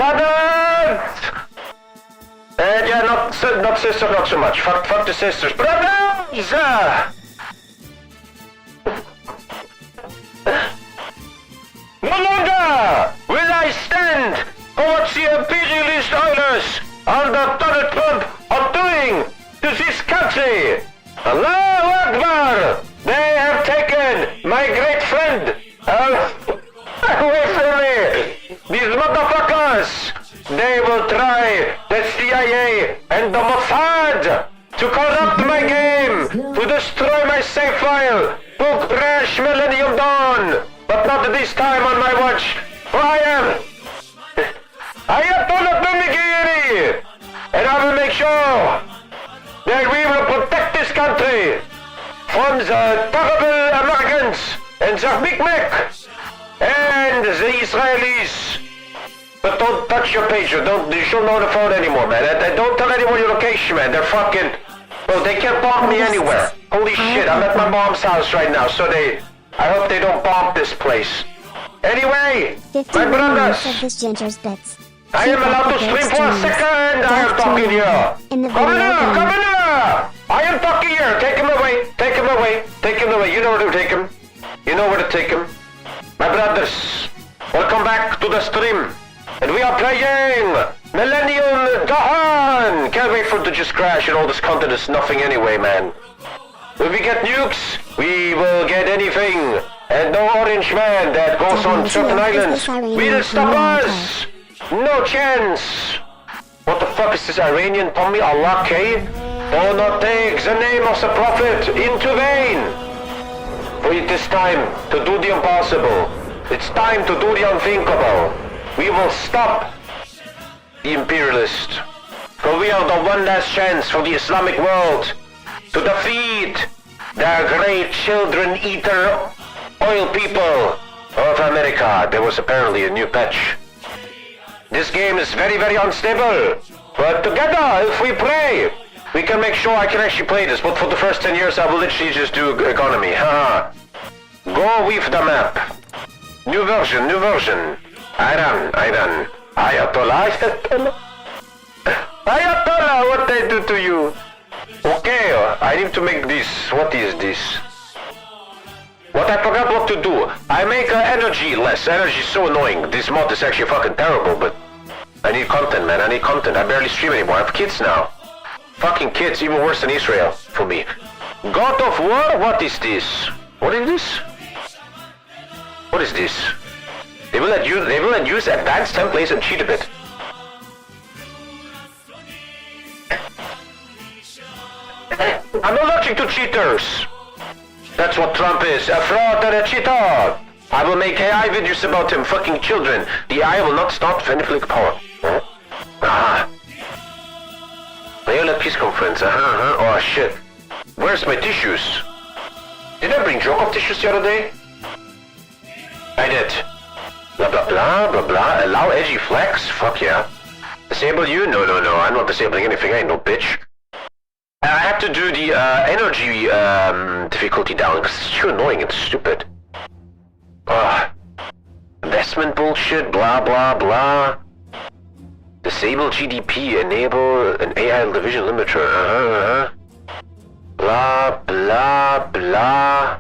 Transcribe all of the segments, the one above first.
Brothers! Yeah, not sister, not so much. Fuck the sisters. Brothers! No longer will I stand for what the imperialist oilers under Donald Trump are doing to this country. Allahu Akbar! They have taken my great friend away from me. These motherfuckers, they will try the CIA and the Mossad to corrupt my game, to destroy my save file, to crash Millenium Dawn. But not this time on my watch, for I am Ayatolla TommyKay, and I will make sure that we will protect this country from the terrible Americans and the Big Mac and the Israelis. But don't touch your pager, you shouldn't know the phone anymore, man. And don't tell anyone your location, man. They're fucking... Bro, they can't bomb me anywhere. Holy shit, I'm at my mom's house right now, so I hope they don't bomb this place. Anyway, my brothers, I am allowed to stream for a second. I am talking here. Governor! I am talking here. Take him away. Take him away. Take him away. You know where to take him. You know where to take him. My brothers, welcome back to the stream. And we are playing Millennium Dawn. Can't wait for it to just crash and all this content is nothing anyway, man. If we get nukes, we will get anything. And no orange man that goes on certain islands will stop us. No chance. What the fuck is this Iranian Tommy TommyKay? Do not take the name of the prophet into vain. For it is time to do the impossible. It's time to do the unthinkable. We will stop the imperialists. For we are the one last chance for the Islamic world to defeat the great children eater oil people of America. There was apparently a new patch. This game is very, very unstable. But together, if we pray, we can make sure I can actually play this. But for the first 10 years, I will literally just do economy. Go with the map. New version, new version. Iran. Ayatolla. Ayatolla, what I do to you? Okay, I need to make this. What is this? What I forgot what to do. I make energy less. Energy is so annoying. This mod is actually fucking terrible, but I need content, man. I need content. I barely stream anymore. I have kids now. Fucking kids, even worse than Israel for me. God of War? What is this? What is this? What is this? They will let you use advanced templates and cheat a bit. I'm allergic to cheaters. That's what Trump is, a fraud and a cheater. I will make AI videos about him, fucking children. The AI will not stop Feniflick power. Violet Peace Conference, oh shit. Where's my tissues? Did I bring Jokov tissues the other day? I did. Blah blah blah blah blah, allow edgy flex? Fuck yeah. Disable you? No, I'm not disabling anything, I ain't no bitch. I have to do the energy difficulty down because it's too annoying and stupid. Investment bullshit, blah blah blah. Disable GDP, enable an AI division limiter, Blah blah blah.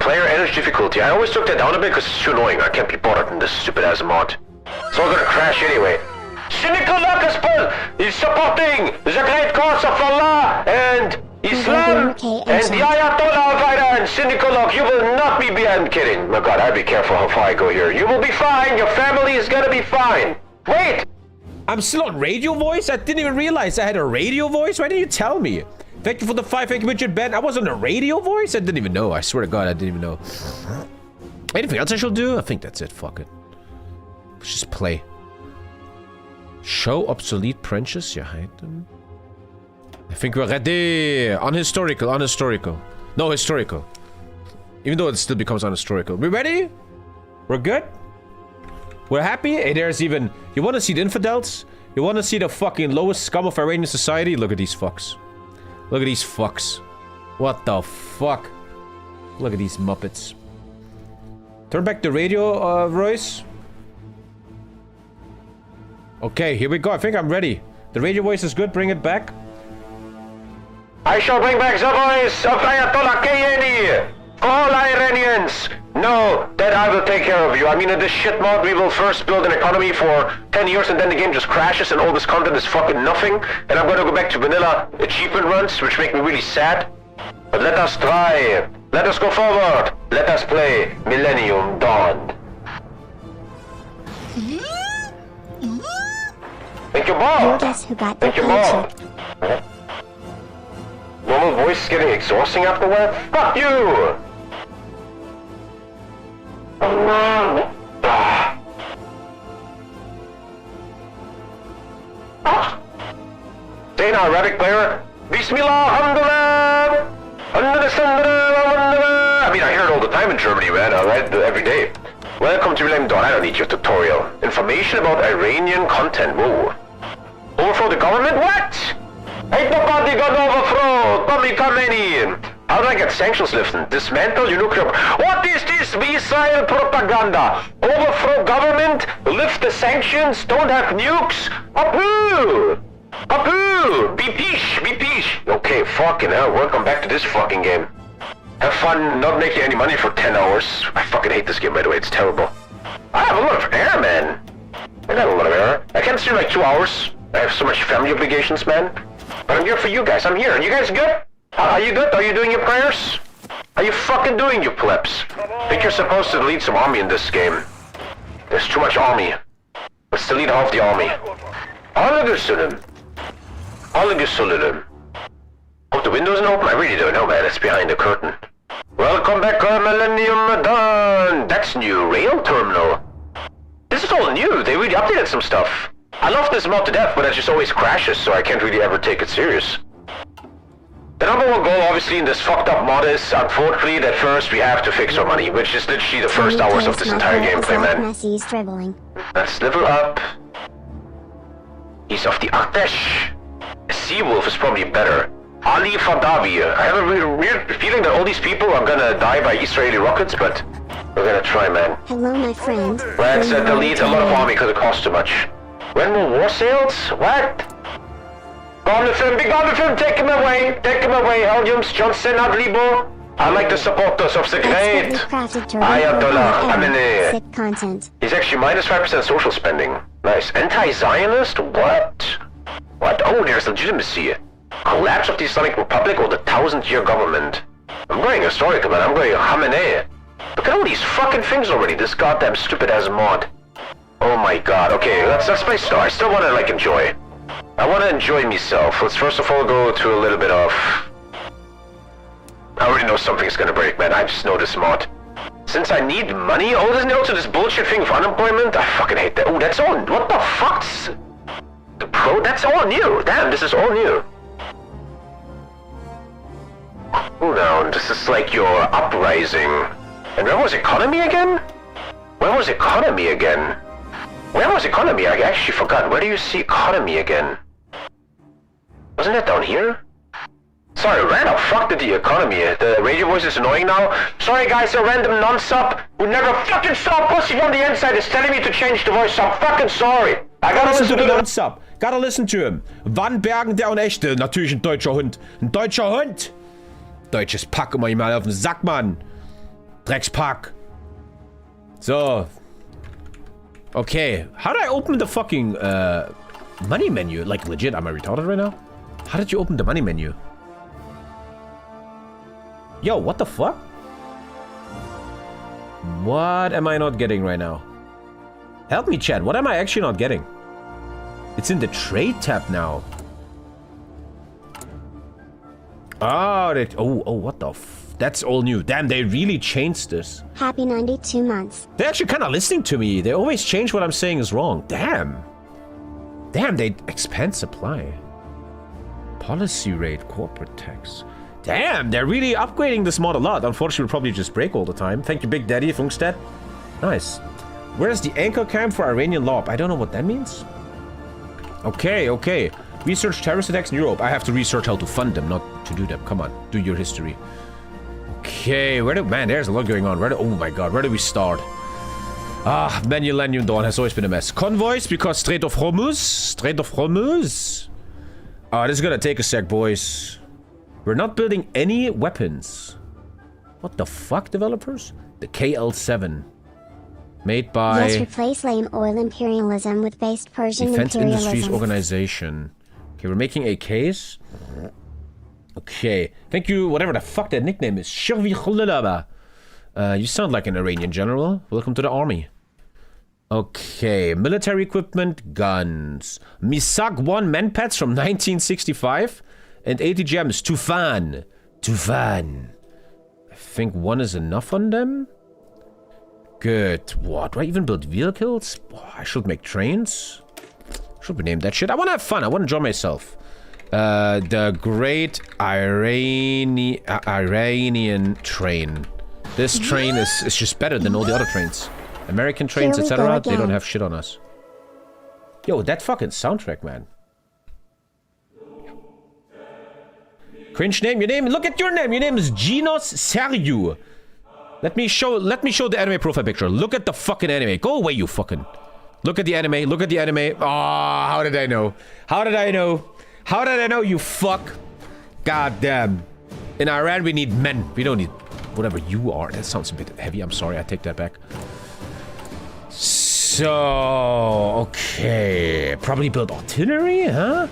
Player energy difficulty. I always took that down a bit because it's too annoying. I can't be bothered in this stupid ass mod. It's all gonna crash anyway. Cynical Lakaspel is supporting the great cause of Allah and Islam and the Ayatollah of Iran. Cynical Lok, you will not be I'm kidding. My god, I'd be careful how far I go here. You will be fine. Your family is gonna be fine. Wait! I'm still on radio voice? I didn't even realize I had a radio voice. Why didn't you tell me? Thank you for the 5. Thank you, Richard Ben. I was on a radio voice? I didn't even know. I swear to God, I didn't even know. Anything else I should do? I think that's it. Fuck it. Let's just play. Show obsolete branches. You hide them. I think we're ready. Unhistorical. Unhistorical. No, historical. Even though it still becomes unhistorical. We ready? We're good? We're happy? Hey, there's even... You want to see the infidels? You want to see the fucking lowest scum of Iranian society? Look at these fucks. Look at these fucks. What the fuck? Look at these muppets. Turn back the radio, Royce. Okay, here we go. I think I'm ready. The radio voice is good. Bring it back. I shall bring back the voice of Ayatolla Kayeni. All Iranians know that I will take care of you. I mean, in this shit mod, we will first build an economy for 10 years and then the game just crashes and all this content is fucking nothing. And I'm gonna go back to vanilla achievement runs, which make me really sad. But let us try. Let us go forward. Let us play Millenium Dawn. Thank you, Bob. Guess who got Thank you, Bob. Normal voice is getting exhausting afterward? Fuck you! Say now, Arabic player. Bismillah, alhamdulillah. I mean, I hear it all the time in Germany, man. I read it every day. Welcome to Millenium Dawn. I don't need your tutorial. Information about Iranian content. Whoa. Overthrow the government? What? Ain't nobody gonna overthrow TommyKay. How do I get sanctions lifted? Dismantle your nuclear... What is this missile propaganda? Overthrow government? Lift the sanctions? Don't have nukes? Apu! Apu! Be peace! Okay, fucking hell, welcome back to this fucking game. Have fun not making any money for 10 hours. I fucking hate this game, by the way, it's terrible. I have a lot of air, man. I got a lot of air. I can't stream like 2 hours. I have so much family obligations, man. But I'm here for you guys. I'm here. Are you guys good? Are you good? Are you doing your prayers? Are you fucking doing your plebs? I think you're supposed to lead some army in this game. There's too much army. Let's delete half the army. Hope the window isn't open? I really don't know, man. It's behind the curtain. Welcome back, Millenium Dawn. That's new. Rail terminal. This is all new. They really updated some stuff. I love this mod to death, but it just always crashes, so I can't really ever take it serious. The number one goal, obviously, in this fucked up mod is, unfortunately, that first we have to fix our money, which is literally the first hours of this entire gameplay, man. Let's level up. He's off the Artesh. Seawolf is probably better. Ali Fadavi. I have a weird feeling that all these people are gonna die by Israeli rockets, but we're gonna try, man. Hello, my friend. Let's delete a lot of army because it costs too much. When will war sales? What? Gone with him, be gone with him, take him away, Helgiums, Johnson, Adlibo. I like the supporters of the great Ayatolla Khamenei. He's actually minus 5% social spending. Nice. Anti-Zionist? What? Oh, there's legitimacy. Collapse of the Islamic Republic or the 1,000-year government. I'm going historical, man. I'm going Khamenei. Look at all these fucking things already. This goddamn stupid-ass mod. Oh my god. Okay, let's play Star. I still want to, like, enjoy. I want to enjoy myself. Let's first of all go to a little bit of... I already know something's gonna break, man. I just know this mod. Since I need money? Oh, isn't it also this bullshit thing of unemployment? I fucking hate that. Oh, that's all... What the fuck's... The pro? That's all new. Damn, this is all new. Cool down. This is like your uprising. And where was economy again? Where was economy again? Where was economy? I actually forgot. Where do you see economy again? Wasn't that down here? Sorry, random. Fuck the economy. The radio voice is annoying now. Sorry guys, a random non-sub who never fucking saw pussy on the inside is telling me to change the voice. I'm fucking sorry. I gotta listen to the non-sub. Gotta listen to him. Wann bergen der Unechte? Natürlich ein deutscher Hund. Ein deutscher Hund! Deutsches Pack, immer mal auf den Sack, Mann. Dreckspack. So. Okay. How do I open the fucking, money menu? Like, legit, am I retarded right now? How did you open the money menu? Yo, what the fuck? What am I not getting right now? Help me, chat. What am I actually not getting? It's in the trade tab now. Oh, what the f... That's all new. Damn, they really changed this. Happy 92 months. They're actually kind of listening to me. They always change what I'm saying is wrong. Damn. Damn, they expand supply. Policy rate, corporate tax. Damn, they're really upgrading this mod a lot. Unfortunately, it'll probably just break all the time. Thank you, Big Daddy, Funkstead. Nice. Where's the anchor camp for Iranian law? I don't know what that means. Okay. Research terrorist attacks in Europe. I have to research how to fund them, not to do them. Come on, do your history. Okay, man, there's a lot going on. Oh my god, where do we start? Ah, Millenium Dawn has always been a mess. Convoys, because Strait of Hormuz. Strait of Hormuz. Ah, this is gonna take a sec, boys. We're not building any weapons. What the fuck, developers? The KL7. Made by... Yes, replace lame oil imperialism with based Persian Defense Industries imperialism. Organization. Okay, we're making AKs. Okay. Thank you, whatever the fuck that nickname is. You sound like an Iranian general. Welcome to the army. Okay, military equipment, guns. Misak 1 manpads from 1965. And 80 gems. Tufan. Tufan. I think 1 is enough on them. Good. What? Do I even build vehicles? Oh, I should make trains. Should rename that shit. I want to have fun. I want to enjoy myself. The Great Iranian Train. This train is just better than all the other trains. American trains, etc. They don't have shit on us. Yo, that fucking soundtrack, man. Cringe name. Your name. Look at your name. Your name is Ginos Sergiu. Let me show the anime profile picture. Look at the fucking anime. Go away, you fucking. Look at the anime. Look at the anime. Oh, how did I know? How did I know? How did I know, you fuck? God damn. In Iran, we need men. We don't need whatever you are. That sounds a bit heavy. I'm sorry. I take that back. So, okay. Probably build artillery, huh?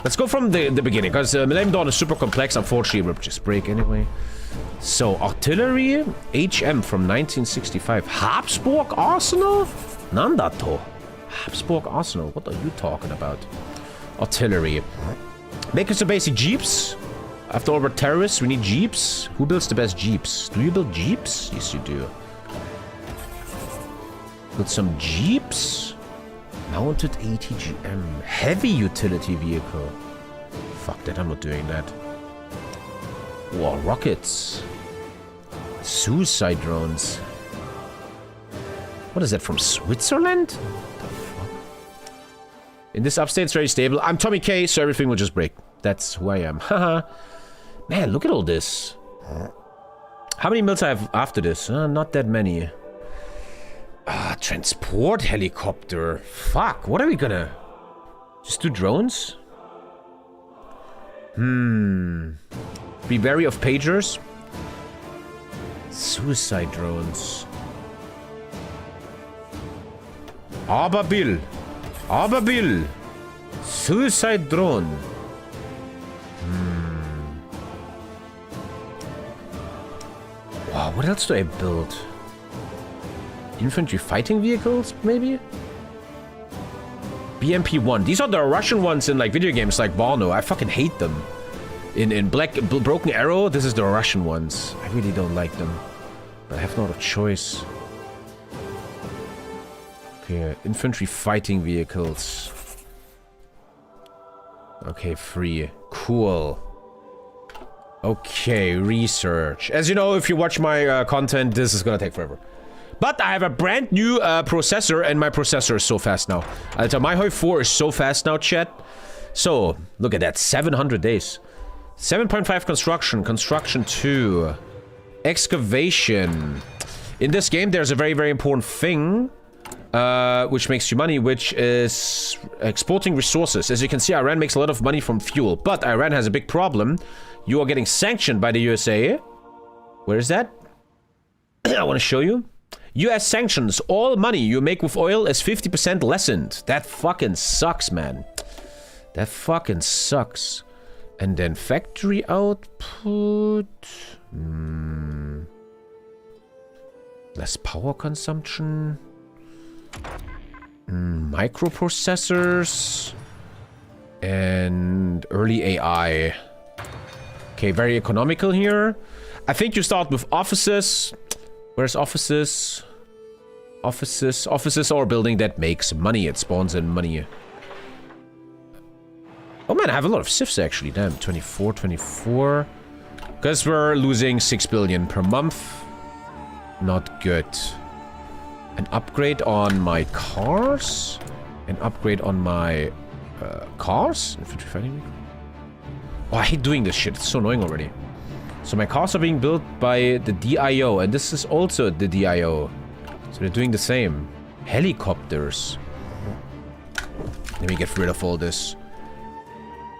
Let's go from the beginning, because Millenium Dawn is super complex. Unfortunately, we'll just break anyway. So, artillery, HM from 1965. Habsburg Arsenal? Nandato. Habsburg Arsenal. What are you talking about? Artillery. Make us some basic jeeps. After all, we're terrorists. We need jeeps. Who builds the best jeeps? Do you build jeeps? Yes, you do. Build some jeeps. Mounted ATGM. Heavy utility vehicle. Fuck that, I'm not doing that. War rockets. Suicide drones. What is that, from Switzerland? What the fuck? In this upstate, it's very stable. I'm TommyKay, so everything will just break. That's who I am. Haha. Man, look at all this. How many mils I have after this? Not that many. Transport helicopter. Fuck, what are we gonna... Just do drones? Be wary of pagers. Suicide drones. Ababil. Ababil. Suicide drone. Wow, what else do I build? Infantry fighting vehicles, maybe? BMP-1. These are the Russian ones in like video games like Barno. I fucking hate them. In Broken Arrow, this is the Russian ones. I really don't like them. But I have no other choice. Okay, infantry fighting vehicles. Okay, free. Cool. Okay, research. As you know, if you watch my content, this is gonna take forever. But I have a brand new processor, and my processor is so fast now. Myhoi 4 is so fast now, chat. So, look at that, 700 days. 7.5 construction, construction 2. Excavation. In this game, there's a very, very important thing, which makes you money, which is exporting resources. As you can see, Iran makes a lot of money from fuel, but Iran has a big problem. You are getting sanctioned by the USA. Where is that? I want to show you. US sanctions. All money you make with oil is 50% lessened. That fucking sucks, man. That fucking sucks. And then factory output. Less power consumption. Microprocessors. And early AI. Okay, very economical here. I think you start with offices. Where's offices? Offices. Offices are a building that makes money. It spawns in money. Oh man, I have a lot of civs actually. Damn, 24, 24. Because we're losing 6 billion per month. Not good. An upgrade on my cars? An upgrade on my cars? Infantry fighting vehicle? Oh, I hate doing this shit. It's so annoying already. So my cars are being built by the DIO, and this is also the DIO. So they're doing the same. Helicopters. Let me get rid of all this.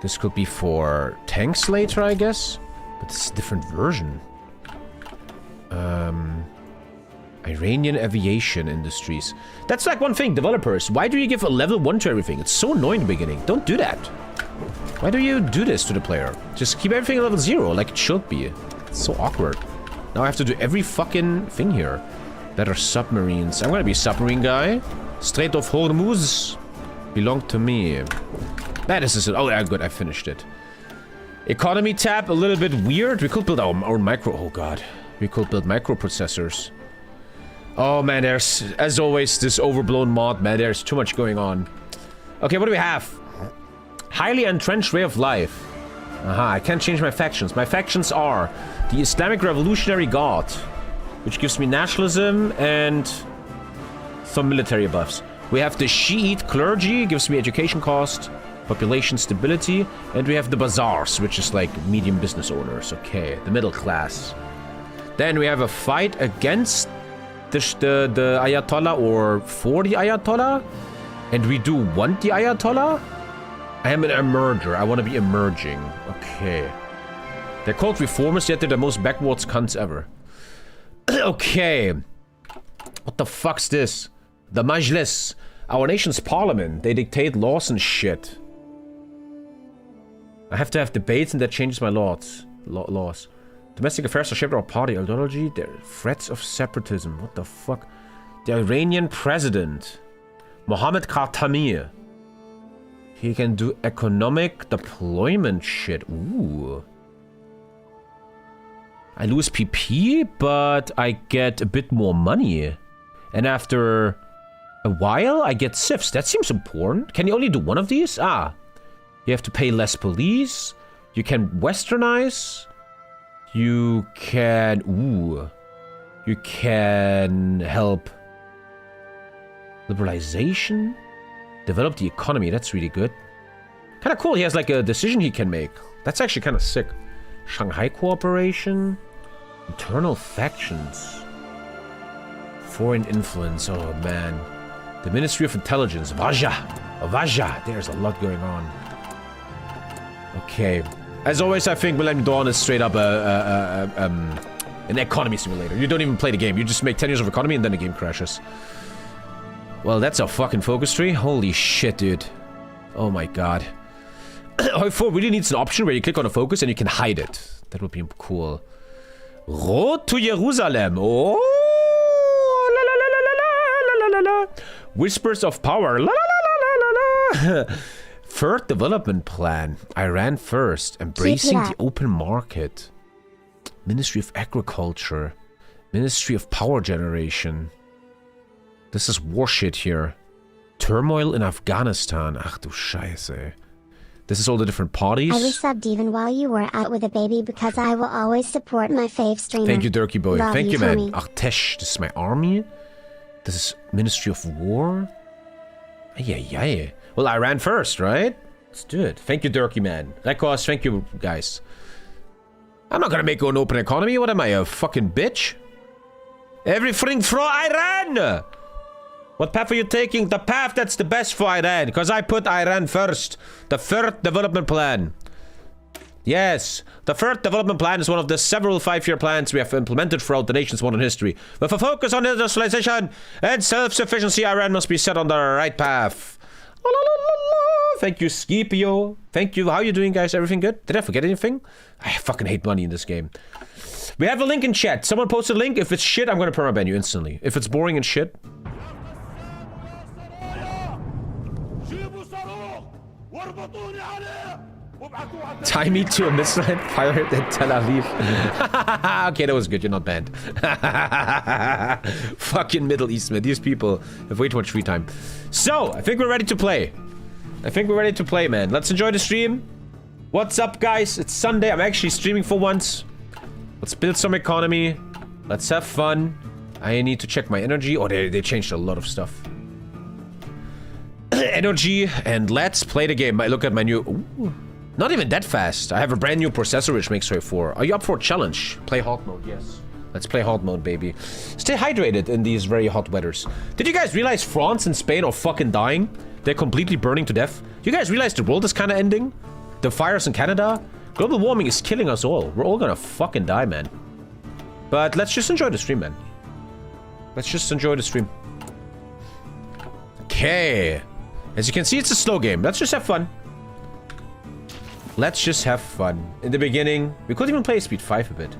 This could be for tanks later, I guess. But it's a different version. Iranian aviation industries. That's like one thing, developers. Why do you give a level 1 to everything? It's so annoying in the beginning. Don't do that. Why do you do this to the player? Just keep everything at level 0, like it should be. It's so awkward. Now I have to do every fucking thing here. Better submarines. I'm gonna be a submarine guy. Strait of Hormuz belong to me. This is it. Oh yeah, good. I finished it. Economy tab, a little bit weird. We could build our own micro... Oh god. We could build microprocessors. Oh man, there's, as always, this overblown mod, man. There's too much going on. Okay, what do we have? Highly entrenched way of life. Aha, I can't change my factions. My factions are the Islamic Revolutionary Guard, which gives me nationalism and some military buffs. We have the Shiite clergy, gives me education cost, population stability, and we have the bazaars, which is like medium business owners. Okay, the middle class. Then we have a fight against the Ayatollah or for the Ayatollah, and we do want the Ayatollah. I am an emerger. I want to be emerging. Okay. They're called reformers, yet they're the most backwards cunts ever. Okay. What the fuck's this? The Majlis. Our nation's parliament. They dictate laws and shit. I have to have debates and that changes my laws. Domestic affairs are shaped our party ideology. There are threats of separatism. What the fuck? The Iranian president. Mohammed Khatami. He can do economic deployment shit. Ooh. I lose PP, but I get a bit more money. And after a while, I get CIFs. That seems important. Can you only do one of these? Ah. You have to pay less police. You can westernize. You can... Ooh. You can help... Liberalization? Develop the economy. That's really good. Kind of cool. He has like a decision he can make. That's actually kind of sick. Shanghai cooperation. Internal factions. Foreign influence. Oh, man. The Ministry of Intelligence. Vaja. There's a lot going on. Okay. As always, I think Millennium Dawn is straight up an economy simulator. You don't even play the game. You just make 10 years of economy and then the game crashes. Well, that's a fucking focus tree. Holy shit, dude. Oh my god. O4 really needs an option where you click on a focus and you can hide it. That would be cool. Road to Jerusalem. Oh. La, la, la, la, la, la, la, la. Whispers of power. La, la, la, la, la, la. Third development plan. Iran first. Embracing the open market. Ministry of Agriculture. Ministry of Power Generation. This is war shit here. Turmoil in Afghanistan. Ach du Scheiße. This is all the different parties. I resubbed even while you were out with a baby because I will always support my fave streamer. Thank you, Durky Boy. Love Thank you, man. Tommy. Artesh. This is my army. This is Ministry of War. Ay. Well, Iran first, right? Let's do it. Thank you, Durky Man. Rekos, thank you, guys. I'm not gonna make an open economy. What am I, a fucking bitch? Everything for Iran! What path are you taking? The path that's the best for Iran. Because I put Iran first. The third development plan. Yes. The third development plan is one of the several 5-year plans we have implemented throughout the nation's modern history. With a focus on industrialization and self-sufficiency, Iran must be set on the right path. La, la, la, la. Thank you, Scipio. Thank you. How are you doing, guys? Everything good? Did I forget anything? I fucking hate money in this game. We have a link in chat. Someone posted a link. If it's shit, I'm going to permaban you instantly. If it's boring and shit... Tie me to a missile and fire it at Tel Aviv. Okay, that was good. You're not banned. Fucking Middle East, man. These people have way too much free time. So, I think we're ready to play. Man. Let's enjoy the stream. What's up, guys? It's Sunday. I'm actually streaming for once. Let's build some economy. Let's have fun. I need to check my energy. Oh, they changed a lot of stuff. Energy, and let's play the game. I look at my new... Ooh, not even that fast. I have a brand new processor which makes way for... Are you up for a challenge? Play hard mode, yes. Let's play hard mode, baby. Stay hydrated in these very hot weathers. Did you guys realize France and Spain are fucking dying? They're completely burning to death. You guys realize the world is kind of ending? The fires in Canada? Global warming is killing us all. We're all gonna fucking die, man. But let's just enjoy the stream, man. Let's just enjoy the stream. Okay. As you can see, it's a slow game. Let's just have fun. Let's just have fun. In the beginning, we could even play Speed 5 a bit.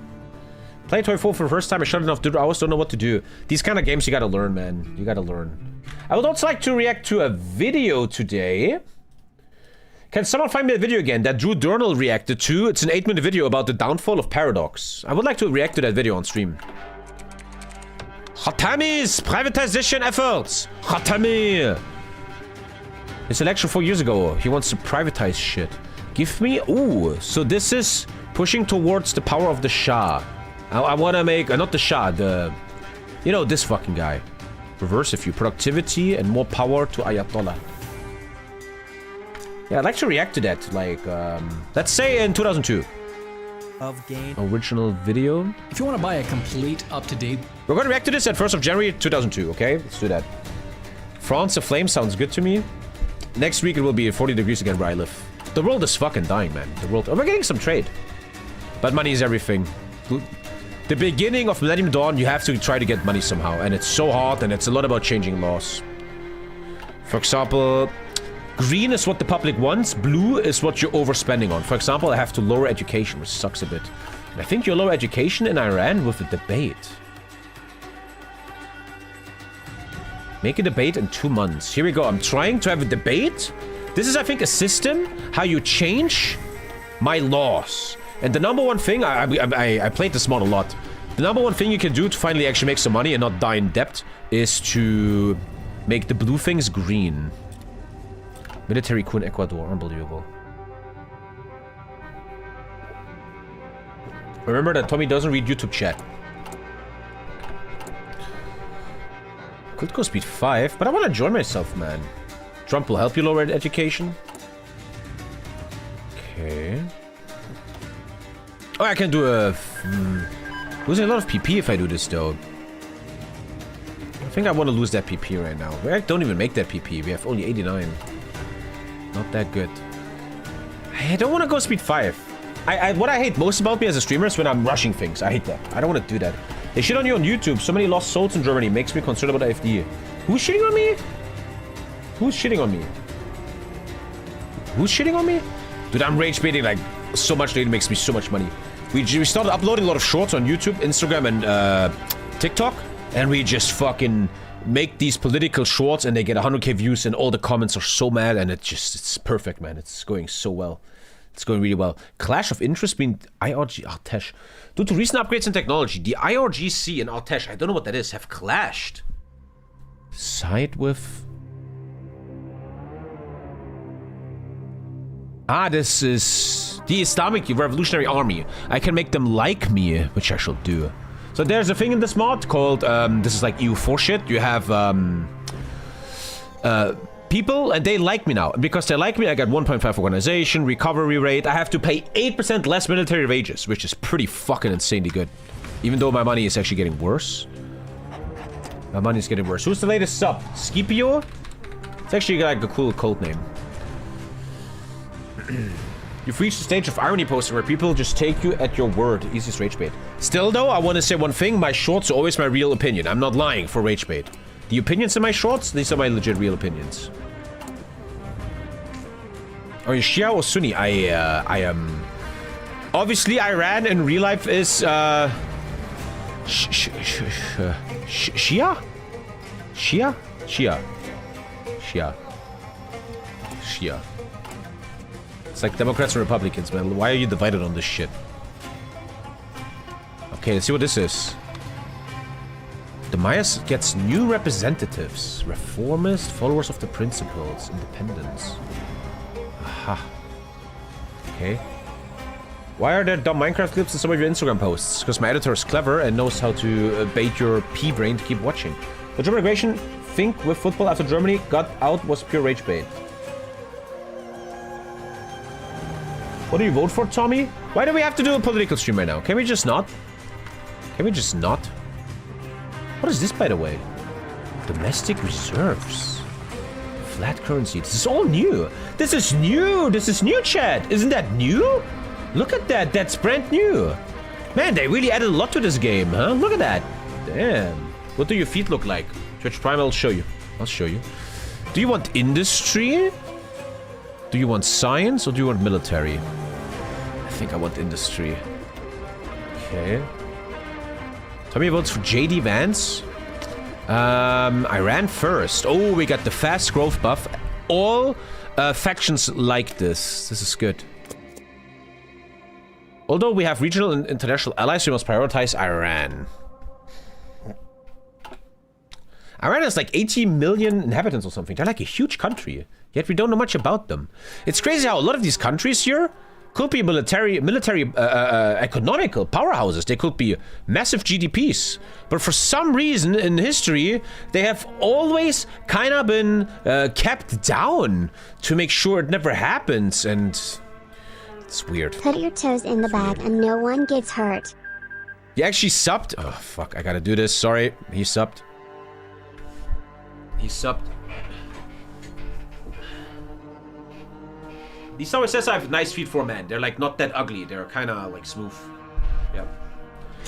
Play Toy 4 for the first time. I shut it off. I always don't know what to do. These kind of games, you gotta learn, man. You gotta learn. I would also like to react to a video today. Can someone find me a video again that Drew Durnall reacted to? It's an 8-minute video about the downfall of Paradox. I would like to react to that video on stream. Khatami's privatization efforts. Khatami. His election 4 years ago. He wants to privatize shit. Give me... Ooh, so this is pushing towards the power of the Shah. I want to make... not the Shah, the... You know, this fucking guy. Reverse a few. Productivity and more power to Ayatollah. Yeah, I'd like to react to that. Like, let's say in 2002. Of game. Original video. If you want to buy a complete up-to-date... We're going to react to this at 1st of January 2002, okay? Let's do that. France Aflame sounds good to me. Next week it will be 40 degrees again where I live. The world is fucking dying, man. The world... Oh, we're getting some trade. But money is everything. The beginning of Millennium Dawn, you have to try to get money somehow. And it's so hard, and it's a lot about changing laws. For example, green is what the public wants. Blue is what you're overspending on. For example, I have to lower education, which sucks a bit. And I think you lower education in Iran with a debate. Make a debate in 2 months. Here we go. I'm trying to have a debate. This is, I think, a system how you change my laws. And the number one thing, I played this mod a lot. The number one thing you can do to finally actually make some money and not die in debt is to make the blue things green. Military coup in Ecuador. Unbelievable. Remember that Tommy doesn't read YouTube chat. Could go speed 5, but I want to enjoy myself, man. Trump will help you lower education. Okay. Oh, I can do a... losing a lot of PP if I do this, though. I think I want to lose that PP right now. I don't even make that PP. We have only 89. Not that good. I don't want to go speed 5. What I hate most about me as a streamer is when I'm rushing things. I hate that. I don't want to do that. They shit on you on YouTube. So many lost souls in Germany. Makes me concerned about AfD. Who's shitting on me? Who's shitting on me? Who's shitting on me? Dude, I'm rage baiting like so much lately. Makes me so much money. We started uploading a lot of shorts on YouTube, Instagram, and TikTok. And we just fucking make these political shorts and they get 100k views and all the comments are so mad and it's perfect, man. It's going so well. It's going really well. Clash of interest between IRG Artesh. Due to recent upgrades in technology, the IRGC and Artesh, I don't know what that is, have clashed. Side with... Ah, this is the Islamic Revolutionary Army. I can make them like me, which I shall do. So there's a thing in this mod called, this is like EU4 shit. You have, people, and they like me now. Because they like me, I got 1.5 organization, recovery rate. I have to pay 8% less military wages, which is pretty fucking insanely good. Even though my money is actually getting worse. My money is getting worse. Who's the latest sub? Scipio? It's actually like a cool cult name. You've reached the stage of irony posting where people just take you at your word. Easiest rage bait. Still though, I want to say one thing. My shorts are always my real opinion. I'm not lying for rage bait. The opinions in my shorts, these are my legit real opinions. Are you Shia or Sunni? I am... Obviously, Iran in real life is, Shia? Shia? Shia? Shia. Shia. It's like Democrats and Republicans, man. Why are you divided on this shit? Okay, let's see what this is. The Mayas gets new representatives. Reformist, followers of the principles, independence. Aha. Okay. Why are there dumb Minecraft clips in some of your Instagram posts? Because my editor is clever and knows how to bait your P-brain to keep watching. The German migration think with football after Germany got out was pure rage bait. What do you vote for, Tommy? Why do we have to do a political stream right now? Can we just not? Can we just not? What is this, by the way? Domestic reserves. Flat currency. This is all new. This is new. This is new, chat. Isn't that new? Look at that. That's brand new. Man, they really added a lot to this game, huh? Look at that. Damn. What do your feet look like? Twitch Prime, I'll show you. I'll show you. Do you want industry? Do you want science or do you want military? I think I want industry. Okay. Tommy votes for JD Vance. Iran first. Oh, we got the fast growth buff. All factions like this. This is good. Although we have regional and international allies, we must prioritize Iran. Iran has like 80 million inhabitants or something. They're like a huge country. Yet we don't know much about them. It's crazy how a lot of these countries here could be military economical powerhouses. They could be massive GDPs. But for some reason in history, they have always kind of been kept down to make sure it never happens. And it's weird. Put your toes in the bag and no one gets hurt. He actually subbed. Oh, fuck. I gotta do this. Sorry. He subbed. He subbed. He always says I have nice feet for a man. They're like not that ugly. They're kind of like smooth. Yeah.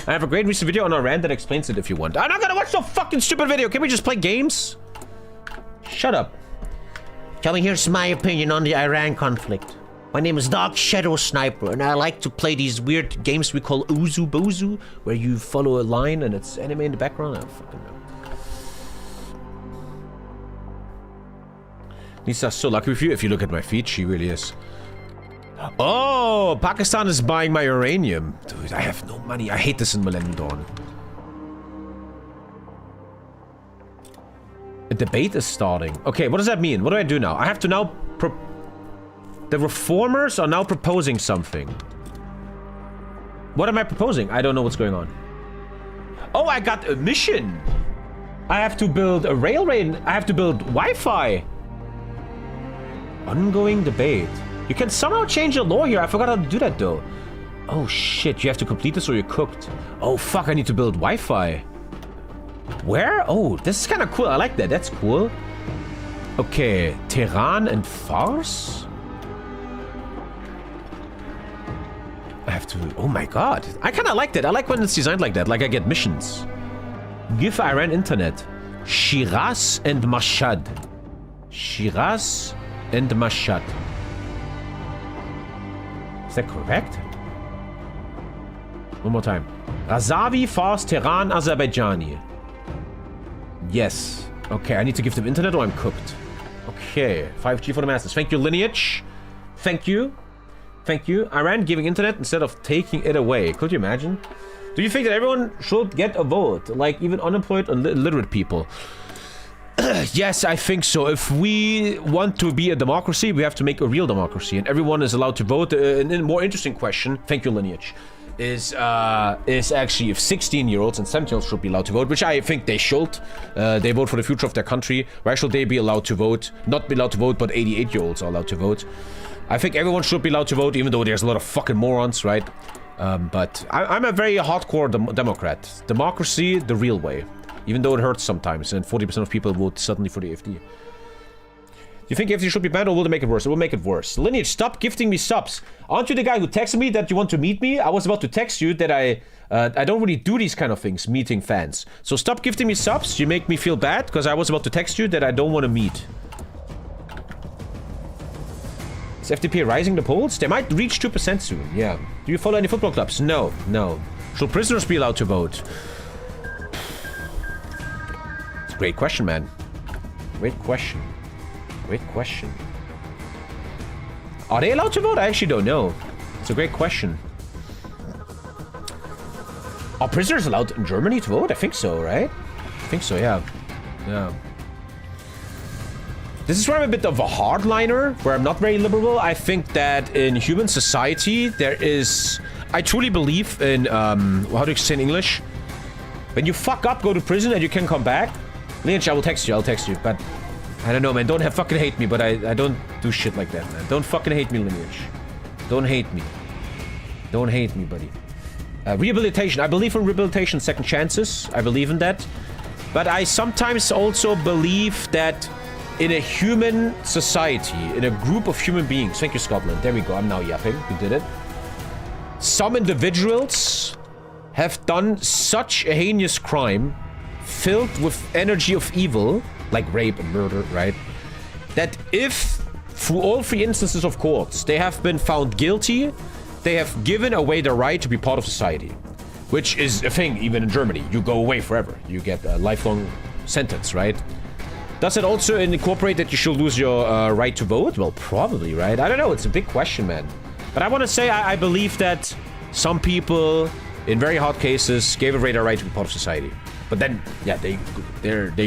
I have a great recent video on Iran that explains it if you want. I'm not gonna watch no fucking stupid video. Can we just play games? Shut up. Kelly, here's my opinion on the Iran conflict. My name is Dark Shadow Sniper, and I like to play these weird games we call Uzu Bozu, where you follow a line and it's anime in the background. I don't fucking know. Lisa's so lucky with you. If you look at my feet, she really is. Oh, Pakistan is buying my uranium. Dude, I have no money. I hate this in Millennium Dawn. A debate is starting. Okay, what does that mean? What do I do now? I have to now... The reformers are now proposing something. What am I proposing? I don't know what's going on. Oh, I got a mission. I have to build a railway. I have to build Wi-Fi. Ongoing debate. You can somehow change the law here. I forgot how to do that though. Oh shit, you have to complete this or you're cooked. Oh fuck, I need to build Wi-Fi. Where? Oh, this is kind of cool. I like that. That's cool. Okay, Tehran and Fars? I have to... Oh my god. I kind of like that. I like when it's designed like that. Like I get missions. Give Iran internet. Shiraz and Mashhad. Shiraz and Mashhad. Is that correct? One more time. Razavi, Fars, Tehran, Azerbaijani. Yes. Okay, I need to give them internet or I'm cooked. Okay. 5G for the masses. Thank you, Lineage. Thank you. Thank you. Iran giving internet instead of taking it away. Could you imagine? Do you think that everyone should get a vote? Like even unemployed and illiterate people? Yes, I think so. If we want to be a democracy, we have to make a real democracy, and everyone is allowed to vote. And a more interesting question, thank you, Lineage, is actually if 16-year-olds and 17-year-olds should be allowed to vote, which I think they should. They vote for the future of their country. Why should they be allowed to vote? Not be allowed to vote, but 88-year-olds are allowed to vote. I think everyone should be allowed to vote, even though there's a lot of fucking morons, right? But I'm a very hardcore Democrat. Democracy, the real way. Even though it hurts sometimes, and 40% of people vote suddenly for the AfD. Do you think AfD should be banned, or will it make it worse? It will make it worse. Lineage, stop gifting me subs. Aren't you the guy who texted me that you want to meet me? I was about to text you that I don't really do these kind of things, meeting fans. So stop gifting me subs. You make me feel bad, because I was about to text you that I don't want to meet. Is FDP rising the polls? They might reach 2% soon, yeah. Do you follow any football clubs? No, no. Should prisoners be allowed to vote? Great question, man. Great question. Great question. Are they allowed to vote? I actually don't know. It's a great question. Are prisoners allowed in Germany to vote? I think so, right? I think so, yeah. Yeah. This is where I'm a bit of a hardliner, where I'm not very liberal. I think that in human society, there is... I truly believe in... how do you say in English? When you fuck up, go to prison, and you can come back. Lineage, I will text you, but I don't know, man, don't fucking hate me, but I don't do shit like that, man. Don't fucking hate me, Lineage. Don't hate me. Don't hate me, buddy. Rehabilitation. I believe in rehabilitation, second chances. I believe in that. But I sometimes also believe that in a human society, in a group of human beings, thank you, Scotland. There we go. I'm now yapping. We did it. Some individuals have done such a heinous crime filled with energy of evil, like rape and murder, right? That if, through all three instances of courts, they have been found guilty, they have given away the right to be part of society. Which is a thing, even in Germany. You go away forever. You get a lifelong sentence, right? Does it also incorporate that you should lose your right to vote? Well, probably, right? I don't know. It's a big question, man. But I want to say I believe that some people, in very hard cases, gave away their right to be part of society. But then, yeah, they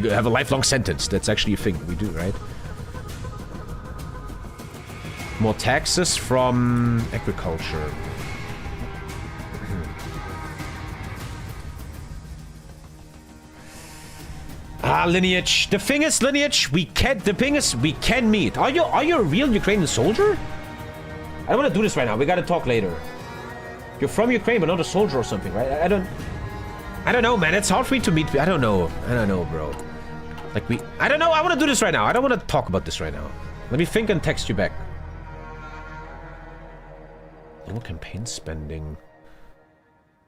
have a lifelong sentence. That's actually a thing we do, right? More taxes from agriculture. Lineage. The thing is, Lineage, we can meet. Are you a real Ukrainian soldier? I don't want to do this right now. We gotta talk later. You're from Ukraine, but not a soldier or something, right? I don't know, man. It's hard for me to meet. I don't know, bro. Like I don't know. I want to do this right now. I don't want to talk about this right now. Let me think and text you back. No campaign spending.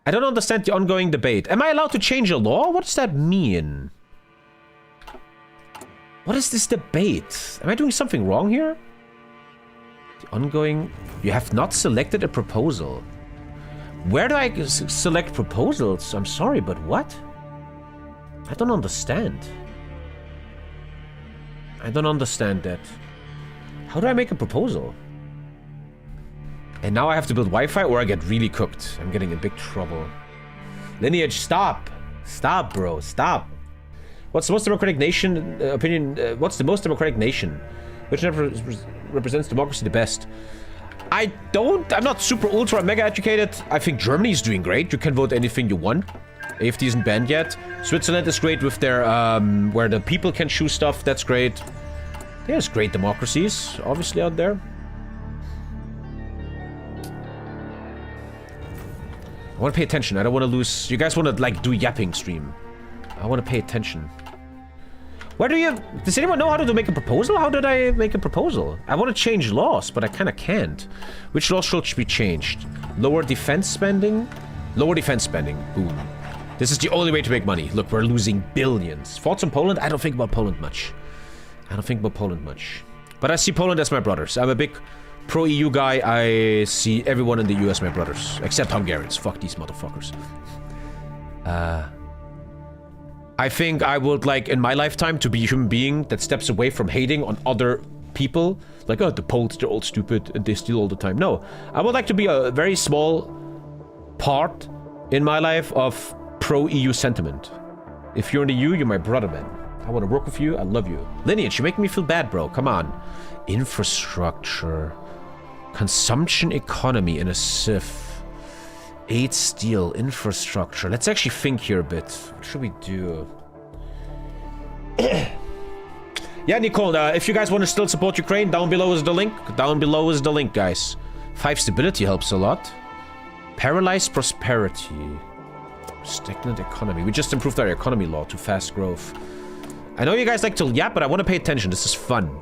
I don't understand the ongoing debate. Am I allowed to change a law? What does that mean? What is this debate? Am I doing something wrong here? The ongoing... You have not selected a proposal. Where do I select proposals? I'm sorry, but what? I don't understand. I don't understand that. How do I make a proposal? And now I have to build Wi-Fi or I get really cooked. I'm getting in big trouble. Lineage, stop. Stop, bro. Stop. What's the most democratic nation what's the most democratic nation? Which represents democracy the best? I'm not super ultra mega educated. I think Germany is doing great. You can vote anything you want. AfD isn't banned yet. Switzerland is great with their, where the people can choose stuff. That's great. There's great democracies, obviously, out there. I want to pay attention. I don't want to lose... You guys want to, like, do yapping stream. I want to pay attention. Where do you... Does anyone know how to make a proposal? How did I make a proposal? I want to change laws, but I kind of can't. Which laws should be changed? Lower defense spending? Lower defense spending. Boom. This is the only way to make money. Look, we're losing billions. Thoughts on Poland? I don't think about Poland much. But I see Poland as my brothers. I'm a big pro-EU guy. I see everyone in the EU as my brothers. Except Hungarians. Fuck these motherfuckers. I think I would like, in my lifetime, to be a human being that steps away from hating on other people. Like, oh, the Poles, they're all stupid and they steal all the time. No. I would like to be a very small part in my life of pro-EU sentiment. If you're in the EU, you're my brother, man. I want to work with you. I love you. Lineage, you're making me feel bad, bro. Come on. Infrastructure. Consumption economy in a SIF. Aid steel. Infrastructure. Let's actually think here a bit. What should we do? Yeah, Nicole, if you guys want to still support Ukraine, down below is the link. Down below is the link, guys. 5 stability helps a lot. Paralyzed prosperity. Stagnant economy. We just improved our economy law to fast growth. I know you guys like to yap, but I want to pay attention. This is fun.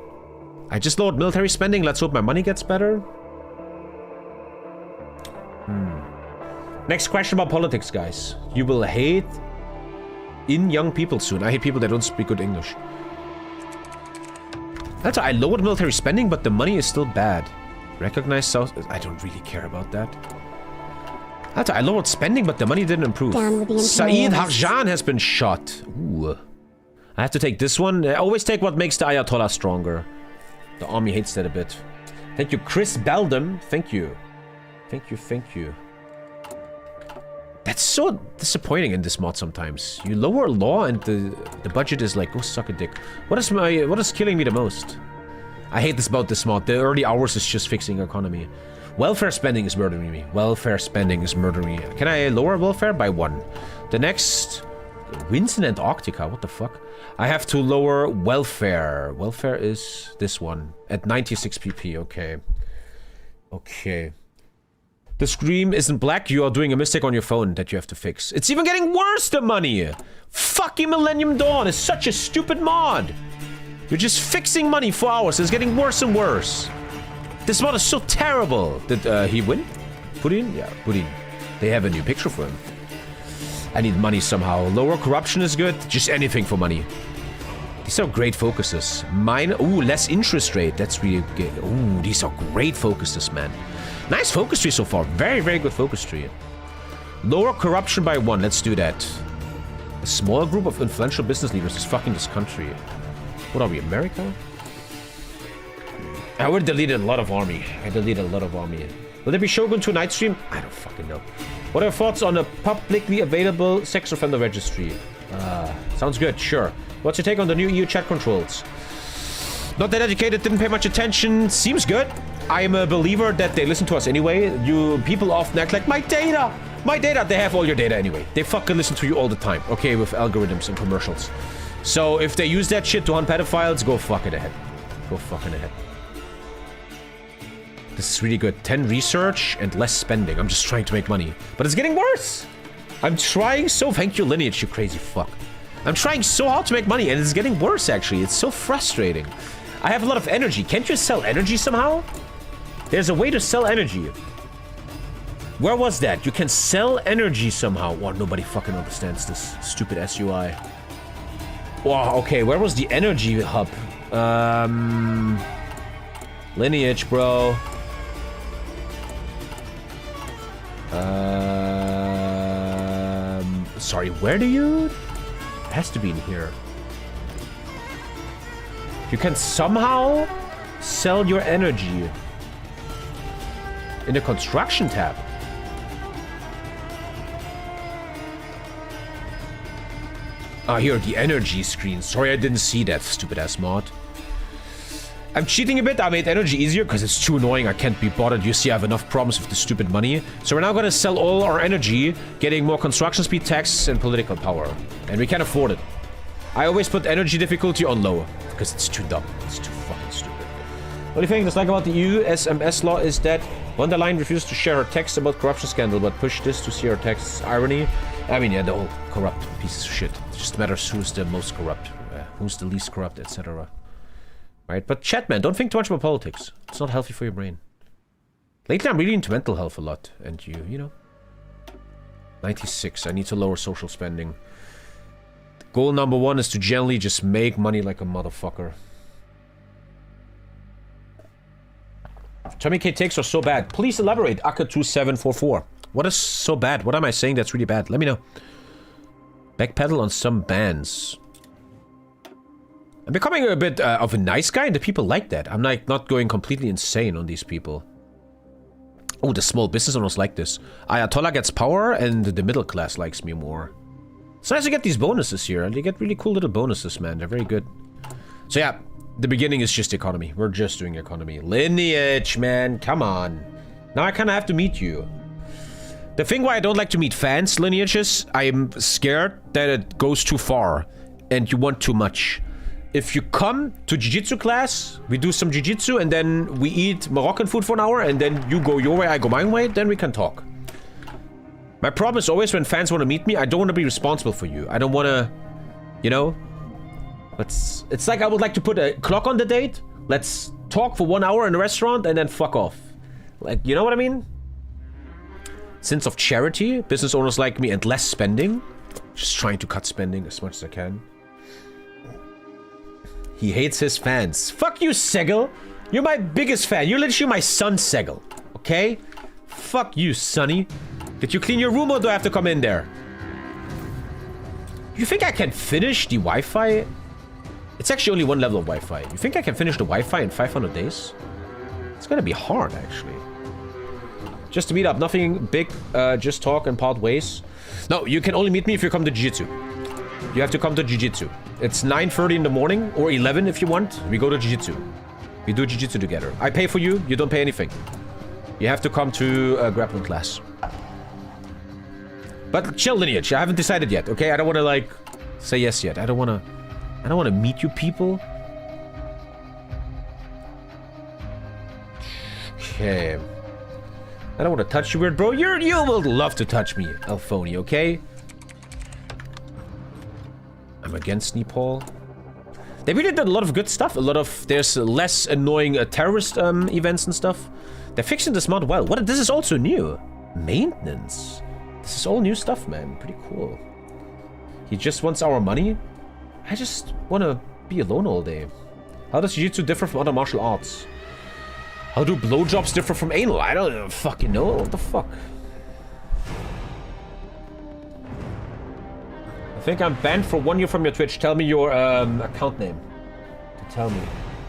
I just lowered military spending. Let's hope my money gets better. Next question about politics, guys. You will hate in young people soon. I hate people that don't speak good English. That's I lowered military spending, but the money is still bad. Recognize South... I don't really care about that. That's I lowered spending, but the money didn't improve. Saeed Harjan has been shot. Ooh. I have to take this one. I always take what makes the Ayatollah stronger. The army hates that a bit. Thank you, Chris Beldam. Thank you. Thank you. That's so disappointing in this mod sometimes. You lower law and the budget is like, go suck a dick. What is killing me the most? I hate this about this mod. The early hours is just fixing economy. Welfare spending is murdering me. Can I lower welfare by 1? The next... Winds in Antarctica, what the fuck? I have to lower welfare. Welfare is this one. At 96 pp, okay. The screen isn't black. You are doing a mistake on your phone that you have to fix. It's even getting worse, the money. Fucking Millennium Dawn is such a stupid mod. You're just fixing money for hours. It's getting worse and worse. This mod is so terrible. Did he win? Putin? Yeah, Putin. They have a new picture for him. I need money somehow. Lower corruption is good. Just anything for money. These are great focuses. Mine. Ooh, less interest rate. That's really good. Ooh, these are great focuses, man. Nice focus tree so far. Very, very good focus tree. Lower corruption by 1. Let's do that. A small group of influential business leaders is fucking this country. What are we, America? I would delete a lot of army. Will there be Shogun 2 night stream? I don't fucking know. What are your thoughts on a publicly available sex offender registry? Sounds good, sure. What's your take on the new EU chat controls? Not that educated, didn't pay much attention. Seems good. I'm a believer that they listen to us anyway. You people often act like, my data! My data! They have all your data anyway. They fucking listen to you all the time, okay, with algorithms and commercials. So if they use that shit to hunt pedophiles, go fucking ahead. Go fucking ahead. This is really good. 10 research and less spending. I'm just trying to make money. But it's getting worse! I'm trying so... Thank you, Lineage, you crazy fuck. I'm trying so hard to make money, and it's getting worse, actually. It's so frustrating. I have a lot of energy. Can't you sell energy somehow? There's a way to sell energy. Where was that? You can sell energy somehow. Wow, nobody fucking understands this stupid SUI. Wow, okay, where was the energy hub? Lineage, bro. Sorry, where do you... It has to be in here. You can somehow sell your energy in the construction tab. Ah, here, the energy screen. Sorry, I didn't see that stupid ass mod. I'm cheating a bit. I made energy easier because it's too annoying. I can't be bothered. You see, I have enough problems with the stupid money. So we're now going to sell all our energy, getting more construction speed, tax, and political power. And we can afford it. I always put energy difficulty on low because it's too dumb. It's too fucking stupid. What do you think? Dislike about the EU SMS law is that von der Leyen refused to share her text about corruption scandal, but pushed this to see her text's irony. I mean, yeah, the whole corrupt pieces of shit. It just matters who's the most corrupt, who's the least corrupt, etc. Right? But chat, man, don't think too much about politics. It's not healthy for your brain. Lately, I'm really into mental health a lot. And you know. 96. I need to lower social spending. Goal number 1 is to generally just make money like a motherfucker. TommyKay takes are so bad. Please elaborate, Aka2744. What is so bad? What am I saying that's really bad? Let me know. Backpedal on some bans. I'm becoming a bit of a nice guy, and the people like that. I'm like not going completely insane on these people. Oh, the small business owners like this. Ayatolla gets power, and the middle class likes me more. It's nice to get these bonuses here, and they get really cool little bonuses, man. They're very good. So yeah, the beginning is just economy. We're just doing economy. Lineage, man, come on. Now I kind of have to meet you. The thing why I don't like to meet fans, Lineages, I'm scared that it goes too far, and you want too much. If you come to jiu-jitsu class, we do some jiu-jitsu, and then we eat Moroccan food for an hour, and then you go your way, I go my way, then we can talk. My problem is always when fans want to meet me, I don't want to be responsible for you. I don't want to, you know? It's like I would like to put a clock on the date. Let's talk for 1 hour in a restaurant, and then fuck off. Like, you know what I mean? Sense of charity, business owners like me, and less spending. Just trying to cut spending as much as I can. He hates his fans. Fuck you, Segel. You're my biggest fan. You're literally my son, Segel. Okay? Fuck you, Sonny. Did you clean your room or do I have to come in there? You think I can finish the Wi-Fi? It's actually only 1 level of Wi-Fi. You think I can finish the Wi-Fi in 500 days? It's gonna be hard, actually. Just to meet up. Nothing big. Just talk and part ways. No, you can only meet me if you come to Jiu-Jitsu. You have to come to Jiu-Jitsu. It's 9:30 in the morning, or 11 if you want. We go to Jiu-Jitsu. We do Jiu-Jitsu together. I pay for you, you don't pay anything. You have to come to a grappling class. But chill, Lineage, I haven't decided yet, okay? I don't want to, like, say yes yet. I don't want to meet you people. Okay. I don't want to touch you, weird bro. You will love to touch me, Alphony, okay? I'm against Nepal. They really did a lot of good stuff. There's less annoying terrorist events and stuff. They're fixing this mod well. This is also new. Maintenance. This is all new stuff, man. Pretty cool. He just wants our money. I just want to be alone all day. How does Jiu-Jitsu differ from other martial arts? How do blowjobs differ from anal? I don't fucking know. What the fuck? I think I'm banned for 1 year from your Twitch. Tell me your account name. Tell me.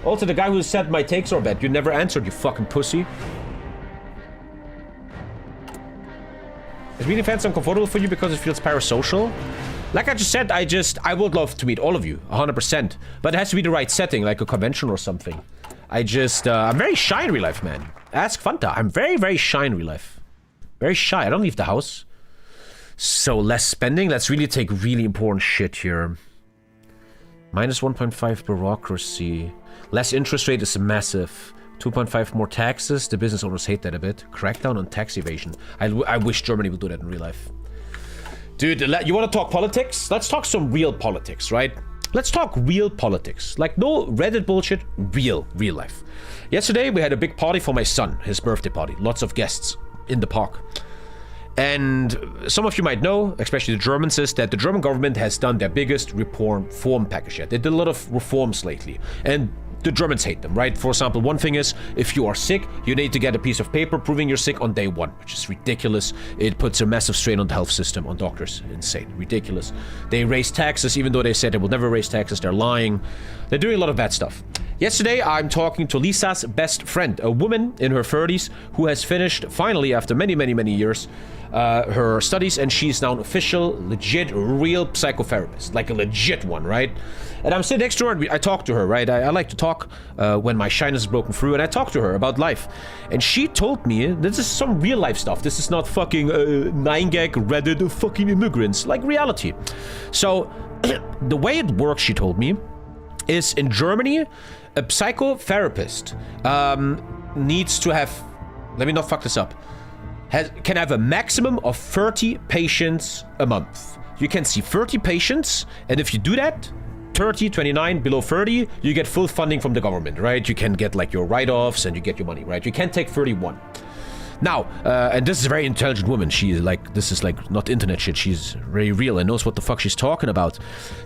Also, the guy who said my takes are bad. You never answered, you fucking pussy. Is meeting fans uncomfortable for you because it feels parasocial? Like I just said, I would love to meet all of you, 100%. But it has to be the right setting, like a convention or something. I'm very shy in real life, man. Ask Fanta. I'm very, very shy in real life. Very shy. I don't leave the house. So less spending. Let's really take really important shit here. Minus 1.5 bureaucracy. Less interest rate is massive. 2.5 more taxes. The business owners hate that a bit. Crackdown on tax evasion. I wish Germany would do that in real life. Dude, you want to talk politics? Let's talk some real politics, right? Let's talk real politics. Like, no Reddit bullshit. Real life. Yesterday, we had a big party for my son. His birthday party. Lots of guests in the park. And some of you might know, especially the Germans, is that the German government has done their biggest reform package yet. They did a lot of reforms lately. And the Germans hate them, right? For example, one thing is, if you are sick, you need to get a piece of paper proving you're sick on day 1, which is ridiculous. It puts a massive strain on the health system, on doctors. Insane. Ridiculous. They raise taxes, even though they said they will never raise taxes. They're lying. They're doing a lot of bad stuff. Yesterday, I'm talking to Lisa's best friend, a woman in her 30s who has finished, finally, after many, many, many years, her studies, and she's now an official, legit, real psychotherapist. Like a legit one, right? And I'm sitting next to her, and I talk to her, right? I like to talk when my shyness is broken through, and I talk to her about life. And she told me, this is some real life stuff. This is not fucking 9gag Reddit fucking immigrants. Like reality. So, the way it works, she told me, is in Germany, a psychotherapist needs to have, let me not fuck this up, can have a maximum of 30 patients a month. You can see 30 patients, and if you do that, 30, 29, below 30, you get full funding from the government, right? You can get like your write-offs and you get your money, right? You can't take 31. Now, and this is a very intelligent woman. She is like, this is like not internet shit. She's very real and knows what the fuck she's talking about.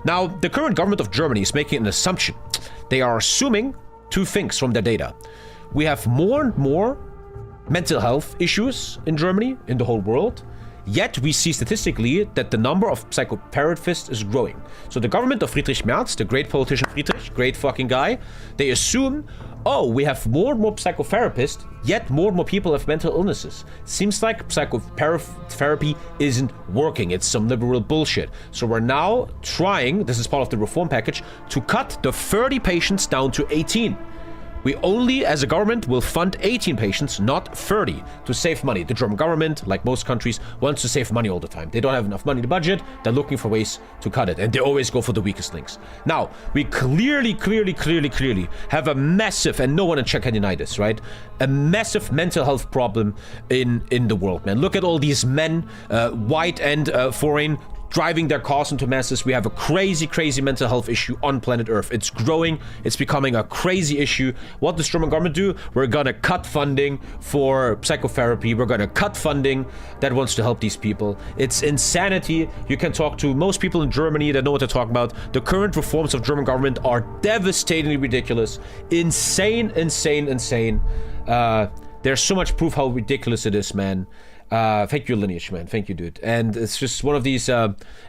Now, the current government of Germany is making an assumption. They are assuming 2 things from their data. We have more and more mental health issues in Germany, in the whole world. Yet we see statistically that the number of psychotherapists is growing. So the government of Friedrich Merz, the great politician Friedrich, great fucking guy, they assume, oh, we have more and more psychotherapists, yet more and more people have mental illnesses. Seems like psychotherapy isn't working. It's some liberal bullshit. So we're now trying, this is part of the reform package, to cut the 30 patients down to 18. We only, as a government, will fund 18 patients, not 30, to save money. The German government, like most countries, wants to save money all the time. They don't have enough money in the budget. They're looking for ways to cut it, and they always go for the weakest links. Now, we clearly have a massive, and no one in Czech can deny this, right? A massive mental health problem in the world, man. Look at all these men, white and foreign, driving their cars into masses. We have a crazy mental health issue on planet Earth. It's growing. It's becoming a crazy issue. What does German government do? We're gonna cut funding for psychotherapy. We're gonna cut funding that wants to help these people. It's insanity. You can talk to most people in Germany that know what they're talking about. The current reforms of German government are devastatingly ridiculous. Insane. There's so much proof how ridiculous it is, man. Thank you, Lineage, man. Thank you, dude. And it's just one of these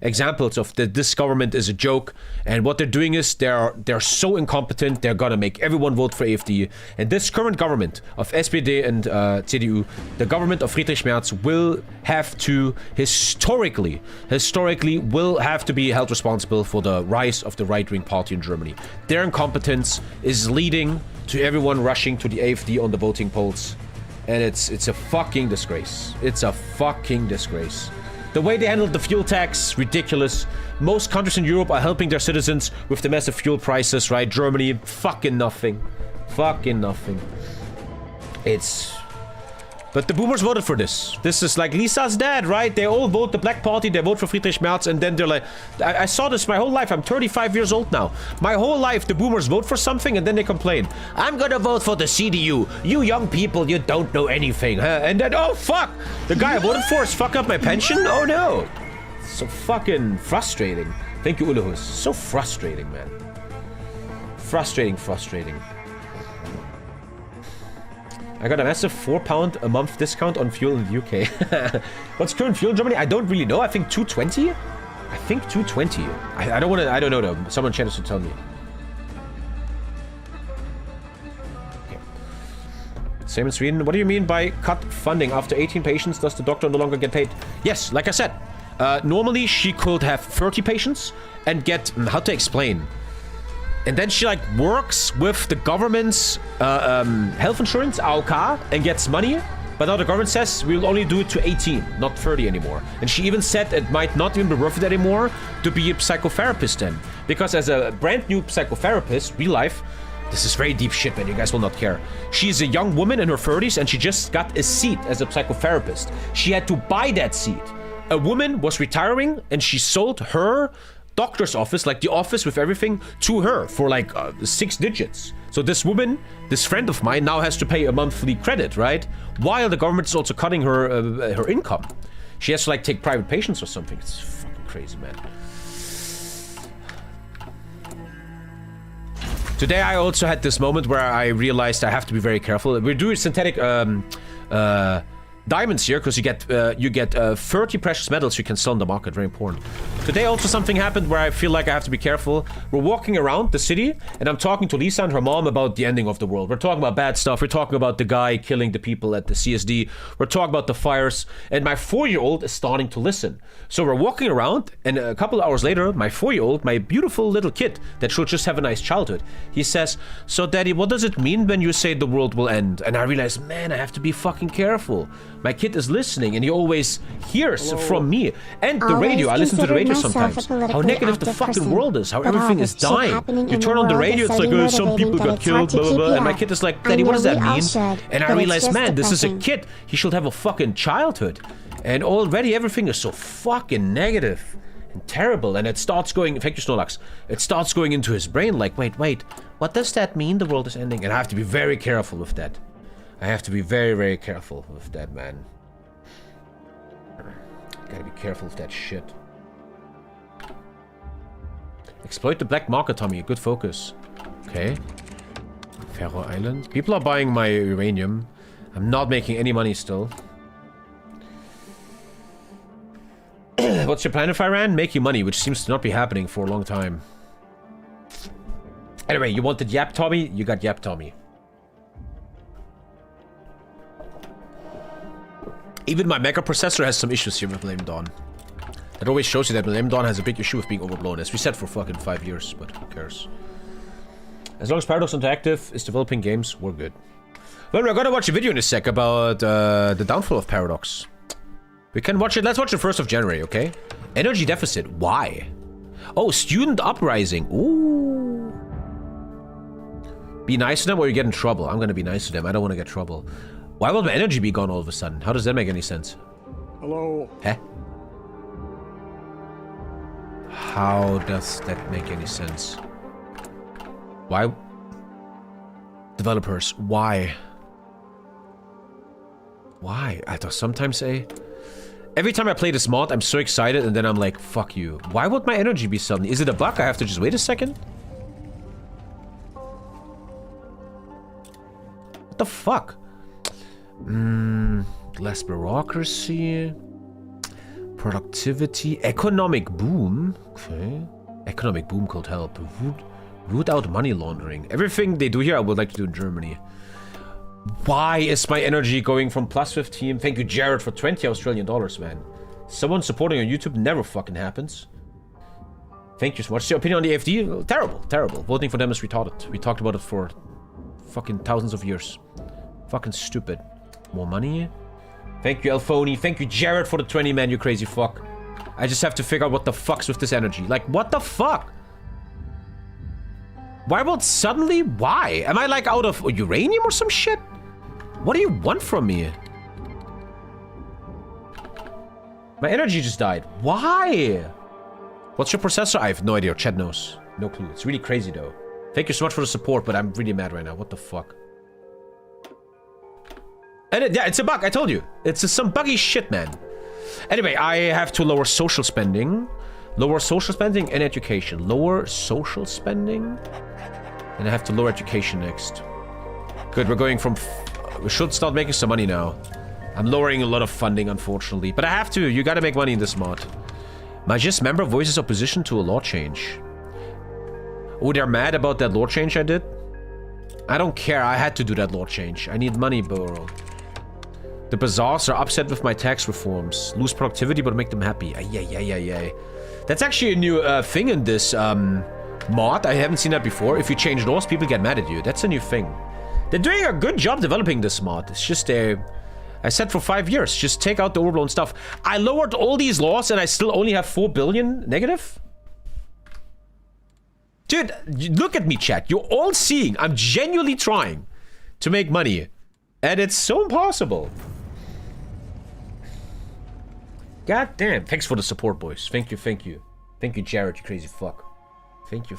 examples of that this government is a joke. And what they're doing is they're so incompetent, they're gonna make everyone vote for AfD. And this current government of SPD and CDU, the government of Friedrich Merz, will have to historically will have to be held responsible for the rise of the right-wing party in Germany. Their incompetence is leading to everyone rushing to the AfD on the voting polls. And it's a fucking disgrace. It's a fucking disgrace. The way they handled the fuel tax, ridiculous. Most countries in Europe are helping their citizens with the massive fuel prices, right? Germany, fucking nothing. Fucking nothing. It's But the boomers voted for this. This is like Lisa's dad, right? They all vote the Black Party, they vote for Friedrich Merz, and then they're like... I saw this my whole life. I'm 35 years old now. My whole life, the boomers vote for something, and then they complain. I'm gonna vote for the CDU. You young people, you don't know anything, huh? And then, oh, fuck! The guy I voted for is fucking up my pension? Oh, no. So fucking frustrating. Thank you, Ulahus. So frustrating, man. Frustrating. I got a massive £4 a month discount on fuel in the UK. What's current fuel in Germany? I don't really know. I think 220? I think 220. I don't want to... I don't know, though. Someone chances to tell me. Okay. Same in Sweden. What do you mean by cut funding? After 18 patients, does the doctor no longer get paid? Yes, like I said. Normally, she could have 30 patients and get... How to explain? And then she, like, works with the government's health insurance, AOK, and gets money. But now the government says we'll only do it to 18, not 30 anymore. And she even said it might not even be worth it anymore to be a psychotherapist then. Because as a brand new psychotherapist, real life, this is very deep shit, man. You guys will not care. She's a young woman in her 30s, and she just got a seat as a psychotherapist. She had to buy that seat. A woman was retiring, and she sold her doctor's office, like the office with everything, to her for like 6 digits. So this woman, this friend of mine, now has to pay a monthly credit, right? While the government is also cutting her her income. She has to like take private patients or something. It's fucking crazy, man. Today I also had this moment where I realized I have to be very careful. We're doing synthetic diamonds here because you get 30 precious metals you can sell on the market. Very important. Today also something happened where I feel like I have to be careful. We're walking around the city and I'm talking to Lisa and her mom about the ending of the world. We're talking about bad stuff. We're talking about the guy killing the people at the CSD. We're talking about the fires, and my 4-year-old is starting to listen. So we're walking around, and a couple of hours later, my 4-year-old, my beautiful little kid that should just have a nice childhood, he says, "So Daddy, what does it mean when you say the world will end?" And I realize, man, I have to be fucking careful. My kid is listening, and he always hears from me and the radio. I listen to the radio sometimes. How negative the fucking world is. How everything is dying. You turn on the radio, it's like, oh, some people got killed, blah, blah, blah. And my kid is like, "Daddy, what does that mean?" And I realize, man, this is a kid. He should have a fucking childhood. And already everything is so fucking negative and terrible. And it starts going, thank you, Snorlax. It starts going into his brain like, wait, what does that mean? The world is ending. And I have to be very careful with that. I have to be very, very careful with that, man. Gotta be careful with that shit. Exploit the black market, Tommy. Good focus. Okay. Faroe Island. People are buying my uranium. I'm not making any money still. What's your plan if I ran? Making money, which seems to not be happening for a long time. Anyway, you wanted Yap Tommy? You got Yap Tommy. Even my mega processor has some issues here with Millennium Dawn. That always shows you that Millennium Dawn has a big issue with being overblown, as we said for fucking 5 years, but who cares? As long as Paradox Interactive is developing games, we're good. Well, we're gonna watch a video in a sec about the downfall of Paradox. We can watch it. Let's watch it 1st of January, okay? Energy deficit. Why? Oh, student uprising. Ooh. Be nice to them or you get in trouble. I'm gonna be nice to them. I don't want to get trouble. Why will my energy be gone all of a sudden? How does that make any sense? Hello. Huh? How does that make any sense? Why? Developers, why? Why? I don't sometimes say... Every time I play this mod, I'm so excited, and then I'm like, fuck you. Why would my energy be suddenly? Is it a bug? I have to just wait a second? What the fuck? Less bureaucracy. Productivity. Economic boom. Okay. Economic boom could help. Root out money laundering. Everything they do here, I would like to do in Germany. Why is my energy going from plus 15? Thank you, Jared, for 20 Australian dollars, man. Someone supporting on YouTube never fucking happens. Thank you so much. What's your opinion on the AfD? Terrible, terrible. Voting for them is retarded. We talked about it for fucking thousands of years. Fucking stupid. More money. Thank you, Elphony. Thank you, Jared, for the 20, man, you crazy fuck. I just have to figure out what the fuck's with this energy. Like, what the fuck? Why would suddenly? Why? Am I like out of uranium or some shit? What do you want from me? My energy just died. Why? What's your processor? I have no idea. Chad knows. No clue. It's really crazy though. Thank you so much for the support, but I'm really mad right now. What the fuck? And yeah, it's a bug. I told you. It's some buggy shit, man. Anyway, I have to lower social spending. Lower social spending and education. Lower social spending. And I have to lower education next. Good, we're going from... we should start making some money now. I'm lowering a lot of funding, unfortunately. But I have to. You gotta make money in this mod. My just member voices opposition to a law change. Oh, they're mad about that law change I did? I don't care. I had to do that law change. I need money, bro. The bazaars are upset with my tax reforms. Lose productivity, but make them happy. Yeah. That's actually a new thing in this mod. I haven't seen that before. If you change laws, people get mad at you. That's a new thing. They're doing a good job developing this mod. It's just I said for 5 years, just take out the overblown stuff. I lowered all these laws and I still only have 4 billion negative? Dude, look at me, chat. You're all seeing. I'm genuinely trying to make money. And it's so impossible. God damn. Thanks for the support, boys. Thank you. Thank you, Jared, you crazy fuck. Thank you.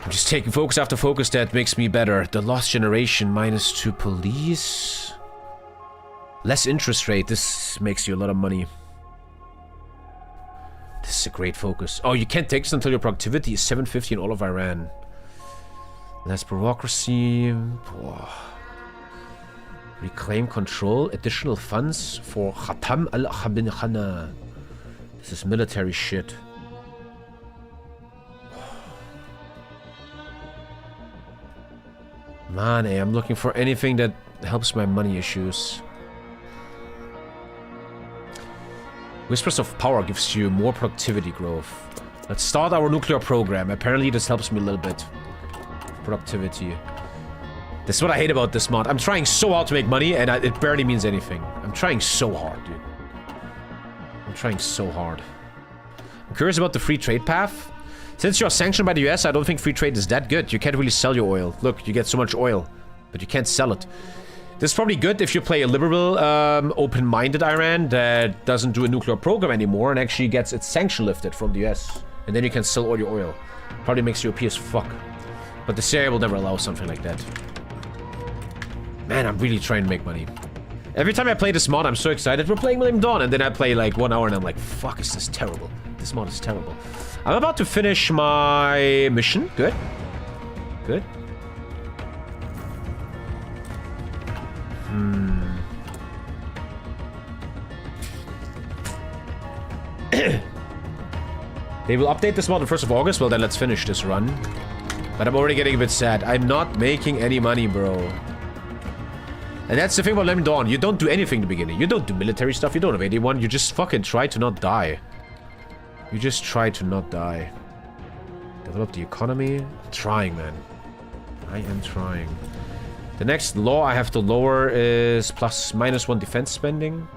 I'm just taking focus after focus that makes me better. The lost generation, -2 police. Less interest rate. This makes you a lot of money. This is a great focus. Oh, you can't take this until your productivity is 750 in all of Iran. Less bureaucracy. Whoa. Reclaim control. Additional funds for Khatam al-Khabin Khana. This is military shit. Man, I'm looking for anything that helps my money issues. Whispers of Power gives you more productivity growth. Let's start our nuclear program. Apparently this helps me a little bit. Productivity. This is what I hate about this mod. I'm trying so hard to make money and it barely means anything. I'm trying so hard, dude. I'm trying so hard. I'm curious about the free trade path. Since you're sanctioned by the US, I don't think free trade is that good. You can't really sell your oil. Look, you get so much oil, but you can't sell it. This is probably good if you play a liberal, open-minded Iran that doesn't do a nuclear program anymore and actually gets its sanction lifted from the US. And then you can sell all your oil. Probably makes you OP as fuck. But the CIA will never allow something like that. Man, I'm really trying to make money. Every time I play this mod, I'm so excited. We're playing Millenium Dawn, and then I play like 1 hour and I'm like, fuck, is this terrible? This mod is terrible. I'm about to finish my mission. Good. Good. They will update this mod on 1st of August. Well, then let's finish this run. But I'm already getting a bit sad. I'm not making any money, bro. And that's the thing about Millenium Dawn. You don't do anything in the beginning. You don't do military stuff. You don't have anyone. You just fucking try to not die. You just try to not die. Develop the economy. I'm trying, man. I am trying. The next law I have to lower is ±1 defense spending.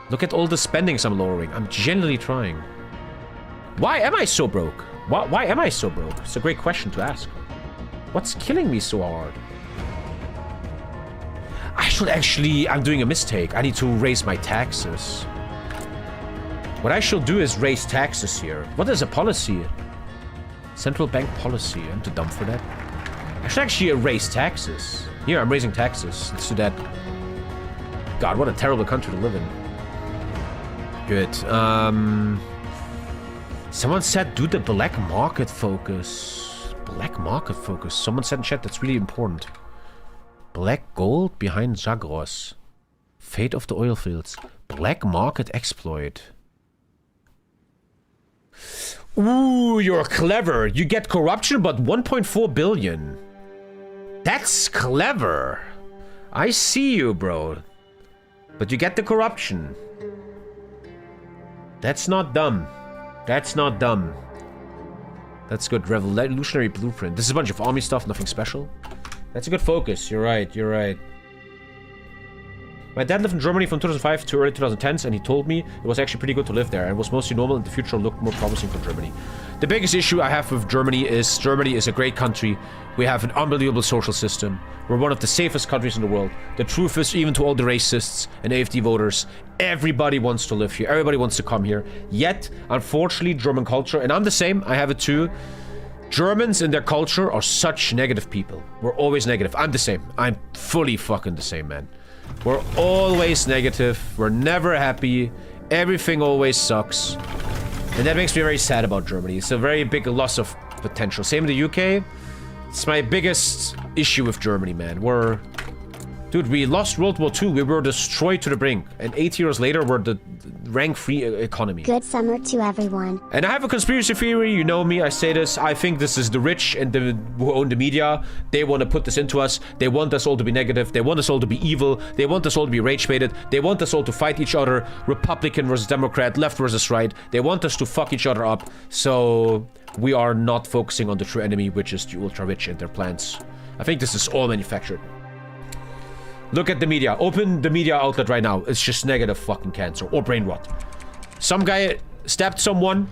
Look at all the spendings I'm lowering. I'm genuinely trying. Why am I so broke? Why am I so broke? It's a great question to ask. What's killing me so hard? I should actually... I'm doing a mistake. I need to raise my taxes. What I should do is raise taxes here. What is a policy? Central bank policy. I'm too dumb for that. I should actually raise taxes. Here, I'm raising taxes. Let's do that. God, what a terrible country to live in. Good. Someone said do the black market focus. Black market focus. Someone said in chat that's really important. Black gold behind Zagros. Fate of the oil fields. Black market exploit. Ooh, you're clever. You get corruption, but 1.4 billion. That's clever. I see you, bro. But you get the corruption. That's not dumb. That's not dumb. That's good. Revolutionary blueprint. This is a bunch of army stuff, nothing special. That's a good focus. You're right. You're right. My dad lived in Germany from 2005 to early 2010s, and he told me it was actually pretty good to live there and was mostly normal, and the future looked more promising for Germany. The biggest issue I have with Germany is a great country. We have an unbelievable social system. We're one of the safest countries in the world. The truth is, even to all the racists and AfD voters, everybody wants to live here. Everybody wants to come here. Yet, unfortunately, German culture, and I'm the same, I have it too. Germans in their culture are such negative people. We're always negative. I'm the same. I'm fully fucking the same, man. We're always negative. We're never happy. Everything always sucks. And that makes me very sad about Germany. It's a very big loss of potential. Same in the UK. It's my biggest issue with Germany, man. Dude, we lost World War II. We were destroyed to the brink. And 8 years later, we're the rank-free economy. Good summer to everyone. And I have a conspiracy theory. You know me. I say this. I think this is the rich and who own the media. They want to put this into us. They want us all to be negative. They want us all to be evil. They want us all to be rage-baited. They want us all to fight each other. Republican versus Democrat. Left versus right. They want us to fuck each other up. So we are not focusing on the true enemy, which is the ultra-rich and their plans. I think this is all manufactured. Look at the media. Open the media outlet right now. It's just negative fucking cancer or brain rot. Some guy stabbed someone.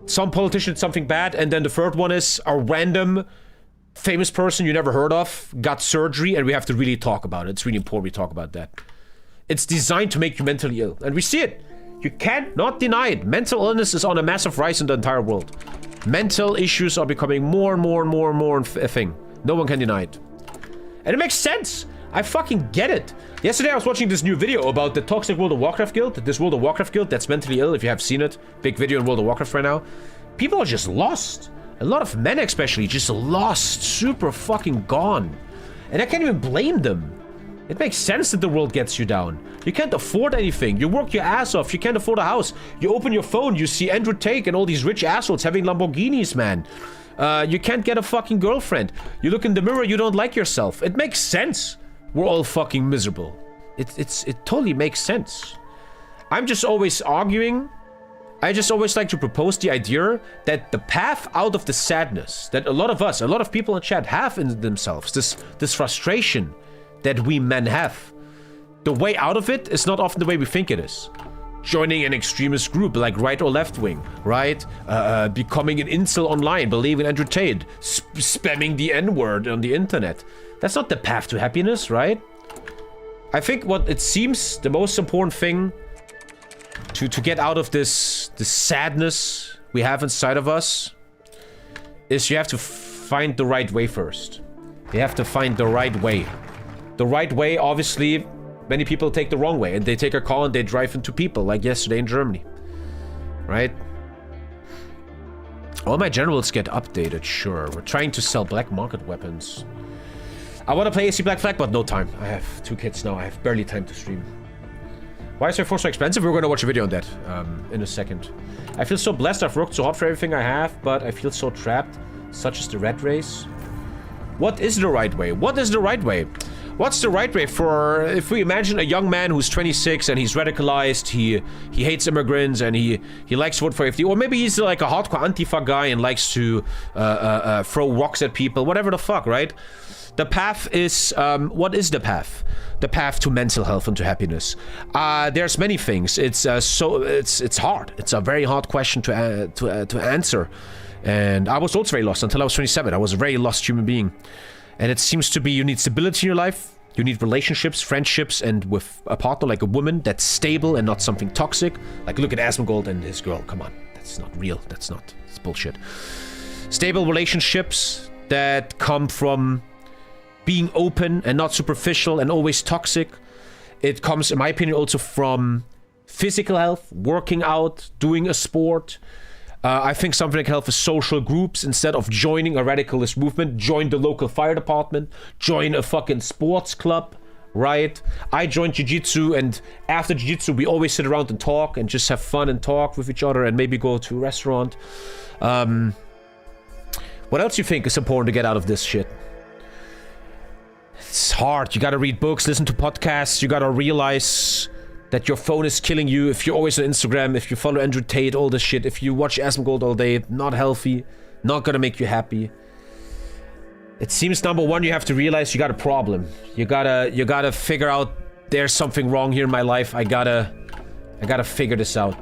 Some politician did something bad. And then the third one is a random famous person you never heard of got surgery, and we have to really talk about it. It's really important we talk about that. It's designed to make you mentally ill. And we see it. You can't not deny it. Mental illness is on a massive rise in the entire world. Mental issues are becoming more and more and more and more a thing. No one can deny it. And it makes sense. I fucking get it. Yesterday I was watching this new video about the toxic World of Warcraft guild. This World of Warcraft guild that's mentally ill, if you have seen it. Big video in World of Warcraft right now. People are just lost. A lot of men especially just lost. Super fucking gone. And I can't even blame them. It makes sense that the world gets you down. You can't afford anything. You work your ass off. You can't afford a house. You open your phone, you see Andrew Tate and all these rich assholes having Lamborghinis, man. You can't get a fucking girlfriend. You look in the mirror, you don't like yourself. It makes sense. We're all fucking miserable. It totally makes sense. I'm just always arguing. I just always like to propose the idea that the path out of the sadness that a lot of people in chat have in themselves, this frustration that we men have, the way out of it is not often the way we think it is. Joining an extremist group like right or left wing, right? Becoming an incel online, believing Andrew Tate, spamming the N-word on the internet. That's not the path to happiness, right? I think what it seems the most important thing to get out of this sadness we have inside of us is you have to find the right way first. You have to find the right way. The right way, obviously, many people take the wrong way, and they take a car and they drive into people, like yesterday in Germany. Right? All my generals get updated, sure. We're trying to sell black market weapons. I want to play AC Black Flag, but no time. I have 2 kids now. I have barely time to stream. Why is R4 so expensive? We're going to watch a video on that in a second. I feel so blessed. I've worked so hard for everything I have, but I feel so trapped. Such as the rat race. What is the right way? What is the right way? What's the right way for, if we imagine a young man who's 26 and he's radicalized, he hates immigrants and he likes to vote for AfD, or maybe he's like a hardcore Antifa guy and likes to throw rocks at people, whatever the fuck, right? The path is, what is the path? The path to mental health and to happiness. There's many things. It's hard. It's a very hard question to answer. And I was also very lost until I was 27. I was a very lost human being. And it seems to be you need stability in your life. You need relationships, friendships, and with a partner like a woman that's stable and not something toxic. Like look at Asmongold and his girl. Come on. That's not real. It's bullshit. Stable relationships that come from being open and not superficial and always toxic. It comes, in my opinion, also from physical health, working out, doing a sport. I think something like health is social groups. Instead of joining a radicalist movement, join the local fire department, join a fucking sports club, right? I joined jiu-jitsu, and after jiu-jitsu, we always sit around and talk and just have fun and talk with each other and maybe go to a restaurant. What else do you think is important to get out of this shit? It's hard. You gotta read books, listen to podcasts. You gotta realize that your phone is killing you. If you're always on Instagram, if you follow Andrew Tate, all this shit, if you watch Asmongold all day, not healthy, not gonna make you happy. It seems number one, you have to realize you got a problem. You gotta figure out there's something wrong here in my life. I gotta figure this out.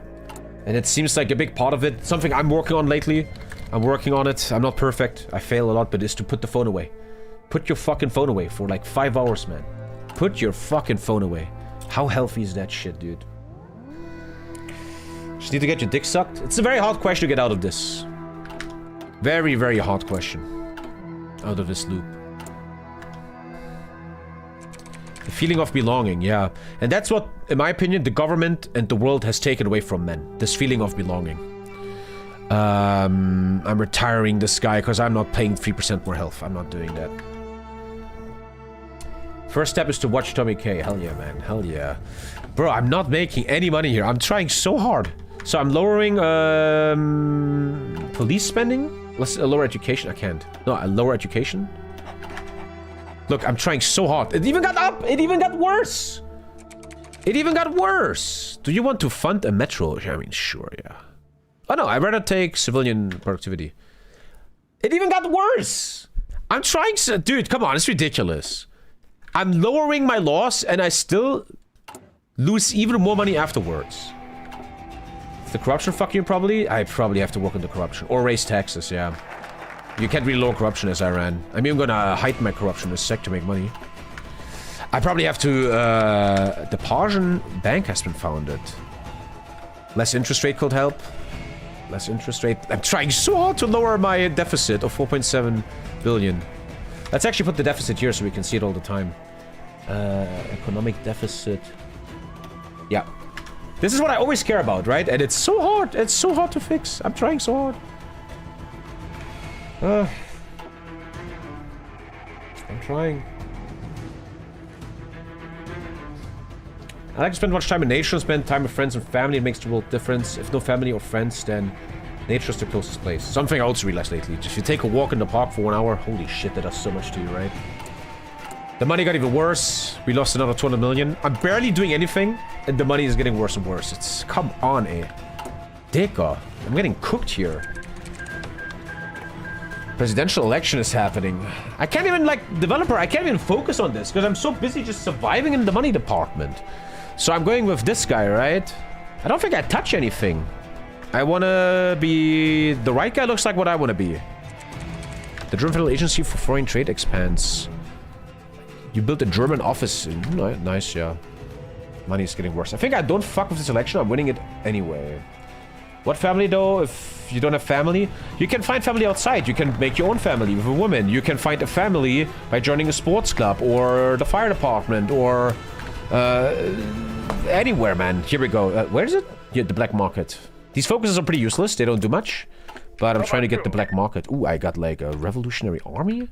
And it seems like a big part of it, something I'm working on lately. I'm working on it. I'm not perfect. I fail a lot, but it's to put the phone away. Put your fucking phone away for like 5 hours, man. Put your fucking phone away. How healthy is that shit, dude? Just need to get your dick sucked? It's a very hard question to get out of this. Very, very hard question. Out of this loop. The feeling of belonging, yeah. And that's what, in my opinion, the government and the world has taken away from men. This feeling of belonging. I'm retiring this guy because I'm not paying 3% more health. I'm not doing that. First step is to watch TommyKay. Hell yeah, man. Hell yeah. Bro, I'm not making any money here. I'm trying so hard. So I'm lowering police spending. Let's lower education. I can't. No, I lower education. Look, I'm trying so hard. It even got up. It even got worse. It even got worse. Do you want to fund a metro? I mean, sure, yeah. Oh no, I'd rather take civilian productivity. It even got worse. I'm trying to... Dude, come on. It's ridiculous. I'm lowering my loss and I still lose even more money afterwards. The corruption fuck you probably? I probably have to work on the corruption. Or raise taxes, yeah. You can't really lower corruption as Iran. I mean, I'm gonna heighten my corruption in a sec to make money. I probably have to... the Persian bank has been founded. Less interest rate could help. Less interest rate. I'm trying so hard to lower my deficit of 4.7 billion. Let's actually put the deficit here so we can see it all the time. Economic deficit. Yeah. This is what I always care about, right? And it's so hard. It's so hard to fix. I'm trying so hard. I'm trying. I like to spend much time in nature, spend time with friends and family. It makes the world difference. If no family or friends, then nature's the closest place. Something I also realized lately. If you take a walk in the park for 1 hour, holy shit, that does so much to you, right? The money got even worse. We lost another 200 million. I'm barely doing anything, and the money is getting worse and worse. It's... Come on, eh? Dicker. I'm getting cooked here. Presidential election is happening. I can't even, like, developer, I can't even focus on this, because I'm so busy just surviving in the money department. So I'm going with this guy, right? I don't think I touch anything. I wanna be... The right guy looks like what I wanna be. The German Federal Agency for Foreign Trade expands. You built a German office. Nice, yeah. Money is getting worse. I think I don't fuck with this election. I'm winning it anyway. What family, though? If you don't have family, you can find family outside. You can make your own family with a woman. You can find a family by joining a sports club or the fire department or anywhere, man. Here we go. Where is it? Yeah, the black market. These focuses are pretty useless. They don't do much. But I'm trying to get the black market. Ooh, I got like a revolutionary army.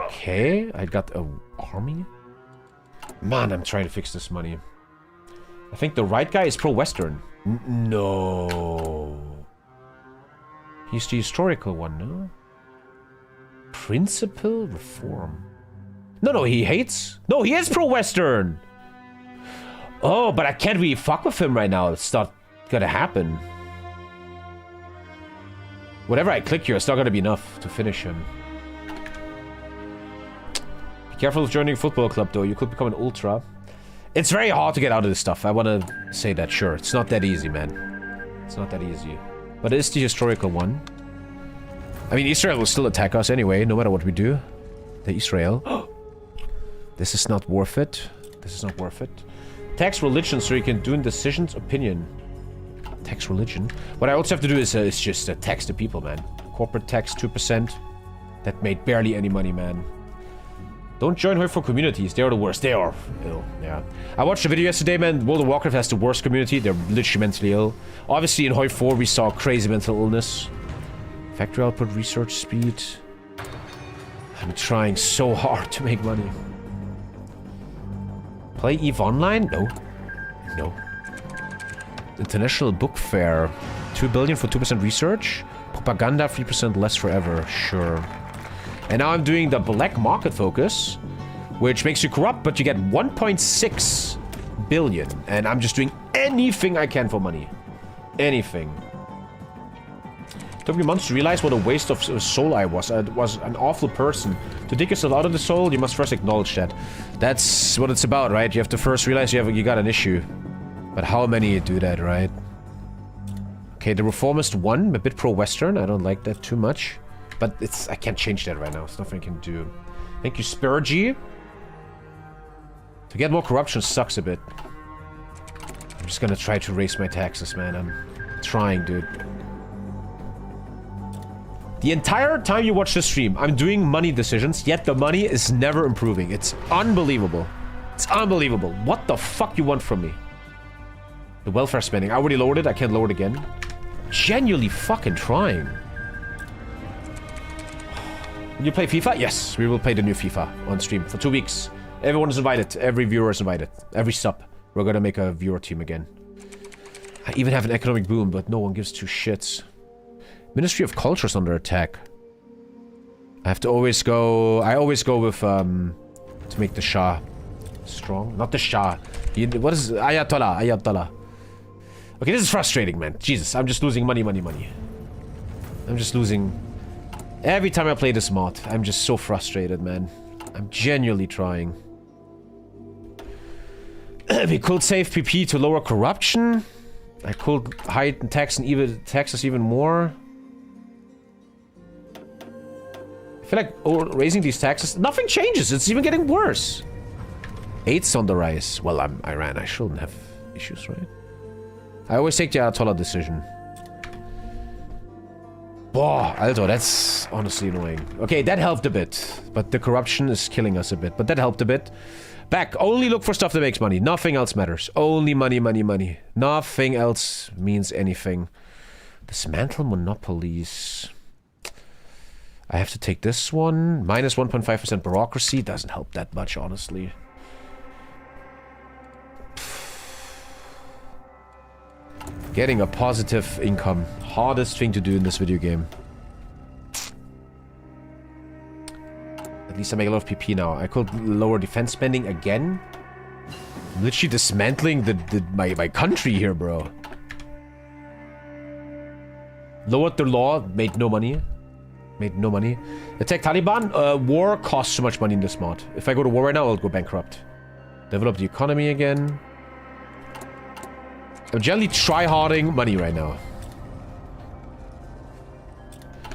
Okay, I got a army. Man, I'm trying to fix this money. I think the right guy is pro-Western. No. He's the historical one, no? Principal reform. No, he hates. No, he is pro-Western. Oh, but I can't really fuck with him right now. It's not gonna happen. Whatever I click here, it's not gonna be enough to finish him. Be careful of joining a football club, though. You could become an ultra. It's very hard to get out of this stuff. I want to say that, sure. It's not that easy, man. It's not that easy. But it is the historical one. I mean, Israel will still attack us anyway, no matter what we do. The Israel. This is not worth it. This is not worth it. Tax religion so you can do decisions. Opinion. Tax religion. What I also have to do is just tax the people, man. Corporate tax 2%. That made barely any money, man. Don't join her for communities. They are the worst. They are ill. Yeah. I watched a video yesterday, man. World of Warcraft has the worst community. They're literally mentally ill. Obviously, in Hoi 4, we saw crazy mental illness. Factory output, research speed. I'm trying so hard to make money. Play EVE Online? No. No. International Book Fair. 2 billion for 2% research. Propaganda, 3% less forever. Sure. And now I'm doing the black market focus, which makes you corrupt, but you get 1.6 billion. And I'm just doing anything I can for money. Anything. Took me months to realize what a waste of soul I was. I was an awful person. To dig yourself out of the soul, you must first acknowledge that. That's what it's about, right? You have to first realize you got an issue. But how many do that, right? Okay, the Reformist won. A bit pro-Western. I don't like that too much. But I can't change that right now. There's nothing I can do. Thank you, Spurgy. To get more corruption sucks a bit. I'm just gonna try to raise my taxes, man. I'm trying, dude. The entire time you watch the stream, I'm doing money decisions, yet the money is never improving. It's unbelievable. It's unbelievable. What the fuck you want from me? The welfare spending. I already lowered it. I can't lower it again. Genuinely fucking trying. You play FIFA? Yes, we will play the new FIFA on stream for 2 weeks. Everyone is invited. Every viewer is invited. Every sub. We're gonna make a viewer team again. I even have an economic boom, but no one gives two shits. Ministry of Culture is under attack. I have to always go... I always go with, to make the Shah strong. Not the Shah. What is... Ayatolla. Ayatollah. Okay, this is frustrating, man. Jesus, I'm just losing money. I'm just losing... Every time I play this mod, I'm just so frustrated, man. I'm genuinely trying. We could save PP to lower corruption. I could heighten taxes even more. I feel like raising these taxes, nothing changes. It's even getting worse. Eight's on the rise. Well, I'm Iran. I shouldn't have issues, right? I always take the Ayatollah decision. Boah, Alter, that's honestly annoying. Okay, that helped a bit. But the corruption is killing us a bit. But that helped a bit. Back, only look for stuff that makes money. Nothing else matters. Only money, money, money. Nothing else means anything. Dismantle monopolies. I have to take this one. Minus 1.5% bureaucracy. Doesn't help that much, honestly. Getting a positive income. Hardest thing to do in this video game. At least I make a lot of PP now. I could lower defense spending again. I'm literally dismantling my country here, bro. Lowered the law. Made no money. Made no money. Attack Taliban. War costs so much money in this mod. If I go to war right now, I'll go bankrupt. Develop the economy again. I'm generally try-harding money right now.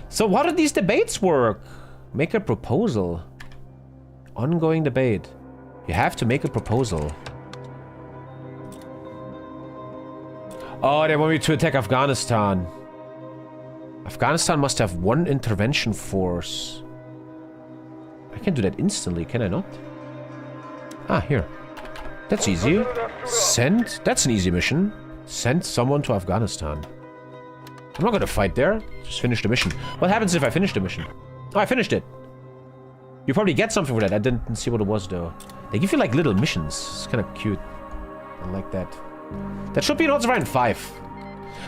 So how do these debates work? Make a proposal. Ongoing debate. You have to make a proposal. Oh, they want me to attack Afghanistan. Afghanistan must have one intervention force. I can do that instantly, can I not? Ah, here. That's easy. Send. That's an easy mission. Send someone to Afghanistan. I'm not gonna fight there. Just finish the mission. What happens if I finish the mission? Oh, I finished it. You probably get something for that. I didn't see what it was, though. They give you, like, little missions. It's kind of cute. I like that. That should be in Odds of Ryan 5.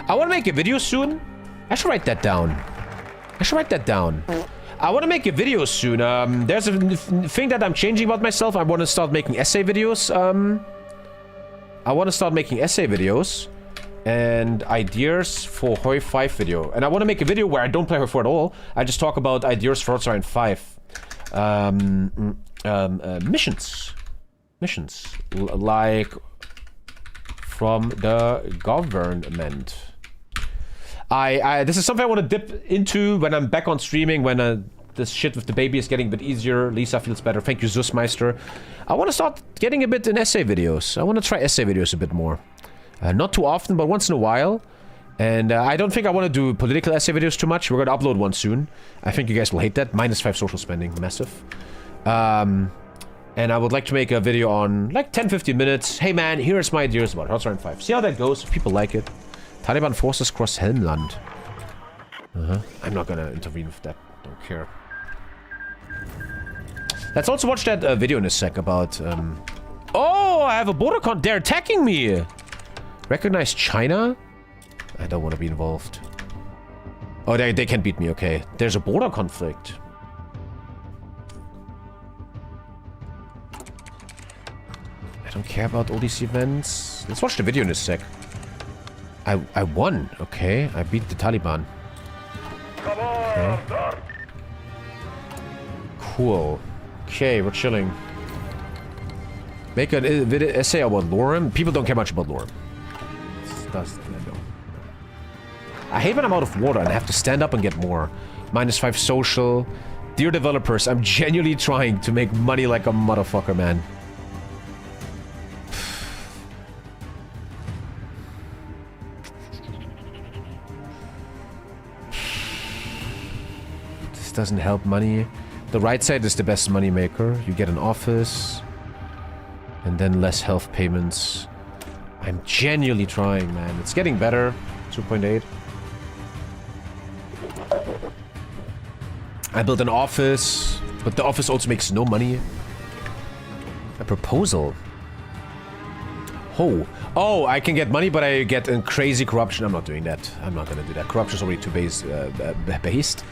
I want to make a video soon. I should write that down. I want to make a video soon. There's a thing that I'm changing about myself. I want to start making essay videos. And ideas for Hoi 5 video. And I want to make a video where I don't play Hoi 4 at all. I just talk about ideas for Odds of Ryan 5. Missions. Like from the government. This is something I want to dip into when I'm back on streaming, when this shit with the baby is getting a bit easier. Lisa feels better. Thank you, Zusmeister. I want to start getting a bit in essay videos. I want to try essay videos a bit more. Not too often, but once in a while. And I don't think I want to do political essay videos too much. We're going to upload one soon. I think you guys will hate that. -5 social spending. Massive. And I would like to make a video on like 10-15 minutes. Hey man, here's my ideas about Odds of Ryan 5. See how that goes, if people like it. Taliban forces cross Helmland. I'm not gonna intervene with that. Don't care. Let's also watch that video in a sec about... Oh, I have a border They're attacking me! Recognize China? I don't want to be involved. Oh, they can't beat me, okay. There's a border conflict. I don't care about all these events. Let's watch the video in a sec. I won, okay. I beat the Taliban. Okay. Cool. Okay, we're chilling. Make an essay about Lorem. People don't care much about Lorem. I hate when I'm out of water and I have to stand up and get more. -5 social. Dear developers, I'm genuinely trying to make money like a motherfucker, man. This doesn't help money. The right side is the best money maker. You get an office. And then less health payments. I'm genuinely trying, man. It's getting better. 2.8. I built an office, but the office also makes no money. A proposal. Oh, I can get money, but I get in crazy corruption. I'm not doing that. I'm not gonna do that. Corruption is already too based.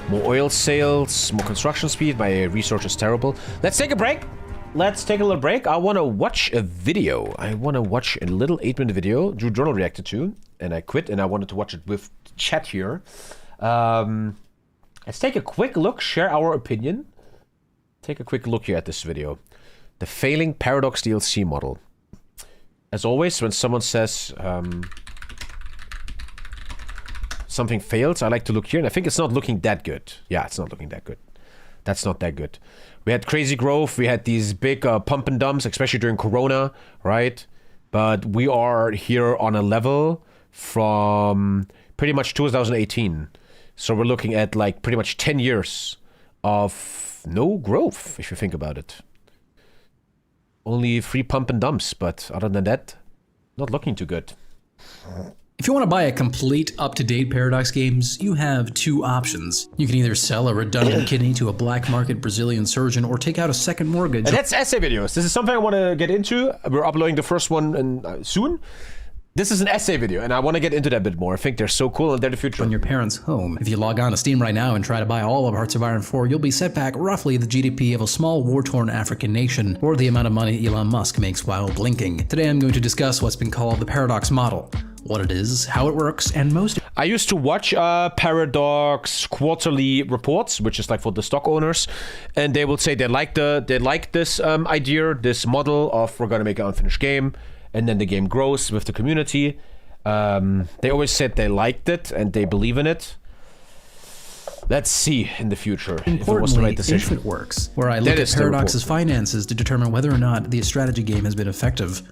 More oil sales, more construction speed. My research is terrible. Let's take a break. Let's take a little break. I want to watch a video. I want to watch a little 8-minute video Drew Journal reacted to, and I quit, and I wanted to watch it with chat here. Let's take a quick look, share our opinion. Take a quick look here at this video. The failing Paradox DLC model. As always, when someone says something fails, I like to look here, and I think it's not looking that good. Yeah, it's not looking that good. That's not that good. We had crazy growth, we had these big pump and dumps, especially during Corona, right? But we are here on a level from pretty much 2018. So we're looking at like pretty much 10 years of no growth, if you think about it. Only 3 pump and dumps, but other than that, not looking too good. If you want to buy a complete, up-to-date Paradox games, you have 2 options. You can either sell a redundant kidney to a black market Brazilian surgeon or take out a second mortgage. And that's essay videos. This is something I want to get into. We're uploading the first one soon. This is an essay video, and I want to get into that a bit more. I think they're so cool, and they're the future. On your parents' home. If you log on to Steam right now and try to buy all of Hearts of Iron 4, you'll be set back roughly the GDP of a small war-torn African nation, or the amount of money Elon Musk makes while blinking. Today I'm going to discuss what's been called the Paradox model. What it is, how it works, and most... I used to watch Paradox quarterly reports, which is like for the stock owners, and they will say they like this idea, this model of we're gonna make an unfinished game, and then the game grows with the community. They always said they liked it and they believe in it. Let's see in the future if it was the right decision. If it works, where I look at Paradox's finances to determine whether or not the strategy game has been effective.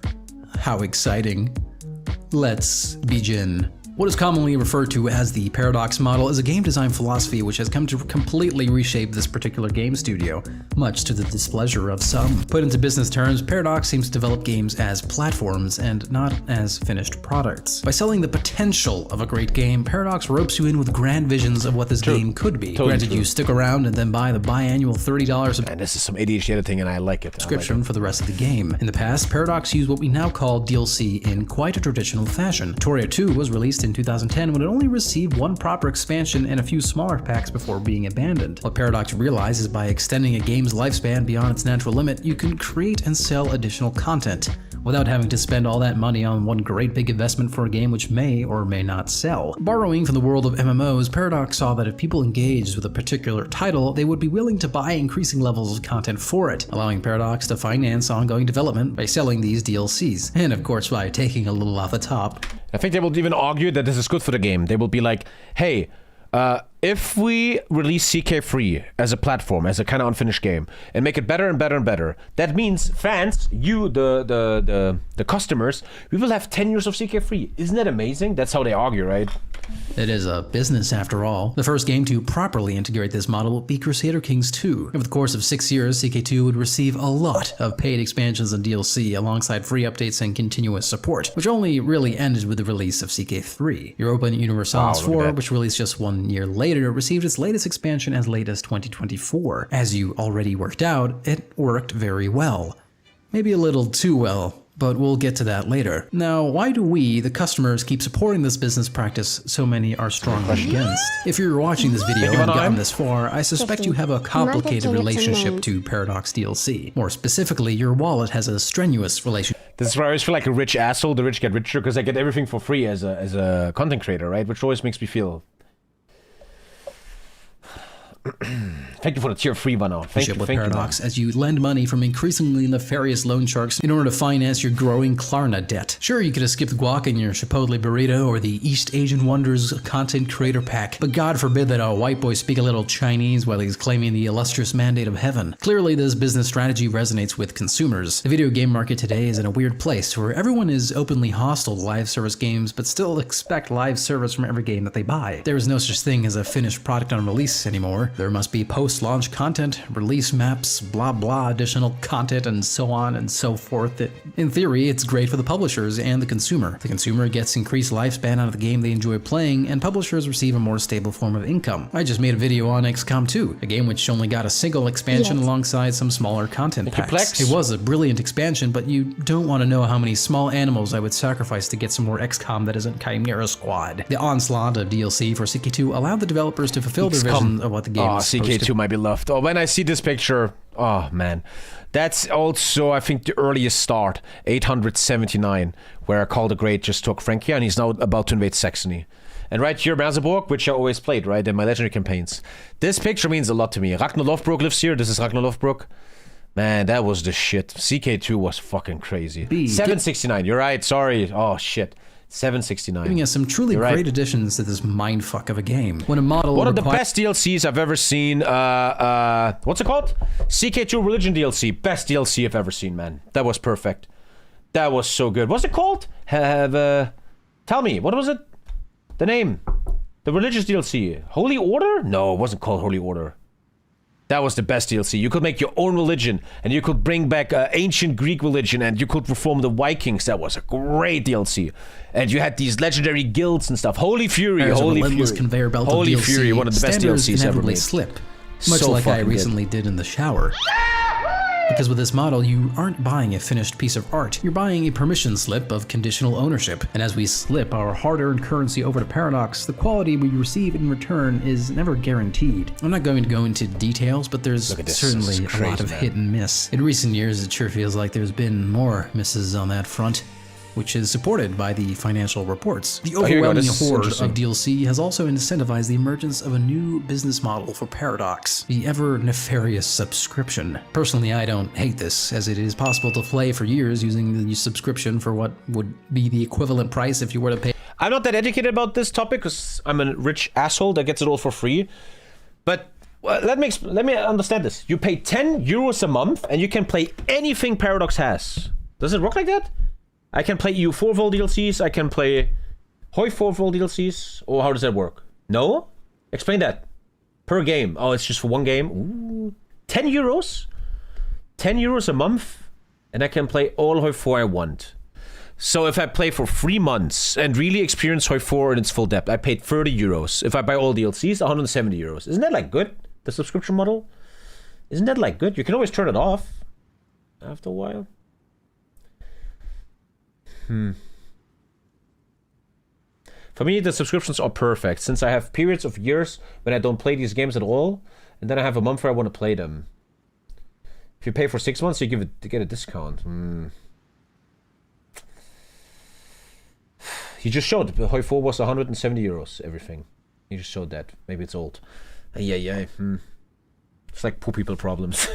How exciting. Let's begin. What is commonly referred to as the Paradox model is a game design philosophy which has come to completely reshape this particular game studio, much to the displeasure of some. Put into business terms, Paradox seems to develop games as platforms and not as finished products. By selling the potential of a great game, Paradox ropes you in with grand visions of what this game could be. Granted, you stick around and then buy the biannual $30 and this is some ADHD editing and I like it. subscription for the rest of the game. In the past, Paradox used what we now call DLC in quite a traditional fashion. Toria 2 was released in 2010 when it only received 1 proper expansion and a few smaller packs before being abandoned. What Paradox realized is by extending a game's lifespan beyond its natural limit, you can create and sell additional content without having to spend all that money on one great big investment for a game which may or may not sell. Borrowing from the world of MMOs, Paradox saw that if people engaged with a particular title, they would be willing to buy increasing levels of content for it, allowing Paradox to finance ongoing development by selling these DLCs, and of course by taking a little off the top. I think they will even argue that this is good for the game. They will be like, hey, if we release CK3 as a platform, as a kind of unfinished game, and make it better and better and better, that means fans, you, the customers, we will have 10 years of CK3. Isn't that amazing? That's how they argue, right? It is a business after all. The first game to properly integrate this model will be Crusader Kings 2. Over the course of 6 years, CK2 would receive a lot of paid expansions and DLC alongside free updates and continuous support, which only really ended with the release of CK3. Europa Universalis 4, which released just 1 year later, received its latest expansion as late as 2024. As you already worked out, it worked very well. Maybe a little too well, but we'll get to that later. Now, why do we, the customers, keep supporting this business practice so many are strongly against? If you're watching this video and gotten this far, I suspect you have a complicated relationship to Paradox DLC. More specifically, your wallet has a strenuous relationship. This is where I always feel like a rich asshole. The rich get richer because I get everything for free as a content creator, right? Which always makes me feel Thank you for the tier 3 one now. Thank you, with thank Paradox you. as you lend money from increasingly nefarious loan sharks in order to finance your growing Klarna debt. Sure, you could have skipped guac in your Chipotle burrito or the East Asian Wonders content creator pack, but God forbid that a white boy speak a little Chinese while he's claiming the illustrious mandate of heaven. Clearly, this business strategy resonates with consumers. The video game market today is in a weird place where everyone is openly hostile to live service games, but still expect live service from every game that they buy. There is no such thing as a finished product on release anymore. There must be post-launch content, release maps, blah blah, additional content, and so on and so forth. In theory, it's great for the publishers and the consumer. The consumer gets increased lifespan out of the game they enjoy playing, and publishers receive a more stable form of income. I just made a video on XCOM 2, a game which only got a single expansion alongside some smaller content packs. It was a brilliant expansion, but you don't want to know how many small animals I would sacrifice to get some more XCOM that isn't Chimera Squad. The onslaught of DLC for CK2 allowed the developers to fulfill their vision of what the game was supposed to be. CK2 might be loved. Oh, when I see this picture, oh man. That's also, I think, the earliest start, 879, where Karl the Great just took Francia, and he's now about to invade Saxony. And right here, Merseburg, which I always played, right, in my legendary campaigns. This picture means a lot to me. Ragnar Lothbrok lives here. This is Ragnar Lothbrok. Man, that was the shit. CK2 was fucking crazy. 769, you're right, sorry. Oh, shit. 769. Giving us some truly great additions to this mindfuck of a game. When a model one of the best DLCs I've ever seen. What's it called? CK2 Religion DLC. Best DLC I've ever seen, man. That was perfect. That was so good. What's it called? Tell me, what was it? The name. The religious DLC. Holy Order? No, it wasn't called Holy Order. That was the best DLC. You could make your own religion, and you could bring back ancient Greek religion, and you could reform the Vikings. That was a great DLC. And you had these legendary guilds and stuff. Holy Fury, Holy Fury. Conveyor belt Holy of DLC. Fury, one of the best DLCs ever made. Slip, much like I recently did in the shower. Because with this model, you aren't buying a finished piece of art, you're buying a permission slip of conditional ownership. And as we slip our hard-earned currency over to Paradox, the quality we receive in return is never guaranteed. I'm not going to go into details, but there's certainly a lot of hit and miss. In recent years, it sure feels like there's been more misses on that front, which is supported by the financial reports. The overwhelming horde of DLC has also incentivized the emergence of a new business model for Paradox, the ever-nefarious subscription. Personally, I don't hate this, as it is possible to play for years using the subscription for what would be the equivalent price if you were to pay. I'm not that educated about this topic, because I'm a rich asshole that gets it all for free. But let me understand this. You pay 10 euros a month, and you can play anything Paradox has. Does it work like that? I can play EU4 Vol DLCs, I can play Hoi4 Vol DLCs, or how does that work? No? Explain that. Per game. Oh, it's just for one game? Ooh. 10 euros? 10 euros a month, and I can play all Hoi4 I want. So if I play for 3 months and really experience Hoi4 in its full depth, I paid 30 euros. If I buy all DLCs, 170 euros. Isn't that like good? The subscription model? Isn't that like good? You can always turn it off after a while. For me, the subscriptions are perfect, since I have periods of years when I don't play these games at all, and then I have a month where I want to play them. If you pay for 6 months, you get a discount. You just showed Hoi 4 was 170 euros, everything. You just showed that. Maybe it's old. Yeah. It's like poor people problems.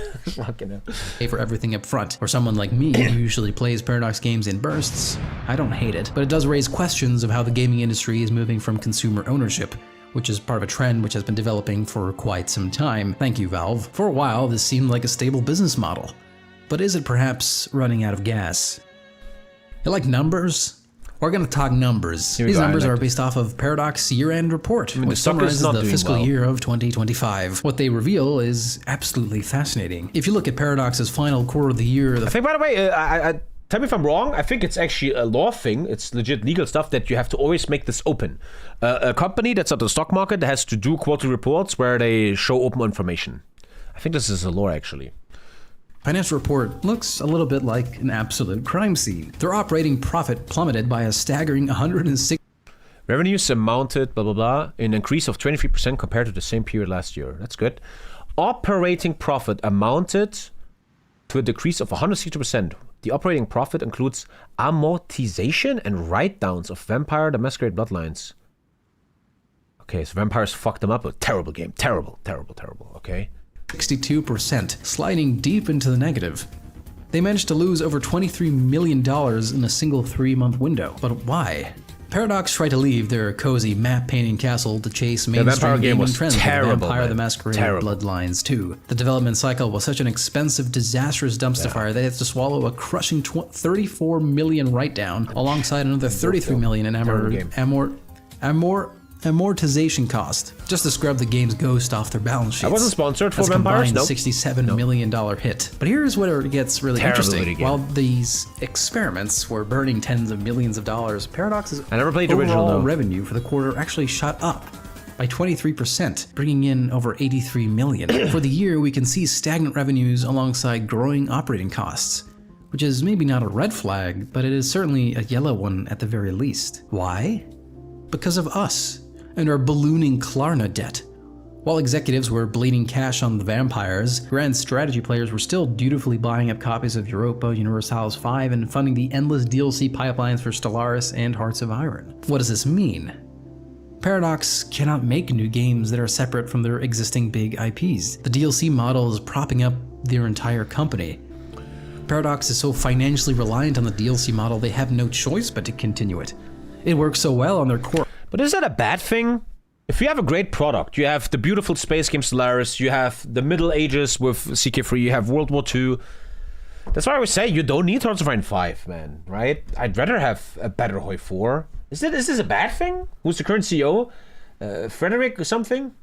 Pay for everything up front. For someone like me who usually plays Paradox games in bursts, I don't hate it, but it does raise questions of how the gaming industry is moving from consumer ownership, which is part of a trend which has been developing for quite some time. Thank you, Valve. For a while, this seemed like a stable business model, but is it perhaps running out of gas? You like numbers? We're going to talk numbers. These numbers are based off of Paradox year-end report, which summarizes the fiscal year of 2025. What they reveal is absolutely fascinating. If you look at Paradox's final quarter of the year... I think, by the way, tell me if I'm wrong, I think it's actually a law thing. It's legit legal stuff that you have to always make this open. A company that's at the stock market has to do quarterly reports where they show open information. I think this is a law, actually. Financial report looks a little bit like an absolute crime scene. Their operating profit plummeted by a staggering 106. Revenues amounted, blah, blah, blah, an increase of 23% compared to the same period last year. That's good. Operating profit amounted to a decrease of 160%. The operating profit includes amortization and write-downs of Vampire the Masquerade Bloodlines. Okay, so Vampires fucked them up. A terrible game. Terrible, terrible, terrible. Okay. 62%, sliding deep into the negative. They managed to lose over $23 million in a single 3-month window. But why? Paradox tried to leave their cozy map-painting castle to chase mainstream gaming trends like Vampire the Masquerade Bloodlines 2. The development cycle was such an expensive, disastrous dumpster fire they had to swallow a crushing $34 million write-down alongside another $33 million in amortization cost, just to scrub the game's ghost off their balance sheets. I wasn't sponsored for That's Vampires, nope. $67 million hit. But here's where it gets really interesting. While these experiments were burning tens of millions of dollars, Paradox's overall revenue for the quarter actually shot up by 23%, bringing in over $83 million. For the year, we can see stagnant revenues alongside growing operating costs, which is maybe not a red flag, but it is certainly a yellow one at the very least. Why? Because of us and our ballooning Klarna debt. While executives were bleeding cash on the vampires, grand strategy players were still dutifully buying up copies of Europa Universalis 5 and funding the endless DLC pipelines for Stellaris and Hearts of Iron. What does this mean? Paradox cannot make new games that are separate from their existing big IPs. The DLC model is propping up their entire company. Paradox is so financially reliant on the DLC model they have no choice but to continue it. It works so well on their core. But is that a bad thing? If you have a great product, you have the beautiful space game Stellaris, you have the Middle Ages with CK3, you have World War II. That's why I always say you don't need Hearts of Iron 5, man, right? I'd rather have a better Hoi 4. Is this a bad thing? Who's the current CEO? Frederick or something?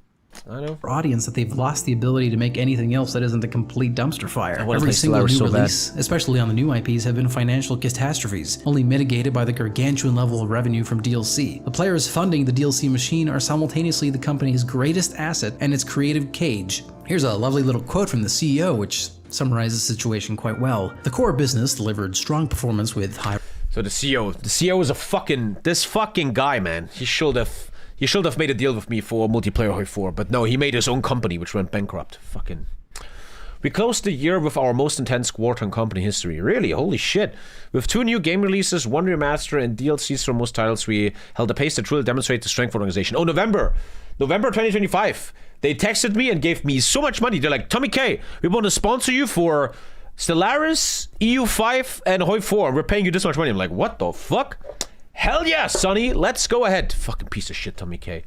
I don't know. Audience that they've lost the ability to make anything else that isn't a complete dumpster fire. Every single new release, especially on the new IPs, have been financial catastrophes, only mitigated by the gargantuan level of revenue from DLC. The players funding the DLC machine are simultaneously the company's greatest asset and its creative cage. Here's a lovely little quote from the CEO, which summarizes the situation quite well. The core business delivered strong performance with high... So the CEO is this fucking guy, man. He should have made a deal with me for multiplayer Hoi 4, but no, he made his own company, which went bankrupt. Fucking. We closed the year with our most intense quarter in company history. Really? Holy shit. With 2 new game releases, 1 remaster, and DLCs for most titles, we held a pace that truly demonstrates the strength of our organization. Oh, November 2025. They texted me and gave me so much money. They're like, TommyKay, we want to sponsor you for Stellaris, EU5, and Hoi 4. We're paying you this much money. I'm like, what the fuck? Hell yeah, Sonny, let's go ahead. Fucking piece of shit, TommyKay.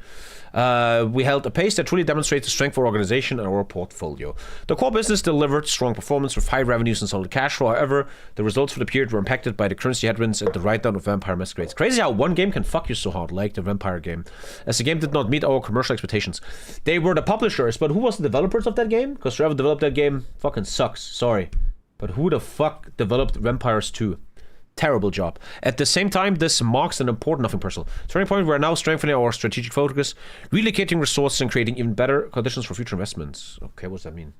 We held a pace that truly demonstrates the strength of our organization and our portfolio. The core business delivered strong performance with high revenues and solid cash flow. However, the results for the period were impacted by the currency headwinds and the write-down of Vampire Masquerade. It's crazy how one game can fuck you so hard, like the Vampire game, as the game did not meet our commercial expectations. They were the publishers, but who was the developers of that game? Because whoever developed that game fucking sucks. Sorry. But who the fuck developed Vampires 2? Terrible job. At the same time, this marks an important, nothing personal, turning point. We're now strengthening our strategic focus, relocating resources, and creating even better conditions for future investments. Okay, what does that mean?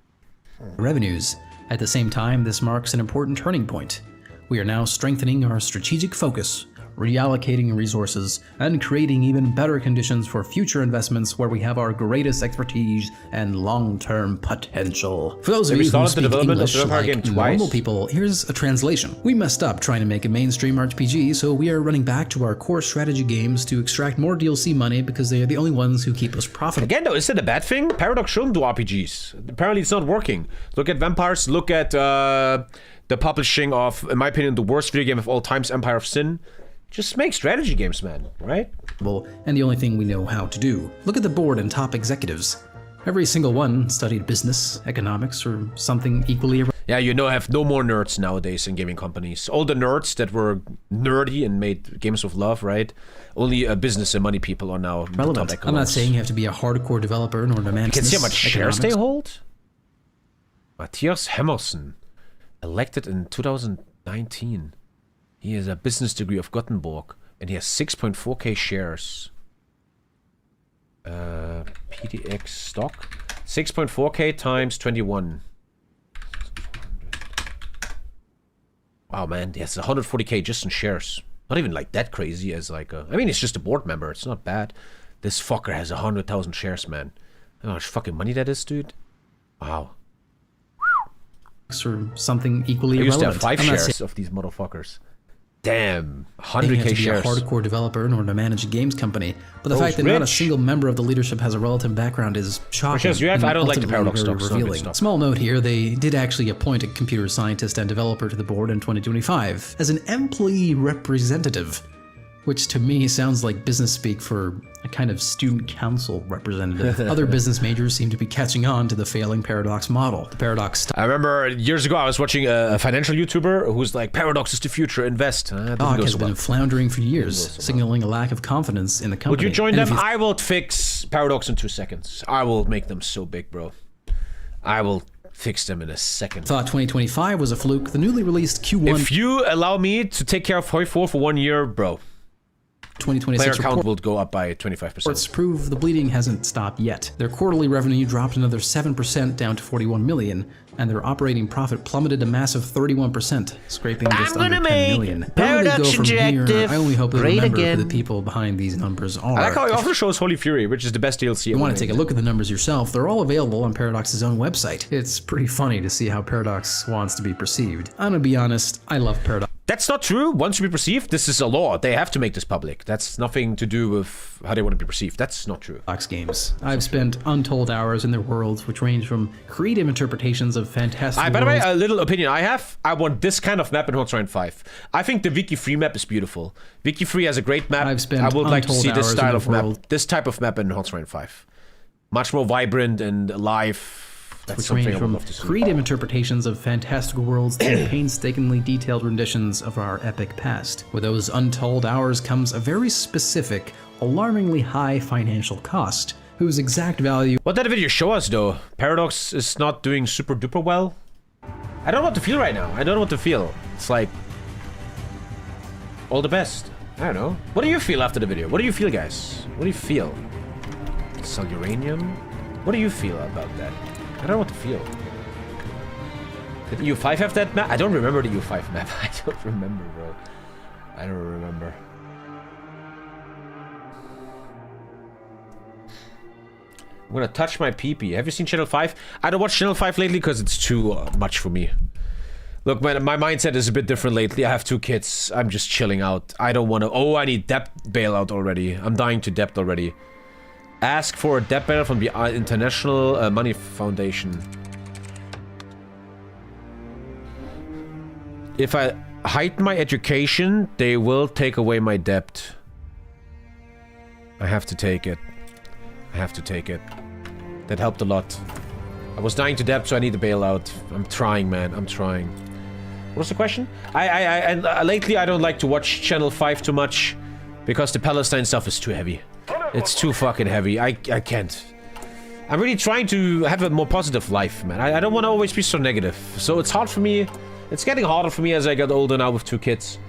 Revenues. At the same time, this marks an important turning point. We are now strengthening our strategic focus, reallocating resources, and creating even better conditions for future investments where we have our greatest expertise and long-term potential. For those of you who speak English like normal people, here's a translation. We messed up trying to make a mainstream RPG, so we are running back to our core strategy games to extract more DLC money because they are the only ones who keep us profitable. Again though, is it a bad thing? Paradox shouldn't do RPGs. Apparently it's not working. Look at Vampires, look at the publishing of, in my opinion, the worst video game of all times, Empire of Sin. Just make strategy games, man, right? And the only thing we know how to do. Look at the board and top executives. Every single one studied business, economics, or something equally... Yeah, you know, have no more nerds nowadays in gaming companies. All the nerds that were nerdy and made games with love, right? Only business and money people are now relevant. I'm not saying you have to be a hardcore developer in order to manage. You can see how much shares they hold? Matthias Hammerson, elected in 2019. He has a business degree of Gothenburg, and he has 6.4k shares. PDX stock. 6.4k times 21. Wow, man, he has 140k just in shares. Not even like that crazy as like a... I mean, it's just a board member. It's not bad. This fucker has 100,000 shares, man. You know how much fucking money that is, dude? Wow. Or something equally I used irrelevant. to have 5 shares of these motherfuckers. Damn, You 100k have to be shares. a hardcore developer in order to manage a games company. But the Those fact that not a rich. single member of the leadership has a relative background is shocking. Because you have, and I don't like the ultimately Paradox very stocks. It's not good revealing. stuff. Small note here, they did actually appoint a computer scientist and developer to the board in 2025 as an employee representative, which to me sounds like business speak for a kind of student council representative. Other business majors seem to be catching on to the failing Paradox model. The Paradox I remember years ago I was watching a financial YouTuber who's like, Paradox is the future, invest. That didn't stock go has so been well. floundering for years, signaling a lack of confidence in the company. Would you join And if them? you I will fix Paradox in 2 seconds. I will make them so big, bro. I will fix them in a second. thought 2025 was a fluke, the newly released Q1 If you allow me to take care of Hoi4 for 1 year, bro, player 2026 count report will go up by 25%. reports prove the bleeding hasn't stopped yet. Their quarterly revenue dropped another 7% down to 41 million, and their operating profit plummeted a massive 31%, scraping just under 10 million. Where do they go from here? I only hope they remember who the people behind these numbers are. I like how he also shows Holy Fury, which is the best DLC. If you ever want to made. take a look at the numbers yourself, they're all available on Paradox's own website. It's pretty funny to see how Paradox wants to be perceived. I'm gonna be honest, I love Paradox That's not true. Once you be perceived, this is a law. They have to make this public. That's nothing to do with how they want to be perceived. That's not true. games. I've spent untold hours in their worlds, which range from creative interpretations of fantastic By the way, worlds a little opinion I have. I want this kind of map in Hot 5. I think the Wiki Free map is beautiful. Wiki Free has a great map. I've spent I would like to untold see this hours in style the of map, world. this type of map in Hot 5. Much more vibrant and alive. That's which something range I would from love to see. creative interpretations of fantastical worlds to painstakingly detailed renditions of our epic past. With those untold hours comes a very specific, alarmingly high financial cost, whose exact value What did the video show us though? Paradox is not doing super duper well. I don't know what to feel right now. I don't know what to feel. It's like all the best. I don't know. What do you feel after the video? What do you feel, guys? What do you feel? Sell uranium? What do you feel about that? I don't know what to feel. Did EU5 have that map? I don't remember the EU5 map. I don't remember, bro. I don't remember. I'm gonna touch my pee-pee. Have you seen Channel 5? I don't watch Channel 5 lately because it's too much for me. Look, man, my mindset is a bit different lately. I have 2 kids. I'm just chilling out. I don't want to... Oh, I need debt bailout already. I'm dying to debt already. Ask for a debt bailout from the International Money Foundation. If I heighten my education, they will take away my debt. I have to take it. I have to take it. That helped a lot. I was dying to debt, so I need a bailout. I'm trying, man. I'm trying. What's the question? Lately I don't like to watch Channel 5 too much because the Palestine stuff is too heavy. It's too fucking heavy. I can't. I'm really trying to have a more positive life, man. I don't want to always be so negative. So it's hard for me. It's getting harder for me as I get older now with 2 kids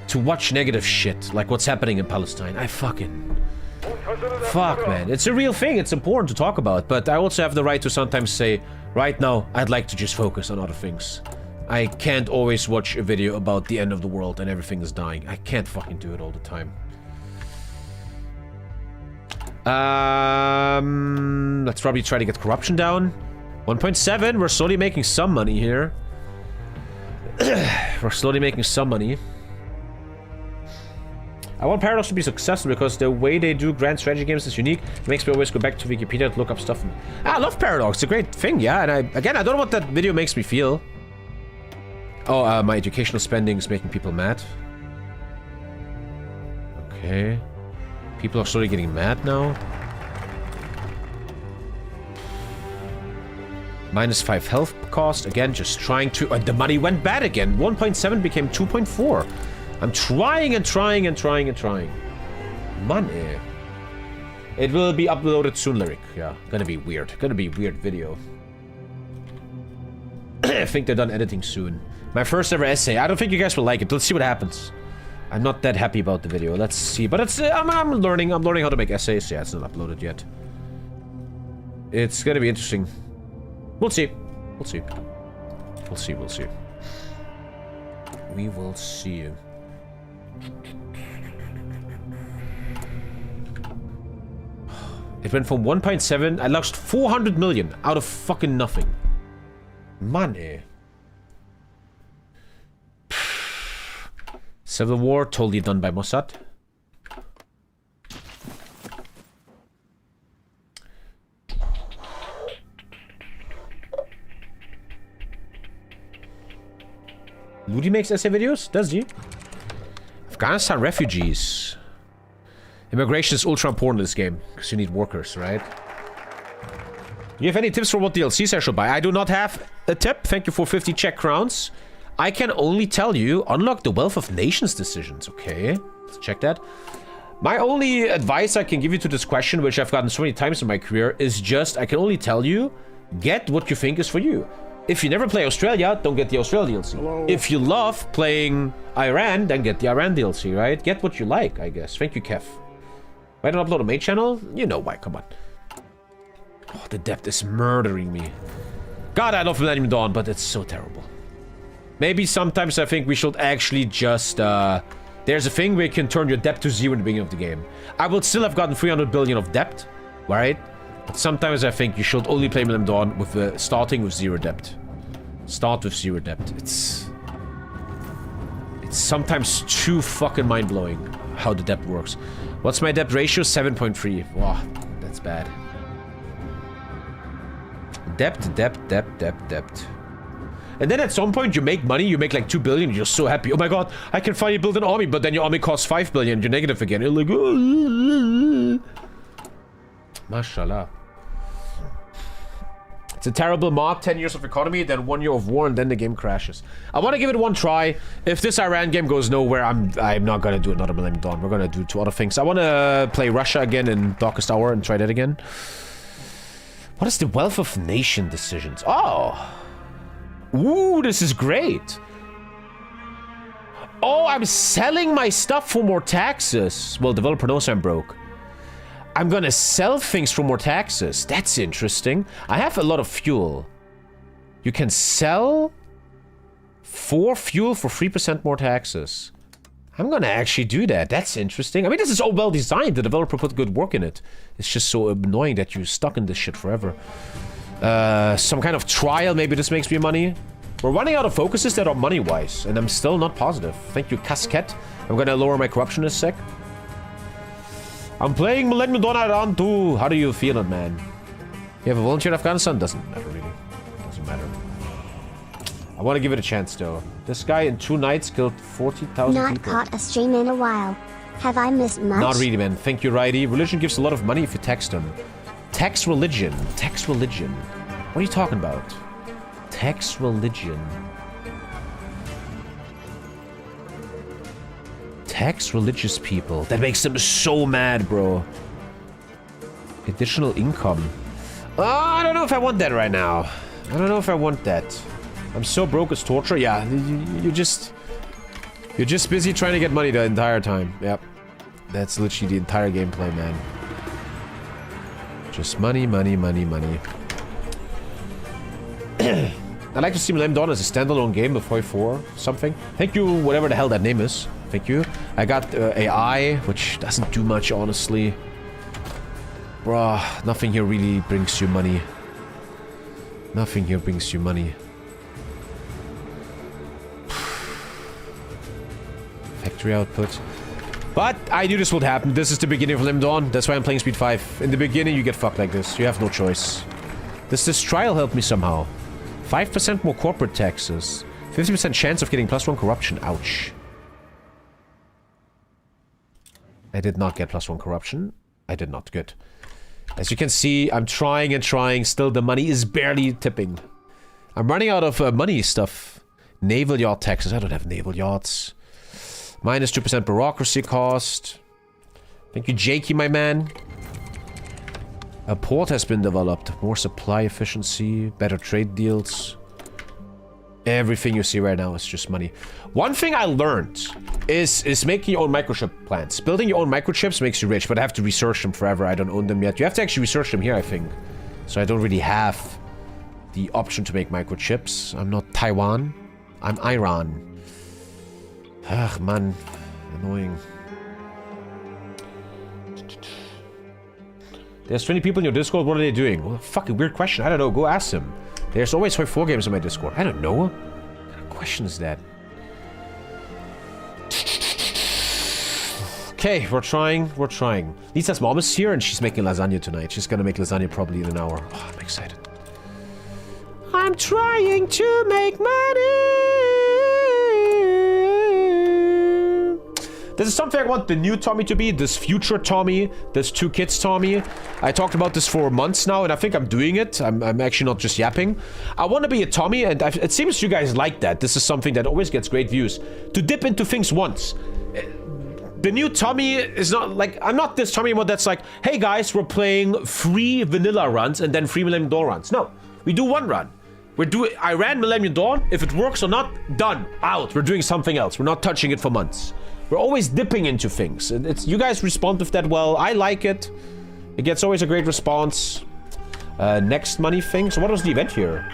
to watch negative shit like what's happening in Palestine. Fuck, man. It's a real thing. It's important to talk about. But I also have the right to sometimes say, right now, I'd like to just focus on other things. I can't always watch a video about the end of the world and everything is dying. I can't fucking do it all the time. Let's probably try to get corruption down. 1.7. We're slowly making some money here. We're slowly making some money. I want Paradox to be successful because the way they do grand strategy games is unique. It makes me always go back to Wikipedia to look up stuff. I love Paradox. It's a great thing, yeah. And I don't know what that video makes me feel. Oh, my educational spending is making people mad. Okay. People are slowly getting mad now. -5 health cost. Again, just trying to... the money went bad again. 1.7 became 2.4. I'm trying and trying and trying and trying. Money. It will be uploaded soon, Lyric. Yeah, gonna be weird. Gonna be weird video. I think they're done editing soon. My first ever essay. I don't think you guys will like it. Let's see what happens. I'm not that happy about the video. Let's see. But it's... I'm learning. I'm learning how to make essays. Yeah, it's not uploaded yet. It's gonna be interesting. We'll see. We'll see. We'll see. We'll see. We will see. It went from 1.7. I lost 400 million out of fucking nothing. Money. Civil War, totally done by Mossad. Ludi makes essay videos? Does he? Afghanistan refugees. Immigration is ultra important in this game, because you need workers, right? Do you have any tips for what DLCs I should buy? I do not have a tip. Thank you for 50 Czech crowns. I can only tell you, unlock the Wealth of Nations decisions. Okay, let's check that. My only advice I can give you to this question, which I've gotten so many times in my career, is just, I can only tell you, get what you think is for you. If you never play Australia, don't get the Australia DLC. Hello. If you love playing Iran, then get the Iran DLC, right? Get what you like, I guess. Thank you, Kev. Why don't I upload a main channel? You know why, come on. Oh, the depth is murdering me. God, I love Millennium Dawn, but it's so terrible. Maybe sometimes I think we should actually just, there's a thing where you can turn your depth to 0 in the beginning of the game. I would still have gotten 300 billion of depth, right? But sometimes I think you should only play Millennium Dawn with starting with 0 depth. Start with 0 depth. It's sometimes too fucking mind-blowing how the depth works. What's my depth ratio? 7.3. Wow, that's bad. Depth. And then at some point you make money, you make like 2 billion, you're so happy. Oh my god, I can finally build an army, but then your army costs 5 billion, you're negative again. You're like, mashallah. It's a terrible mod, 10 years of economy, then 1 year of war, and then the game crashes. I want to give it one try. If this Iran game goes nowhere, I'm not gonna do another Millennium Dawn. We're gonna do 2 other things. I want to play Russia again in Darkest Hour and try that again. What is the Wealth of Nation decisions? Oh! Ooh, this is great! Oh, I'm selling my stuff for more taxes. Well, developer knows I'm broke. I'm gonna sell things for more taxes. That's interesting. I have a lot of fuel. You can sell 4 fuel for 3% more taxes. I'm gonna actually do that. That's interesting. I mean, this is all well designed. The developer put good work in it. It's just so annoying that you're stuck in this shit forever. Some kind of trial. Maybe this makes me money. We're running out of focuses that are money-wise, and I'm still not positive. Thank you, Casquette. I'm gonna lower my corruption in a sec. I'm playing Millennium Dawn Iran too. How do you feel it, man? You have a volunteer in Afghanistan? Doesn't matter, really. Doesn't matter. I want to give it a chance, though. This guy in 2 nights killed 40,000 people. Not caught a stream in a while. Have I missed much? Not really, man. Thank you, Righty. Religion gives a lot of money if you text them. Text religion. Text religion. What are you talking about? Text religion. Tax religious people. That makes them so mad, bro. Additional income. Oh, I don't know if I want that right now. I don't know if I want that. I'm so broke it's torture. Yeah, you're just busy trying to get money the entire time. Yep. That's literally the entire gameplay, man. Just money, money, money, money. I'd like to see Millennium Dawn as a standalone game before 4 something. Thank you, whatever the hell that name is. Thank you. I got AI, which doesn't do much, honestly. Bruh, nothing here really brings you money. Nothing here brings you money. Factory output. But I knew this would happen. This is the beginning of Millennium Dawn. That's why I'm playing Speed 5. In the beginning, you get fucked like this. You have no choice. Does this trial help me somehow? 5% more corporate taxes. 50% chance of getting +1 corruption. Ouch. I did not get +1 corruption. I did not. Good. As you can see, I'm trying and trying. Still, the money is barely tipping. I'm running out of money stuff. Naval yacht taxes. I don't have naval yachts. Minus 2% bureaucracy cost. Thank you, Jakey, my man. A port has been developed. More supply efficiency. Better trade deals. Everything you see right now is just money. One thing I learned is making your own microchip plants. Building your own microchips makes you rich, but I have to research them forever. I don't own them yet. You have to actually research them here, I think. So I don't really have the option to make microchips. I'm not Taiwan. I'm Iran. Ugh, man. Annoying. There's 20 people in your Discord. What are they doing? Well, fucking weird question. I don't know. Go ask them. There's always 4 games in my Discord. I don't know. What kind of question is that? Okay, we're trying. We're trying. Lisa's mom is here and she's making lasagna tonight. She's gonna make lasagna probably in an hour. Oh, I'm excited. I'm trying to make money. This is something I want the new Tommy to be. This future Tommy. This 2 kids Tommy. I talked about this for months now and I think I'm doing it. I'm actually not just yapping. I want to be a Tommy and it seems you guys like that. This is something that always gets great views. To dip into things once. The new Tommy is not like, I'm not this Tommy anymore that's like, hey guys, we're playing 3 vanilla runs and then 3 Millennium Dawn runs. No, we do 1 run. I ran Millennium Dawn. If it works or not, done, out. We're doing something else. We're not touching it for months. We're always dipping into things. You guys respond with that well. I like it. It gets always a great response. Next money thing. So what was the event here?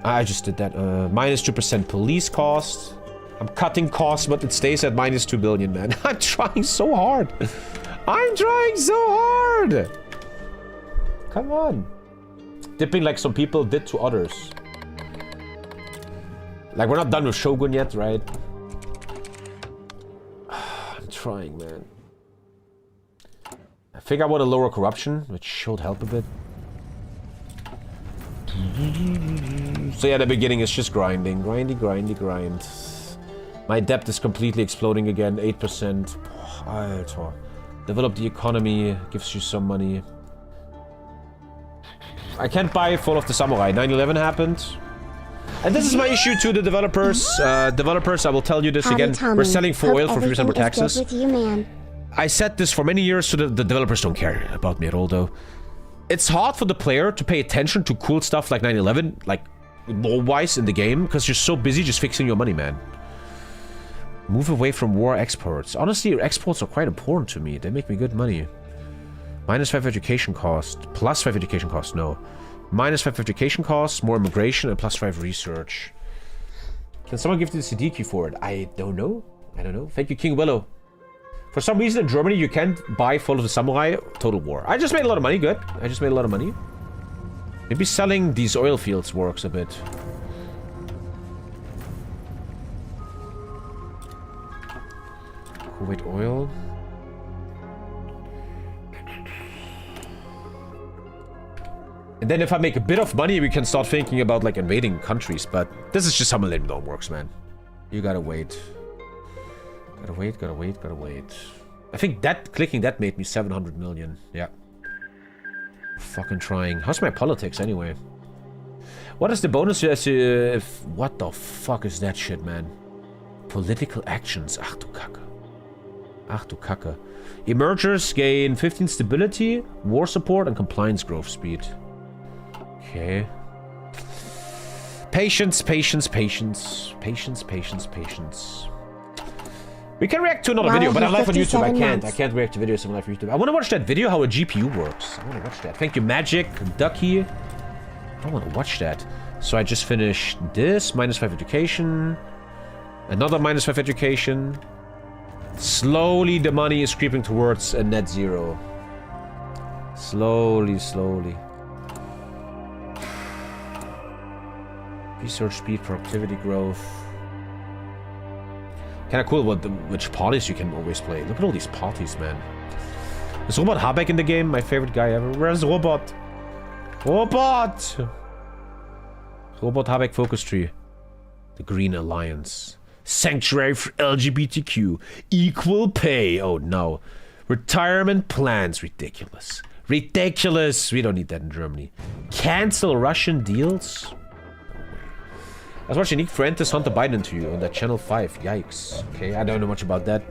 I just did that. Minus 2% police cost. I'm cutting costs, but it stays at minus 2 billion, man. I'm trying so hard. I'm trying so hard. Come on. Dipping like some people did to others. Like, we're not done with Shogun yet, right? I'm trying, man. I think I want to lower corruption, which should help a bit. So yeah, the beginning is just grinding. Grind. My debt is completely exploding again, 8%. Alter. Develop the economy, gives you some money. I can't buy Fall of the Samurai. 9/11 happened. And this is my issue to the developers. Developers, I will tell you this again. Tommy. We're selling for oil for 3% more Everything is taxes. good with you, man. I said this for many years, so the developers don't care about me at all, though. It's hard for the player to pay attention to cool stuff like 9/11, like law-wise in the game, because you're so busy just fixing your money, man. Move away from war exports. Honestly, exports are quite important to me. They make me good money. Minus 5 education cost. Plus 5 education cost, no. Minus 5 education costs, more immigration, and plus 5 research. Can someone give the CD key for it? I don't know. Thank you, King Willow. For some reason in Germany, you can't buy Fall of the Samurai Total War. I just made a lot of money, good. I just made a lot of money. Maybe selling these oil fields works a bit. Kuwait oil. And then if I make a bit of money, we can start thinking about like invading countries. But this is just how Millennium Dawn works, man. You gotta wait. Gotta wait. I think that clicking that made me 700 million. Yeah. Fucking trying. How's my politics anyway? What is the bonus if what the fuck is that shit, man? Political actions. Ach du Kacke. Emergers gain 15 stability, war support, and compliance growth speed. Okay. Patience. We can react to another video, but I'm live on YouTube. I can't react to videos on live on YouTube. I want to watch that video how a GPU works. I want to watch that. Thank you, Magic, Ducky. I want to watch that. So I just finished this. Minus 5 education. Another minus 5 education. Slowly, the money is creeping towards a net zero. Slowly. Research speed, productivity growth. Kind of cool which parties you can always play. Look at all these parties, man. Is Robot Habeck in the game? My favorite guy ever. Where's Robot? Robot Habeck focus tree. The Green Alliance. Sanctuary for LGBTQ. Equal pay. Oh no. Retirement plans. Ridiculous. We don't need that in Germany. Cancel Russian deals? I was watching Nick Fuentes Hunter Biden interview on that Channel 5. Yikes. Okay, I don't know much about that.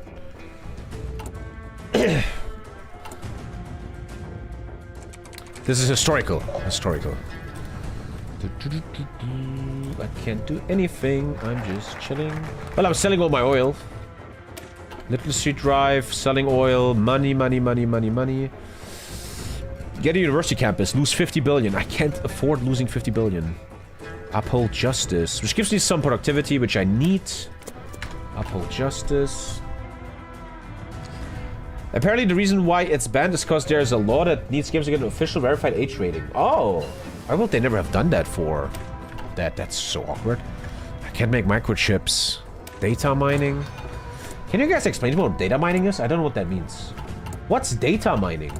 This is historical. I can't do anything. I'm just chilling. Well, I'm selling all my oil. Little Street Drive, selling oil, money. Get a university campus, lose 50 billion. I can't afford losing 50 billion. Uphold justice, which gives me some productivity, which I need. Uphold justice. Apparently the reason why it's banned is because there's a law that needs games to get an official verified age rating. Oh, why would they never have done that for that? That's so awkward. I can't make microchips. Data mining. Can you guys explain to me what data mining is? I don't know what that means. What's data mining?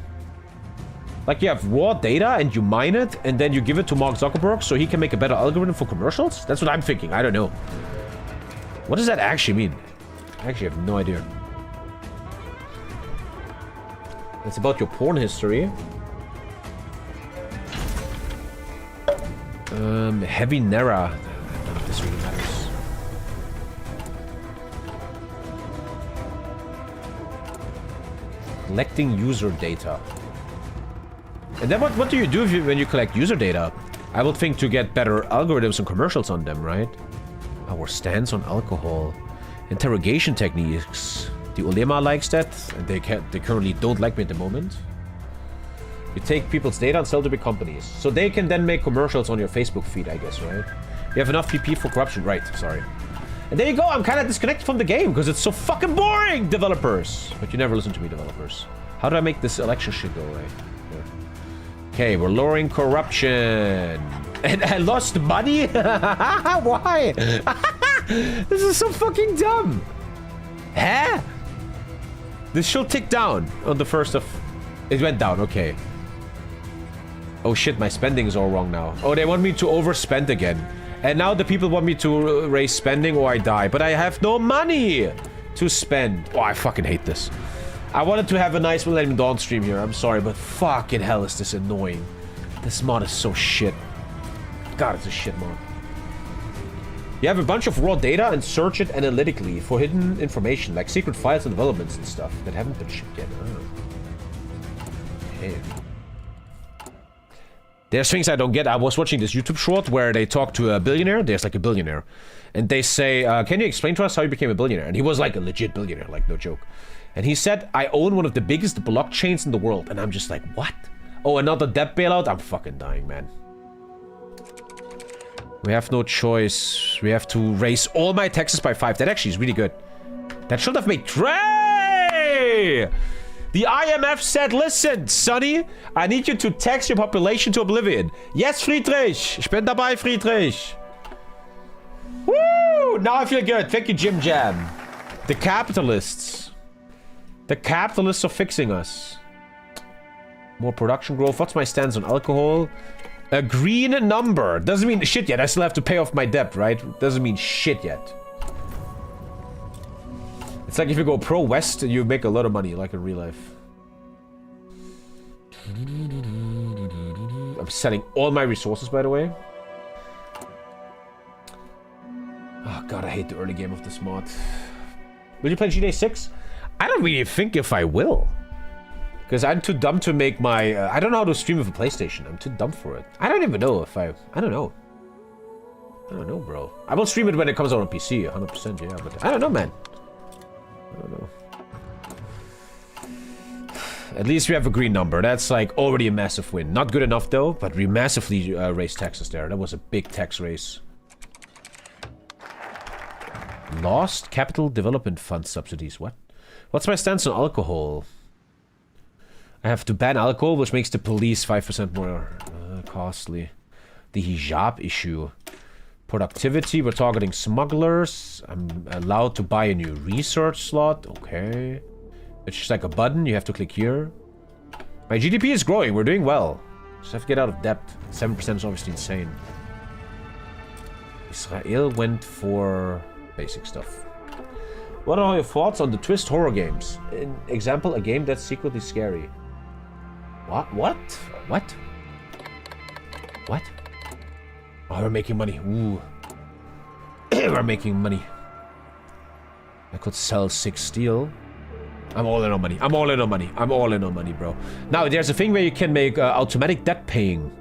Like you have raw data and you mine it and then you give it to Mark Zuckerberg so he can make a better algorithm for commercials? That's what I'm thinking. I don't know. What does that actually mean? I actually have no idea. It's about your porn history. Heavy Nera. None of this really matters. Collecting user data. And then what do you do when you collect user data? I would think to get better algorithms and commercials on them, right? Our stance on alcohol. Interrogation techniques. The Ulema likes that, and they currently don't like me at the moment. You take people's data and sell to big companies. So they can then make commercials on your Facebook feed, I guess, right? You have enough PP for corruption. Right, sorry. And there you go, I'm kind of disconnected from the game because it's so fucking boring, developers. But you never listen to me, developers. How do I make this election shit go away? Okay, we're lowering corruption. And I lost money? Why? This is so fucking dumb. Huh? This should tick down on the 1st of... It went down, okay. Oh shit, my spending is all wrong now. Oh, they want me to overspend again. And now the people want me to raise spending or I die. But I have no money to spend. Oh, I fucking hate this. I wanted to have a nice Millennium Dawn stream here. I'm sorry, but fucking hell is this annoying. This mod is so shit. God, it's a shit mod. You have a bunch of raw data and search it analytically for hidden information, like secret files and developments and stuff that haven't been shipped yet. Oh. Okay. There's things I don't get. I was watching this YouTube short where they talk to a billionaire. There's like a billionaire. And they say, can you explain to us how you became a billionaire? And he was like a legit billionaire, like no joke. And he said, I own one of the biggest blockchains in the world. And I'm just like, what? Oh, another debt bailout? I'm fucking dying, man. We have no choice. We have to raise all my taxes by 5. That actually is really good. That should have made Trey! The IMF said, listen, Sonny, I need you to tax your population to oblivion. Yes, Friedrich. Ich bin dabei, Friedrich. Woo! Now I feel good. Thank you, Jim Jam. The capitalists. The capitalists are fixing us. More production growth. What's my stance on alcohol? A green number. Doesn't mean shit yet. I still have to pay off my debt, right? Doesn't mean shit yet. It's like if you go pro-West, you make a lot of money, like in real life. I'm selling all my resources, by the way. Oh god, I hate the early game of this mod. Will you play GTA 6? I don't really think if I will. Because I'm too dumb to make my... I don't know how to stream with a PlayStation. I'm too dumb for it. I don't even know if I... I don't know. I don't know, bro. I will stream it when it comes out on PC, 100%, yeah. But I don't know, man. I don't know. At least we have a green number. That's like already a massive win. Not good enough though, but we massively raised taxes there. That was a big tax raise. Lost Capital Development Fund subsidies. What? What's my stance on alcohol? I have to ban alcohol, which makes the police 5% more costly. The hijab issue. Productivity, we're targeting smugglers. I'm allowed to buy a new research slot. Okay. It's just like a button. You have to click here. My GDP is growing. We're doing well. Just have to get out of debt. 7% is obviously insane. Israel went for basic stuff. What are your thoughts on the twist horror games? An example, a game that's secretly scary. What? What? What? What? Oh, we're making money. Ooh. We're making money. I could sell 6 steel. I'm all in on money. I'm all in on money. I'm all in on money, bro. Now, there's a thing where you can make automatic debt paying.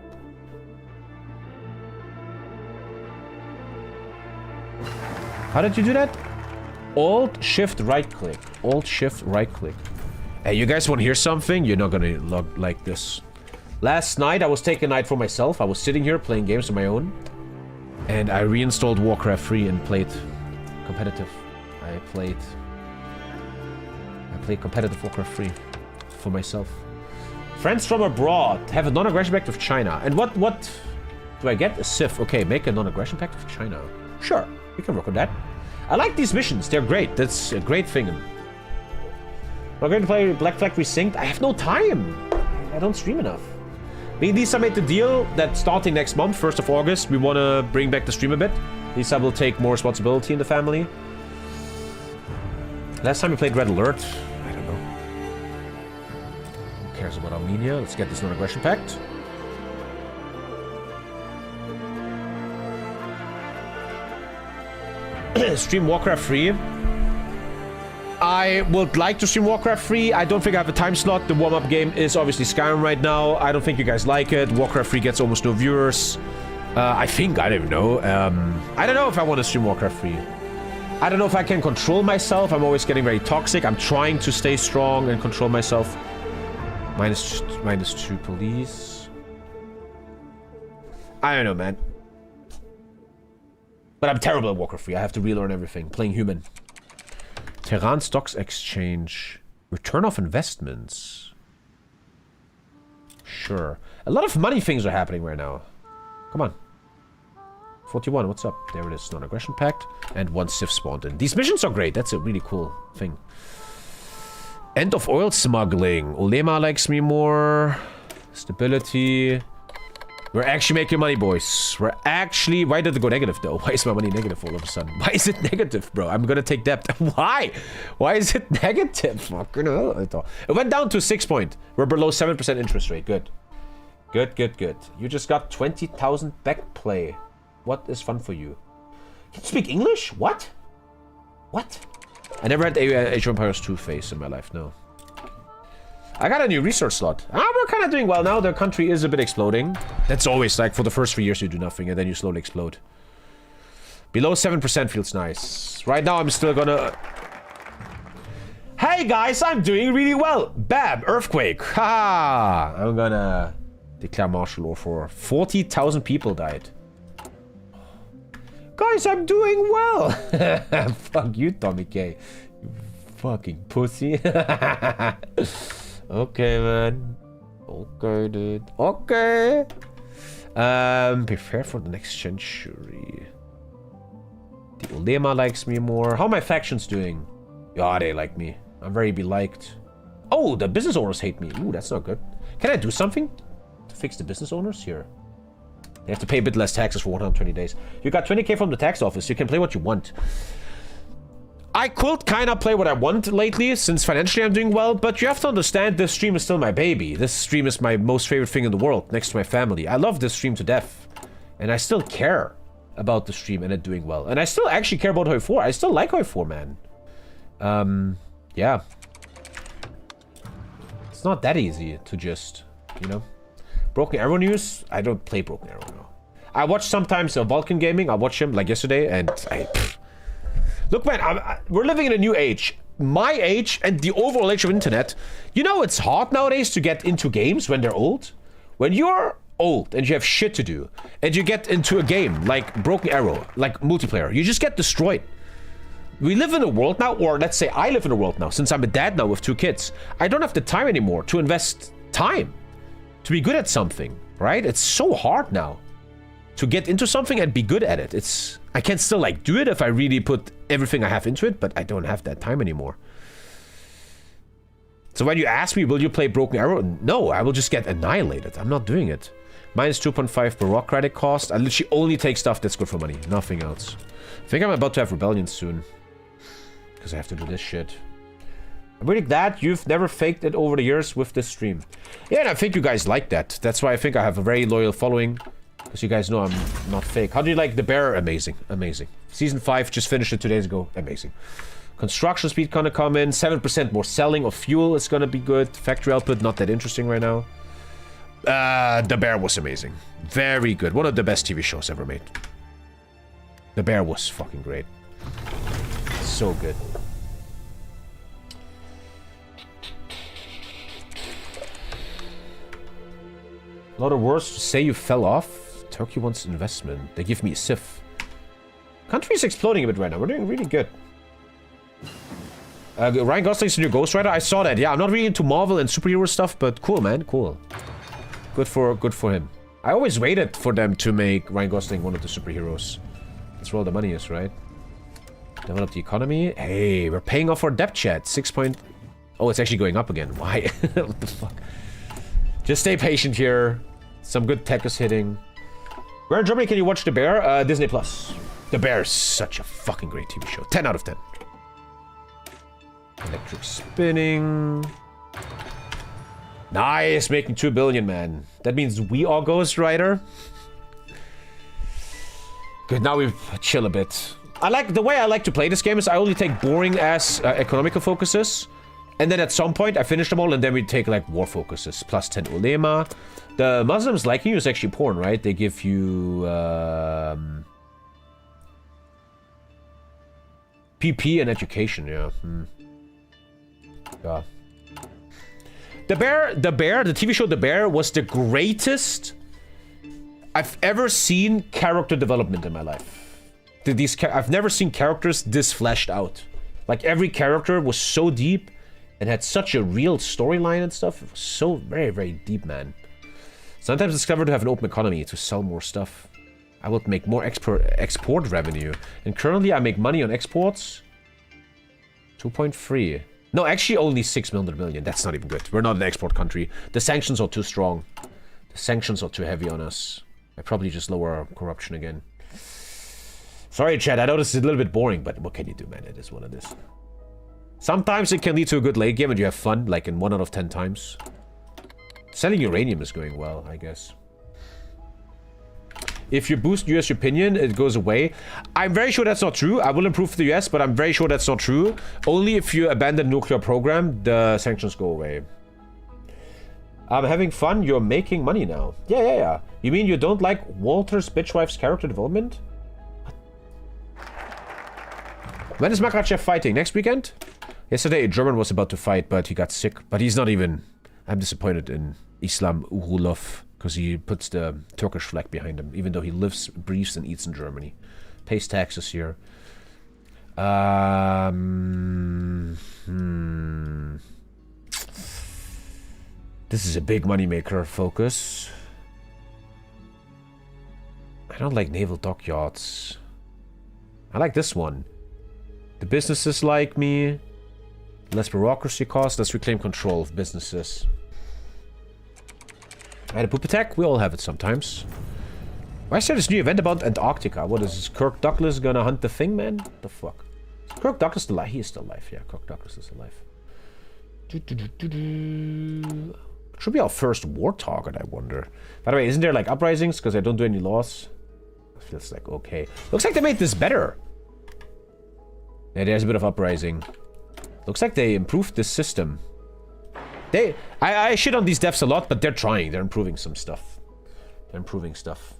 How did you do that? Alt, shift, right click. Alt, shift, right click. Hey, you guys want to hear something? You're not gonna look like this. Last night, I was taking a night for myself. I was sitting here playing games on my own. And I reinstalled Warcraft 3 and played competitive. I played competitive Warcraft 3 for myself. Friends from abroad have a non-aggression pact with China. And what do I get? A SIF. Okay, make a non-aggression pact with China. Sure, we can work on that. I like these missions. They're great. That's a great thing. We're going to play Black Flag Resynced. I have no time. I don't stream enough. Me and Lisa made the deal that starting next month, 1st of August, we want to bring back the stream a bit. Lisa will take more responsibility in the family. Last time we played Red Alert, I don't know. Who cares about Armenia? Let's get this non-aggression pact. Stream Warcraft 3. I would like to stream Warcraft 3. I don't think I have a time slot. The warm-up game is obviously Skyrim right now. I don't think you guys like it. Warcraft 3 gets almost no viewers. I think, I don't even know. I don't know if I want to stream Warcraft 3. I don't know if I can control myself. I'm always getting very toxic. I'm trying to stay strong and control myself. -2 police. I don't know, man. But I'm terrible at Warcraft 3. I have to relearn everything. Playing human. Tehran Stocks Exchange. Return of investments. Sure. A lot of money things are happening right now. Come on. 41, what's up? There it is. Non-aggression pact. And 1 Sith spawned in. These missions are great. That's a really cool thing. End of oil smuggling. Ulema likes me more. Stability. We're actually making money, boys. We're actually... Why did it go negative, though? Why is my money negative all of a sudden? Why is it negative, bro? I'm gonna take debt. Why? Why is it negative? Fucking hell. It went down to 6 point. We're below 7% interest rate. Good. Good, good, good. You just got 20,000 back play. What is fun for you? Can you speak English? What? What? I never had Age of Empires 2 face in my life, no. I got a new research slot. We're kind of doing well now. The country is a bit exploding. That's always like for the first 3 years you do nothing and then you slowly explode. Below 7% feels nice. Right now I'm still gonna... Hey guys, I'm doing really well. Bam, earthquake. Haha. I'm gonna declare martial law for 40,000 people died. Guys, I'm doing well. Fuck you, TommyKay. You fucking pussy. Okay, man. Okay, dude. Okay. Prepare for the next century. The Ulema likes me more. How are my factions doing? Yeah, they like me. I'm very beliked. Oh, the business owners hate me. Ooh, that's not good. Can I do something to fix the business owners here? They have to pay a bit less taxes for 120 days. You got 20k from the tax office. You can play what you want. I could kind of play what I want lately, since financially I'm doing well, but you have to understand this stream is still my baby. This stream is my most favorite thing in the world, next to my family. I love this stream to death. And I still care about the stream and it doing well. And I still actually care about Hoi 4. I still like Hoi 4, man. Yeah. It's not that easy to just, you know. Broken Arrow news? I don't play Broken Arrow, no. I watch sometimes Vulcan Gaming. I watch him, like yesterday, and Look, man, we're living in a new age. My age and the overall age of internet. You know, it's hard nowadays to get into games when they're old. When you're old and you have shit to do, and you get into a game like Broken Arrow, like multiplayer, you just get destroyed. We live in a world now, or let's say I live in a world now, since I'm a dad now with 2 kids. I don't have the time anymore to invest time to be good at something, right? It's so hard now to get into something and be good at it. I can still like do it if I really put everything I have into it, but I don't have that time anymore. So when you ask me, will you play Broken Arrow? No, I will just get annihilated. I'm not doing it. Minus 2.5 bureaucratic cost. I literally only take stuff that's good for money, nothing else. I think I'm about to have rebellion soon, because I have to do this shit. I'm really glad you've never faked it over the years with this stream. Yeah, and I think you guys like that. That's why I think I have a very loyal following. Because you guys know I'm not fake. How do you like The Bear? Amazing. Amazing. Season 5, just finished it 2 days ago. Amazing. Construction speed gonna come in. 7% more selling of fuel is gonna be good. Factory output, not that interesting right now. The Bear was amazing. Very good. One of the best TV shows ever made. The Bear was fucking great. So good. A lot of words to say you fell off. Turkey wants investment. They give me a Sif. Country's exploding a bit right now. We're doing really good. Ryan Gosling's new Ghost Rider. I saw that. Yeah, I'm not really into Marvel and superhero stuff, but cool, man. Cool. Good for him. I always waited for them to make Ryan Gosling one of the superheroes. That's where all the money is, right? Develop the economy. Hey, we're paying off our debt, chat. 6 point... Oh, it's actually going up again. Why? What the fuck? Just stay patient here. Some good tech is hitting. Where in Germany can you watch The Bear? Disney Plus. The Bear is such a fucking great TV show. 10 out of 10. Electric spinning. Nice, making 2 billion, man. That means we are Ghost Rider. Good, now we chill a bit. I like the way I like to play this game is I only take boring ass economical focuses, and then at some point I finish them all, and then we take like war focuses. Plus 10 ulema. The Muslims liking you is actually porn, right? They give you PP and education, yeah. Yeah. The Bear, the TV show The Bear was the greatest I've ever seen character development in my life. I've never seen characters this fleshed out. Like, every character was so deep and had such a real storyline and stuff. It was so very, very deep, man. Sometimes discovered to have an open economy to sell more stuff. I would make more export revenue. And currently I make money on exports. 2.3. No, actually only 600 million. That's not even good. We're not an export country. The sanctions are too strong. The sanctions are too heavy on us. I probably just lower our corruption again. Sorry, chat. I know this is a little bit boring, but what can you do, man? It is what it is. Sometimes it can lead to a good late game and you have fun, like in 1 out of 10 times. Selling uranium is going well, I guess. If you boost US opinion, it goes away. I'm very sure that's not true. I will improve the US, but I'm very sure that's not true. Only if you abandon nuclear program, the sanctions go away. I'm having fun. You're making money now. Yeah. You mean you don't like Walter's bitchwife's character development? When is Makachev fighting? Next weekend? Yesterday, a German was about to fight, but he got sick. But he's not even... I'm disappointed in Islam Urulov. Because he puts the Turkish flag behind him, even though he lives, breathes, and eats in Germany. Pays taxes here. This is a big moneymaker focus. I don't like naval dockyards. I like this one. The businesses like me. Less bureaucracy cost. Let's reclaim control of businesses. I had a poop attack. We all have it sometimes. Why is there this new event about Antarctica? What is this? Kirk Douglas gonna hunt the thing, man? What the fuck? Is Kirk Douglas still alive? He is still alive. Yeah, Kirk Douglas is alive. Should be our first war target, I wonder. By the way, isn't there like uprisings? Because I don't do any laws. It feels like okay. Looks like they made this better. Yeah, there's a bit of uprising. Looks like they improved this system. I shit on these devs a lot, but they're trying. They're improving some stuff. They're improving stuff.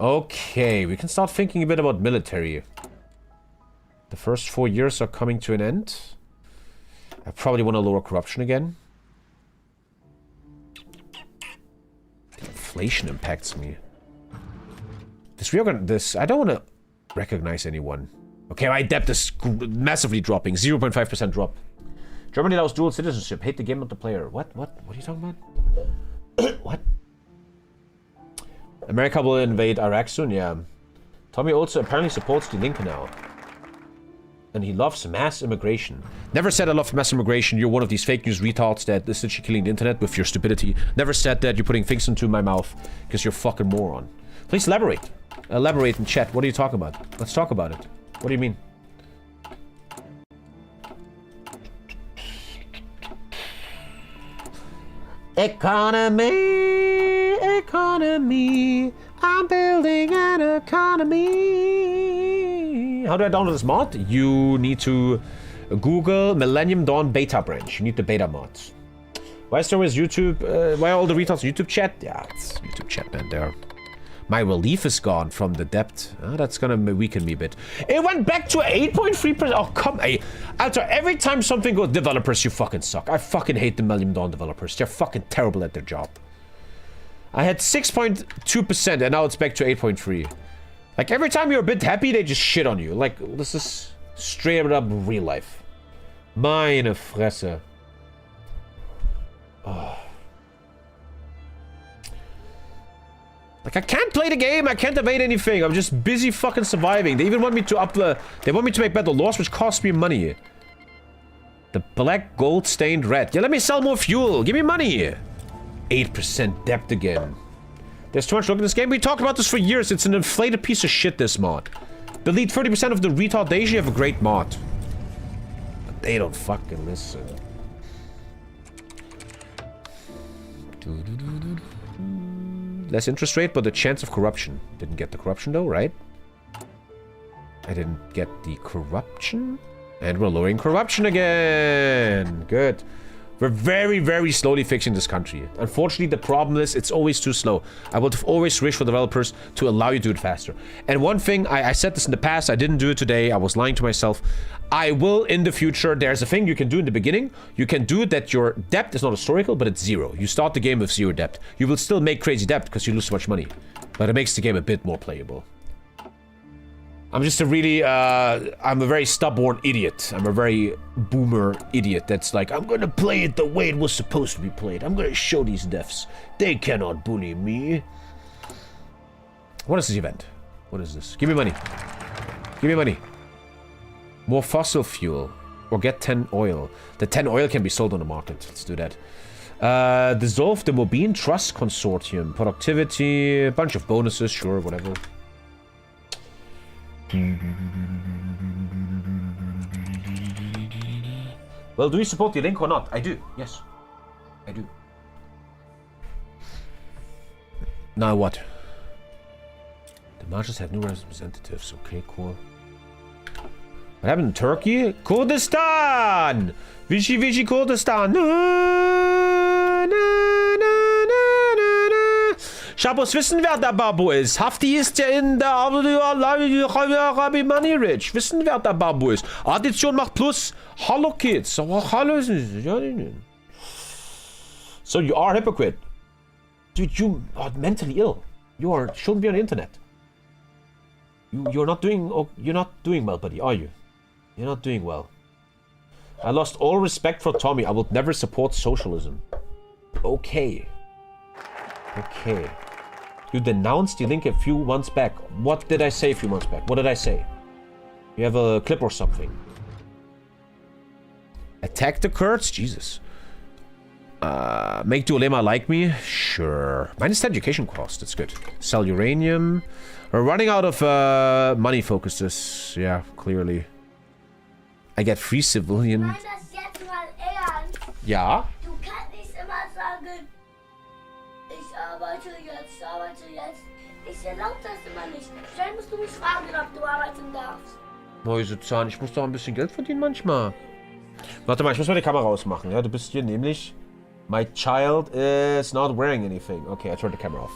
Okay, we can start thinking a bit about military. The first 4 years are coming to an end. I probably want to lower corruption again. The inflation impacts me. I don't want to recognize anyone. Okay, my debt is massively dropping. 0.5% drop. Germany allows dual citizenship. Hate the game, not the player. What are you talking about? What? America will invade Iraq soon, yeah. Tommy also apparently supports the Linke now. And he loves mass immigration. Never said I love mass immigration. You're one of these fake news retards that is literally killing the internet with your stupidity. Never said that. You're putting things into my mouth because you're a fucking moron. Please elaborate. Elaborate in chat. What are you talking about? Let's talk about it. What do you mean? Economy. I'm building an economy. How do I download this mod? You need to Google Millennium Dawn beta branch. You need the beta mods. Why is there always YouTube? Why are all the retards YouTube chat? Yeah, it's YouTube chat, man. There. My relief is gone from the debt. Oh, that's gonna weaken me a bit. It went back to 8.3%. Oh, come on. Alter, every time something goes, developers, you fucking suck. I fucking hate the Millennium Dawn developers. They're fucking terrible at their job. I had 6.2% and now it's back to 8.3. Like, every time you're a bit happy, they just shit on you. Like, this is straight up real life. Meine Fresse. Oh. Like, I can't play the game. I can't evade anything. I'm just busy fucking surviving. They even want me to they want me to make better laws, which costs me money. The black gold stained red. Yeah, let me sell more fuel. Give me money. 8% debt again. There's too much luck in this game. We talked about this for years. It's an inflated piece of shit, this mod. Delete 30% of the retardation. You have a great mod. But they don't fucking listen. Less interest rate, but the chance of corruption. Didn't get the corruption though, right? I didn't get the corruption. And we're lowering corruption again. Good. We're very, very slowly fixing this country. Unfortunately, the problem is it's always too slow. I would have always wished for developers to allow you to do it faster. And one thing, I said this in the past, I didn't do it today, I was lying to myself. I will in the future. There's a thing you can do in the beginning. You can do that your debt is not historical, but it's 0. You start the game with 0 debt. You will still make crazy debt because you lose so much money. But it makes the game a bit more playable. I'm just a really, I'm a very stubborn idiot. I'm a very boomer idiot that's like, I'm gonna play it the way it was supposed to be played. I'm gonna show these devs. They cannot bully me. What is this event? What is this? Give me money. Give me money. More fossil fuel. Or get 10 oil. The 10 oil can be sold on the market. Let's do that. Dissolve the Mobine Trust Consortium. Productivity. A bunch of bonuses. Sure, whatever. Well, do we support the link or not? I do. Yes. I do. Now what? The marches have new representatives. Okay, cool. What happened in Turkey? Kurdistan! Vichy Kurdistan! Schabos wissen, wer der Babu ist. Hafti ist ja in der Arabi Money Rich. Wissen, wer der Babu ist. Addition macht Plus. Hallo, Kids. Hallo. So you are a hypocrite. Dude, you are mentally ill. You shouldn't be on the internet. You're not doing well, buddy, are you? You're not doing well. I lost all respect for Tommy. I would never support socialism. Okay. Okay. You denounced the link a few months back. What did I say a few months back? What did I say? You have a clip or something? Attack the Kurds? Jesus. Make Duolema like me? Sure. Minus 10 education cost. That's good. Sell uranium. We're running out of money focuses. Yeah, clearly. I get free civilian. Ja? Du kannst nicht immer sagen, ich arbeite jetzt. Ich erlaube das immer nicht. Schnell musst du mich fragen, ob du arbeiten darfst. Mäusezahn, ich muss doch ein bisschen Geld verdienen manchmal. Warte mal, ich muss mal die Kamera ausmachen. Ja, du bist hier nämlich... My child is not wearing anything. Okay, I turned the camera off.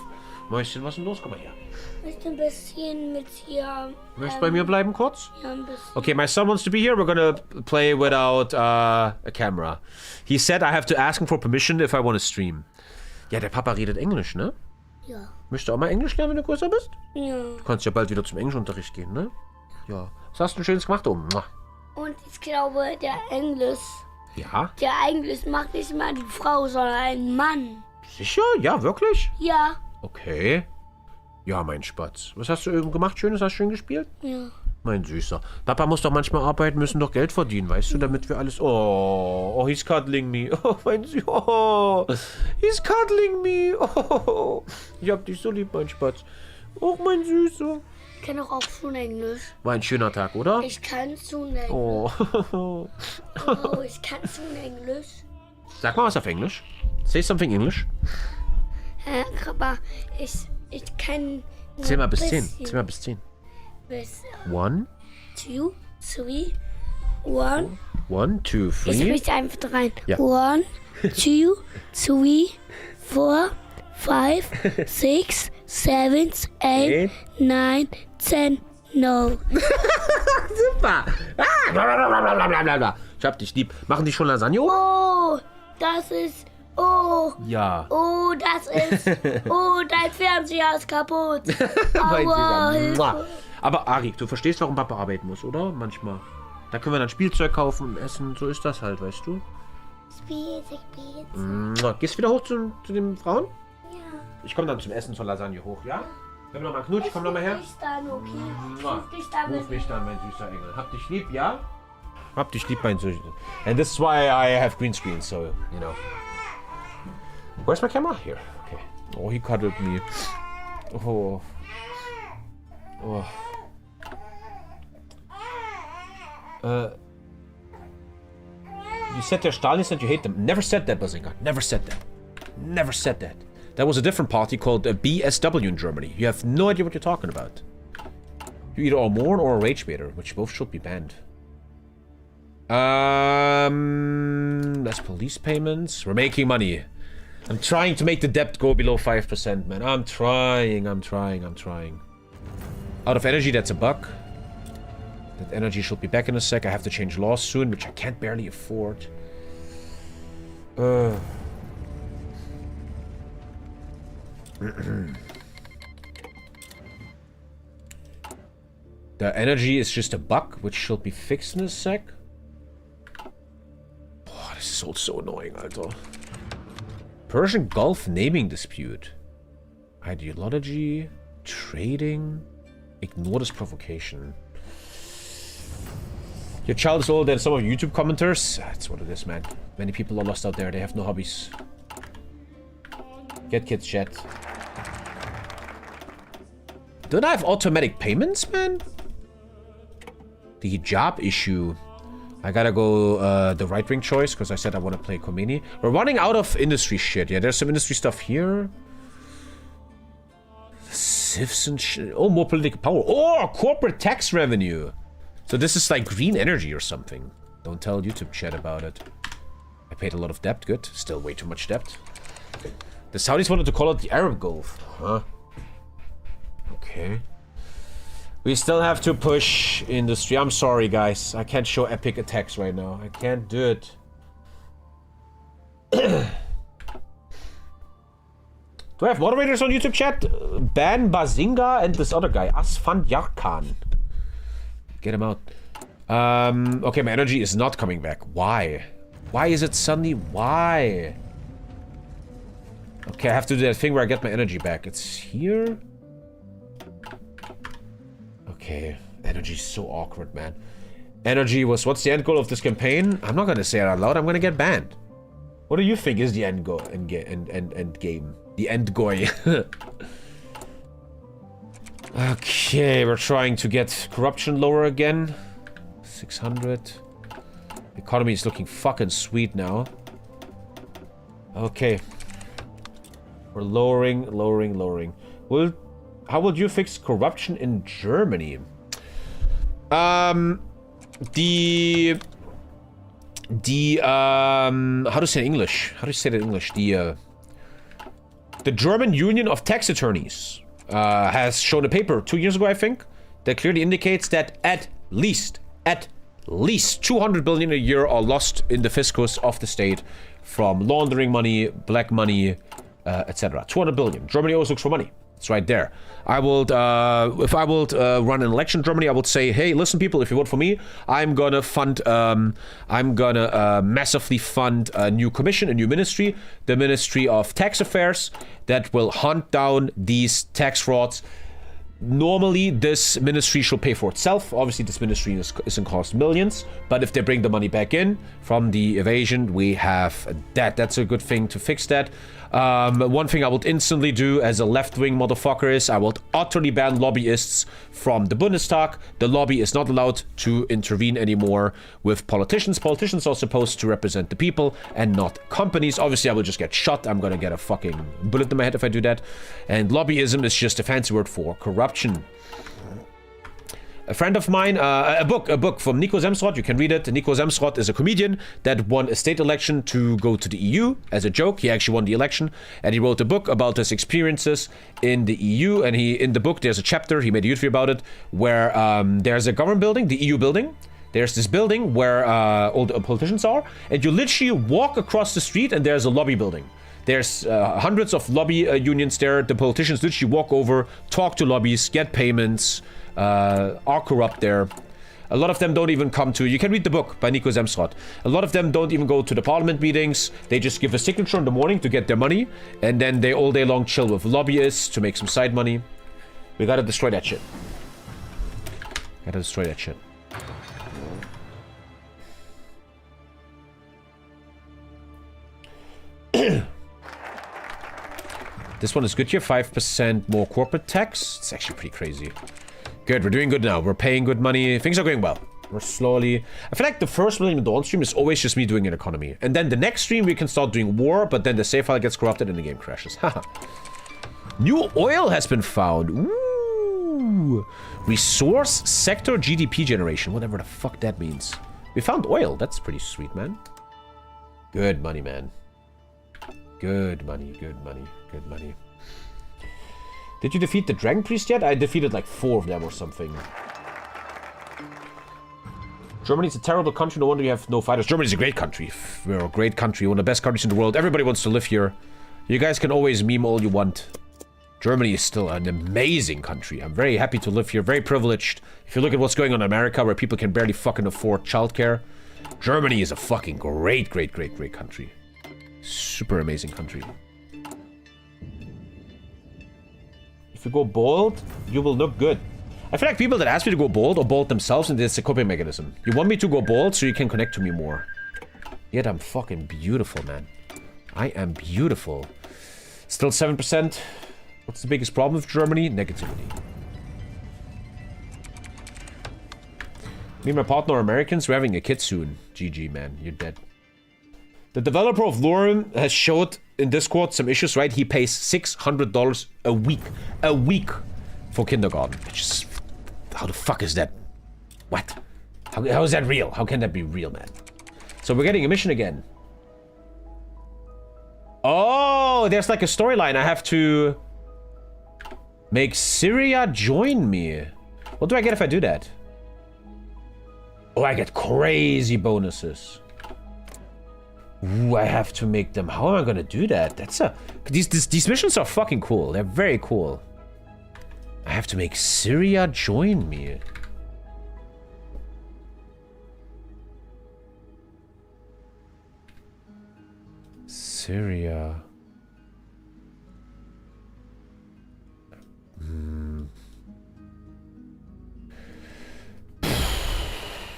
Mäuschen, was ist denn los? Komm mal her. Ich möchte ein bisschen mit hier... Möchtest du bei mir bleiben kurz? Ja, ein bisschen. Okay, my son wants to be here. We're gonna play without a camera. He said I have to ask him for permission if I want to stream. Ja, der Papa redet Englisch, ne? Ja. Möchtest du auch mal Englisch lernen, wenn du größer bist? Ja. Du kannst ja bald wieder zum Englischunterricht gehen, ne? Ja. Was hast du denn Schönes gemacht? Oh, muah. Und ich glaube, der Englisch macht nicht mal die Frau, sondern ein Mann. Sicher? Ja, wirklich? Ja. Okay. Ja, mein Spatz. Was hast du eben gemacht? Schönes? Hast du schön gespielt? Ja. Mein Süßer. Papa muss doch manchmal arbeiten, müssen doch Geld verdienen, weißt du, damit wir alles... Oh, he's cuddling me. Oh, mein Süßer. Oh, he's cuddling me. Oh, ich hab dich so lieb, mein Spatz. Oh, mein Süßer. Ich kann doch auch schon Englisch. War ein schöner Tag, oder? Ich kann schon Englisch. Oh. Oh, ich kann schon Englisch. Sag mal was auf Englisch. Say something English. Aber ich kann... Zähl mal bis 10. Zähl mal bis 10. Bis 1, 2, 3, 1. 1, 2, 3. Ich möchte einfach rein. Ja. 1, 2, 3, 4, 5, 6, 7, 8, 9, 10, no. Super. Blablabla. Ich hab dich lieb. Machen die schon Lasagne? Oh, das ist... Oh. Ja. Oh, das ist... Oh, dein Fernseher ist kaputt. Mein Aua, Süßer. Mua. Hilfe. Aber Ari, du verstehst, warum Papa arbeiten muss, oder? Manchmal. Da können wir dann Spielzeug kaufen und essen. So ist das halt, weißt du? Spielzeug. Gehst du wieder hoch zu den Frauen? Ja. Ich komme dann zum Essen zur Lasagne hoch, ja? Gib mir noch mal einen Knutsch, komm noch mal her. Ruf dich dann, okay? Mua. Ruf dich dann, Ruf mich dann, mein süßer Engel. Hab dich lieb, ja? Hab dich lieb, mein süßer. And this is why I have green screen, so, you know. Where's my camera? Here. Okay. Oh, he cuddled me. Oh. Oh. You said they're Stalins and you hate them. Never said that, Bazinga. Never said that. Never said that. That was a different party called BSW in Germany. You have no idea what you're talking about. You either are mourn or a rage baiter, which both should be banned. That's police payments. We're making money. I'm trying to make the debt go below 5%, man. I'm trying. Out of energy, that's a buck. That energy should be back in a sec. I have to change laws soon, which I can't barely afford. The energy is just a buck, which should be fixed in a sec. Oh, this is all so annoying, Alter. Persian Gulf naming dispute. Ideology. Trading. Ignore this provocation. Your child is older than some of your YouTube commenters. That's what it is, man. Many people are lost out there. They have no hobbies. Get kids, chat. Don't I have automatic payments, man? The hijab issue. I gotta go the right-wing choice because I said I want to play Khomeini. We're running out of industry shit. Yeah, there's some industry stuff here. Civs and shit. Oh, more political power. Oh, corporate tax revenue. So this is like green energy or something. Don't tell YouTube chat about it. I paid a lot of debt. Good. Still way too much debt. The Saudis wanted to call it the Arab Gulf. Huh? Okay. We still have to push industry. I'm sorry, guys. I can't show epic attacks right now. I can't do it. Do I have moderators on YouTube chat? Ban Bazinga and this other guy, Asfan Yarkan. Get him out. Okay, my energy is not coming back. Why? Why is it suddenly? Why? Okay, I have to do that thing where I get my energy back. It's here? Okay, energy's so awkward, man. Energy was... What's the end goal of this campaign? I'm not gonna say it out loud. I'm gonna get banned. What do you think is the end goal? End game? The end goal. Okay, we're trying to get corruption lower again. 600. Economy is looking fucking sweet now. Okay. We're lowering. How would you fix corruption in Germany? How to say it in English? How do you say that in English? The German Union of Tax Attorneys has shown a paper 2 years ago, I think, that clearly indicates that at least 200 billion a year are lost in the fiscus of the state from laundering money, black money, etc. 200 billion. Germany always looks for money. It's right there. I would, if I would run an election in Germany, I would say, hey, listen, people, if you vote for me, I'm gonna fund, massively fund a new commission, a new ministry, the Ministry of Tax Affairs, that will hunt down these tax frauds. Normally, this ministry should pay for itself. Obviously, this ministry isn't cost millions, but if they bring the money back in from the evasion, we have that. That's a good thing to fix that. One thing I would instantly do as a left-wing motherfucker is I would utterly ban lobbyists from the Bundestag. The lobby is not allowed to intervene anymore with politicians. Politicians are supposed to represent the people and not companies. Obviously, I will just get shot. I'm gonna get a fucking bullet in my head if I do that. And lobbyism is just a fancy word for corruption. A friend of mine, a book from Nico Zemsrott, you can read it. Nico Zemsrott is a comedian that won a state election to go to the EU as a joke. He actually won the election, and he wrote a book about his experiences in the EU. And in the book, there's a chapter, he made a YouTube about it, where there's a government building, the EU building. There's this building where all the politicians are, and you literally walk across the street and there's a lobby building. There's hundreds of lobby unions there. The politicians literally walk over, talk to lobbies, get payments, are corrupt there. A lot of them don't even come to... You can read the book by Nico Zemsrott. A lot of them don't even go to the parliament meetings. They just give a signature in the morning to get their money. And then they all day long chill with lobbyists to make some side money. We gotta destroy that shit. Gotta destroy that shit. This one is good here. 5% more corporate tax. It's actually pretty crazy. Good, we're doing good now. We're paying good money. Things are going well. We're slowly... I feel like the first Millennium Dawn stream is always just me doing an economy. And then the next stream we can start doing war, but then the save file gets corrupted and the game crashes. Haha. New oil has been found. Ooh. Resource sector GDP generation. Whatever the fuck that means. We found oil. That's pretty sweet, man. Good money, man. Good money, good money, good money. Did you defeat the Dragon Priest yet? I defeated like 4 of them or something. Germany's a terrible country. No wonder you have no fighters. Germany's a great country. We're a great country. One of the best countries in the world. Everybody wants to live here. You guys can always meme all you want. Germany is still an amazing country. I'm very happy to live here. Very privileged. If you look at what's going on in America, where people can barely fucking afford childcare, Germany is a fucking great, great, great, great country. Super amazing country. If you go bold, you will look good. I feel like people that ask me to go bold or bold themselves, and it's a coping mechanism. You want me to go bold so you can connect to me more. Yet I'm fucking beautiful, man. I am beautiful. Still 7%. What's the biggest problem with Germany? Negativity. Me and my partner are Americans. We're having a kid soon. GG, man. You're dead. The developer of Lorem has showed in Discord some issues, right? He pays $600 a week. A week for kindergarten. Which is... How the fuck is that? What? How is that real? How can that be real, man? So we're getting a mission again. Oh, there's like a storyline. I have to... Make Syria join me. What do I get if I do that? Oh, I get crazy bonuses. Ooh, I have to make them. How am I gonna do that? That's a... These missions are fucking cool. They're very cool. I have to make Syria join me. Syria.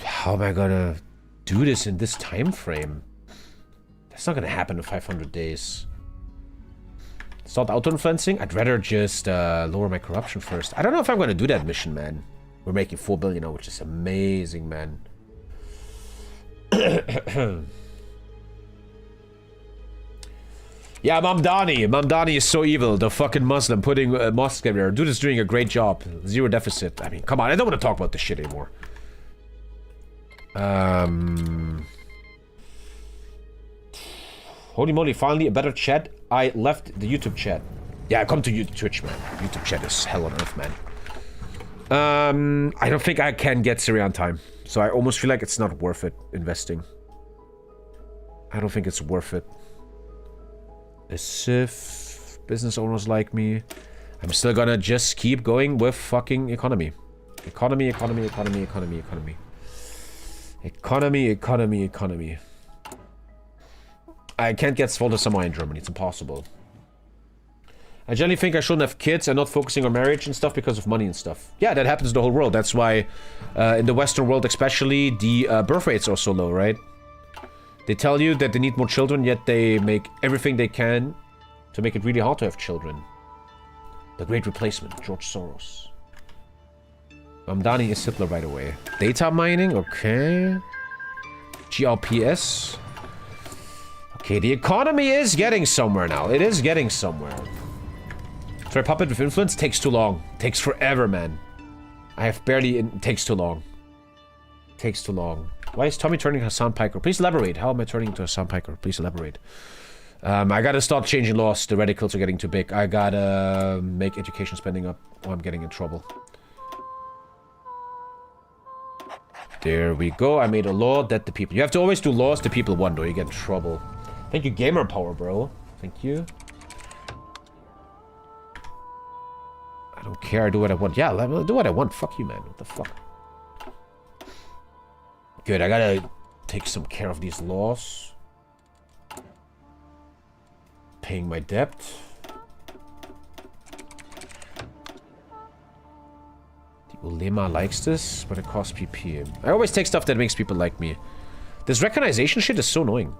How am I gonna do this in this time frame? That's not gonna happen in 500 days. Start auto-influencing? I'd rather just lower my corruption first. I don't know if I'm gonna do that mission, man. We're making 4 billion now, which is amazing, man. Yeah, Mamdani. Mamdani is so evil. The fucking Muslim putting mosques everywhere. Dude is doing a great job. 0 deficit. I mean, come on. I don't want to talk about this shit anymore. Holy moly, finally a better chat. I left the YouTube chat. Yeah, I come to Twitch, man. YouTube chat is hell on earth, man. I don't think I can get Syria on time. So I almost feel like it's not worth it investing. I don't think it's worth it. As if business owners like me. I'm still gonna just keep going with fucking economy. Economy, economy, economy, economy, economy. Economy, economy, economy. I can't get Svolder somewhere in Germany. It's impossible. I generally think I shouldn't have kids and not focusing on marriage and stuff because of money and stuff. Yeah, that happens in the whole world. That's why in the Western world especially, the birth rates are so low, right? They tell you that they need more children, yet they make everything they can to make it really hard to have children. The Great Replacement, George Soros. Mamdani is Hitler, by the way. Data mining, okay. GRPS. Okay, the economy is getting somewhere now. It is getting somewhere. Try puppet with influence takes too long. Takes forever, man. I have barely... It takes too long. Takes too long. Why is Tommy turning Hassan Piker? Please elaborate. How am I turning into Hassan Piker? Please elaborate. I gotta start changing laws. The radicals are getting too big. I gotta make education spending up or I'm getting in trouble. There we go. I made a law that the people... You have to always do laws the people want or you get in trouble. Thank you, Gamer Power, bro. Thank you. I don't care. I do what I want. Yeah, do what I want. Fuck you, man. What the fuck? Good, I gotta take some care of these laws. Paying my debt. The ulema likes this, but it costs PP. I always take stuff that makes people like me. This recognition shit is so annoying.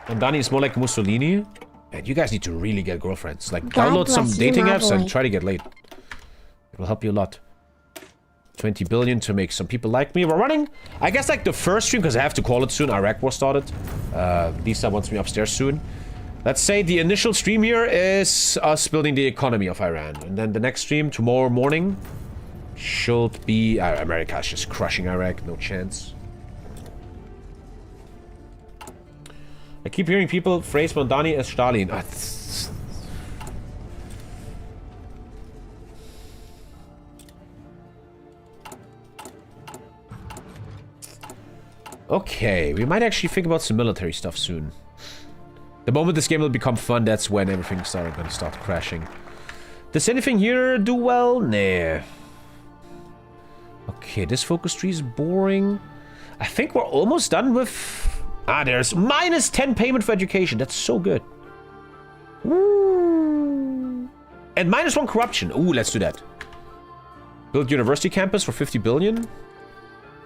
And Dani is more like Mussolini. And you guys need to really get girlfriends. Like, download some dating apps and try to get laid. It will help you a lot. 20 billion to make some people like me. We're running, I guess, like the first stream, because I have to call it soon. Iraq war started. Lisa wants me upstairs soon. Let's say the initial stream here is us building the economy of Iran. And then the next stream, tomorrow morning, should be... America's just crushing Iraq. No chance. I keep hearing people phrase Mondani as Stalin. Okay, we might actually think about some military stuff soon. The moment this game will become fun, that's when everything's gonna start crashing. Does anything here do well? Nah. Okay, this focus tree is boring. I think we're almost done with... there's minus 10 payment for education. That's so good. Ooh. And minus 1 corruption. Ooh, let's do that. Build university campus for 50 billion.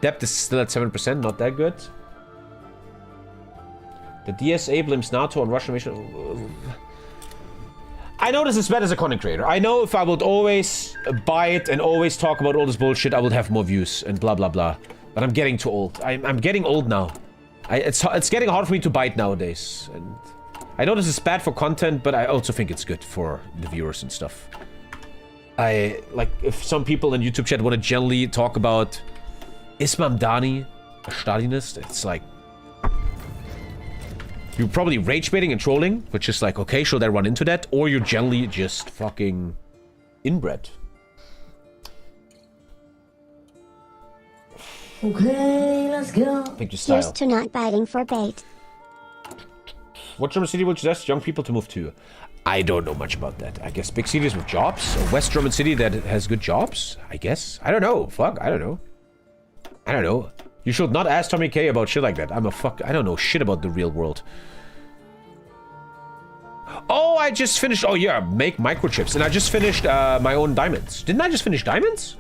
Debt is still at 7%, not that good. The DSA blames NATO on Russian invasion. I know this is bad as a content creator. I know if I would always buy it and always talk about all this bullshit, I would have more views and blah blah blah. But I'm getting too old. I'm getting old now. It's getting hard for me to bite nowadays. And I know this is bad for content, but I also think it's good for the viewers and stuff. Like, if some people in YouTube chat want to generally talk about is Mamdani a Stalinist? It's like... You're probably rage baiting and trolling, which is like, okay, should I run into that? Or you're generally just fucking inbred. Okay, let's go. Pick your style. Here's to not biting for bait. What German city would suggest young people to move to? I don't know much about that. I guess big cities with jobs? A West German city that has good jobs? I guess. I don't know. Fuck, I don't know. I don't know. You should not ask TommyKay about shit like that. I don't know shit about the real world. Oh, I just finished... Oh, yeah, make microchips. And I just finished my own diamonds. Didn't I just finish diamonds?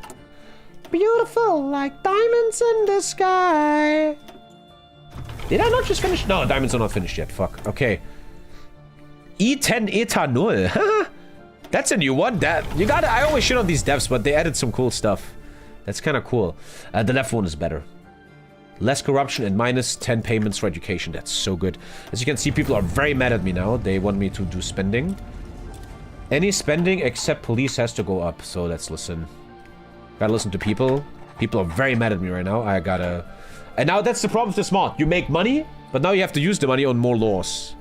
Beautiful, like diamonds in the sky. Did I not just finish? No, diamonds are not finished yet. Fuck. Okay. E10 ethanol. That's a new one. I always shit on these devs, but they added some cool stuff. That's kind of cool. The left one is better. Less corruption and minus 10 payments for education. That's so good. As you can see, people are very mad at me now. They want me to do spending. Any spending except police has to go up. So let's listen. Gotta listen to people. People are very mad at me right now. I gotta... And now that's the problem with this mod. You make money, but now you have to use the money on more laws.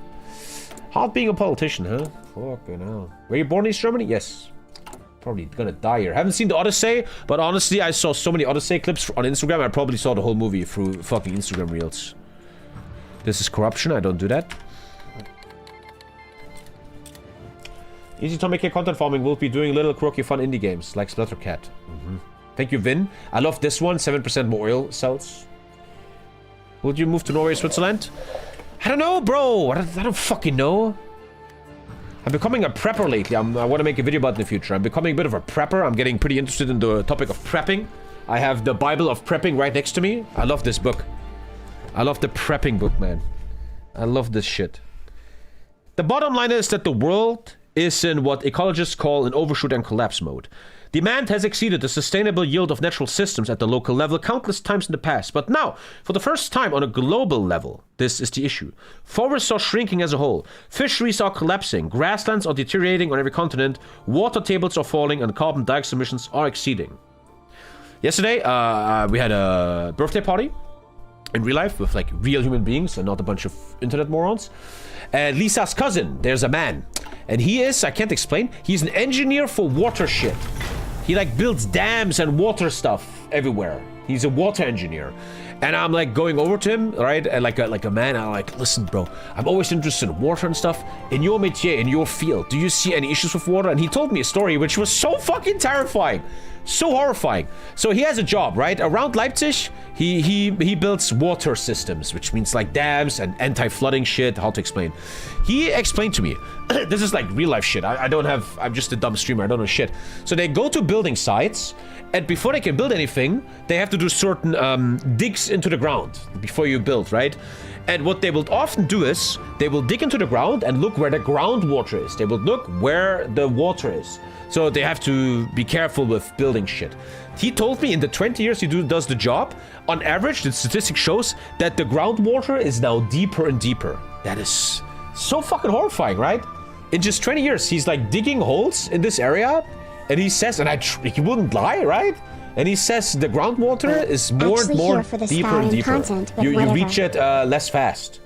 Hard being a politician, huh? Fucking hell. Were you born in East Germany? Yes. Probably gonna die here. Haven't seen the Odyssey, but honestly, I saw so many Odyssey clips on Instagram. I probably saw the whole movie through fucking Instagram Reels. This is corruption. I don't do that. Easy TommyKay content farming will be doing little quirky fun indie games like Splattercat. Thank you, Vin. I love this one. 7% more oil cells. Would you move to Norway or Switzerland? I don't know, bro. I don't fucking know. I'm becoming a prepper lately. I want to make a video about it in the future. I'm becoming a bit of a prepper. I'm getting pretty interested in the topic of prepping. I have the Bible of prepping right next to me. I love this book. I love the prepping book, man. I love this shit. The bottom line is that the world is in what ecologists call an overshoot and collapse mode. Demand has exceeded the sustainable yield of natural systems at the local level countless times in the past. But now, for the first time on a global level, this is the issue. Forests are shrinking as a whole. Fisheries are collapsing. Grasslands are deteriorating on every continent. Water tables are falling and carbon dioxide emissions are exceeding. Yesterday, we had a birthday party in real life with like real human beings and not a bunch of internet morons. Lisa's cousin, there's a man. And he is, I can't explain, he's an engineer for water shit. He like builds dams and water stuff everywhere. He's a water engineer. And I'm like going over to him, right? And like a man, I'm like, listen, bro, I'm always interested in water and stuff. In your métier, in your field, do you see any issues with water? And he told me a story which was so fucking terrifying. So horrifying. So he has a job, right? Around Leipzig, he builds water systems, which means like dams and anti-flooding shit. How to explain? He explained to me, this is like real life shit. I'm just a dumb streamer. I don't know shit. So they go to building sites, and before they can build anything, they have to do certain digs into the ground before you build, right? And what they will often do is they will dig into the ground and look where the groundwater is. They will look where the water is. So they have to be careful with building shit. He told me in the 20 years he does the job, on average, the statistic shows that the groundwater is now deeper and deeper. That is so fucking horrifying, right? In just 20 years, he's like digging holes in this area, and he says, and he wouldn't lie, right? And he says the groundwater is more and more deeper and deeper. You reach it less fast.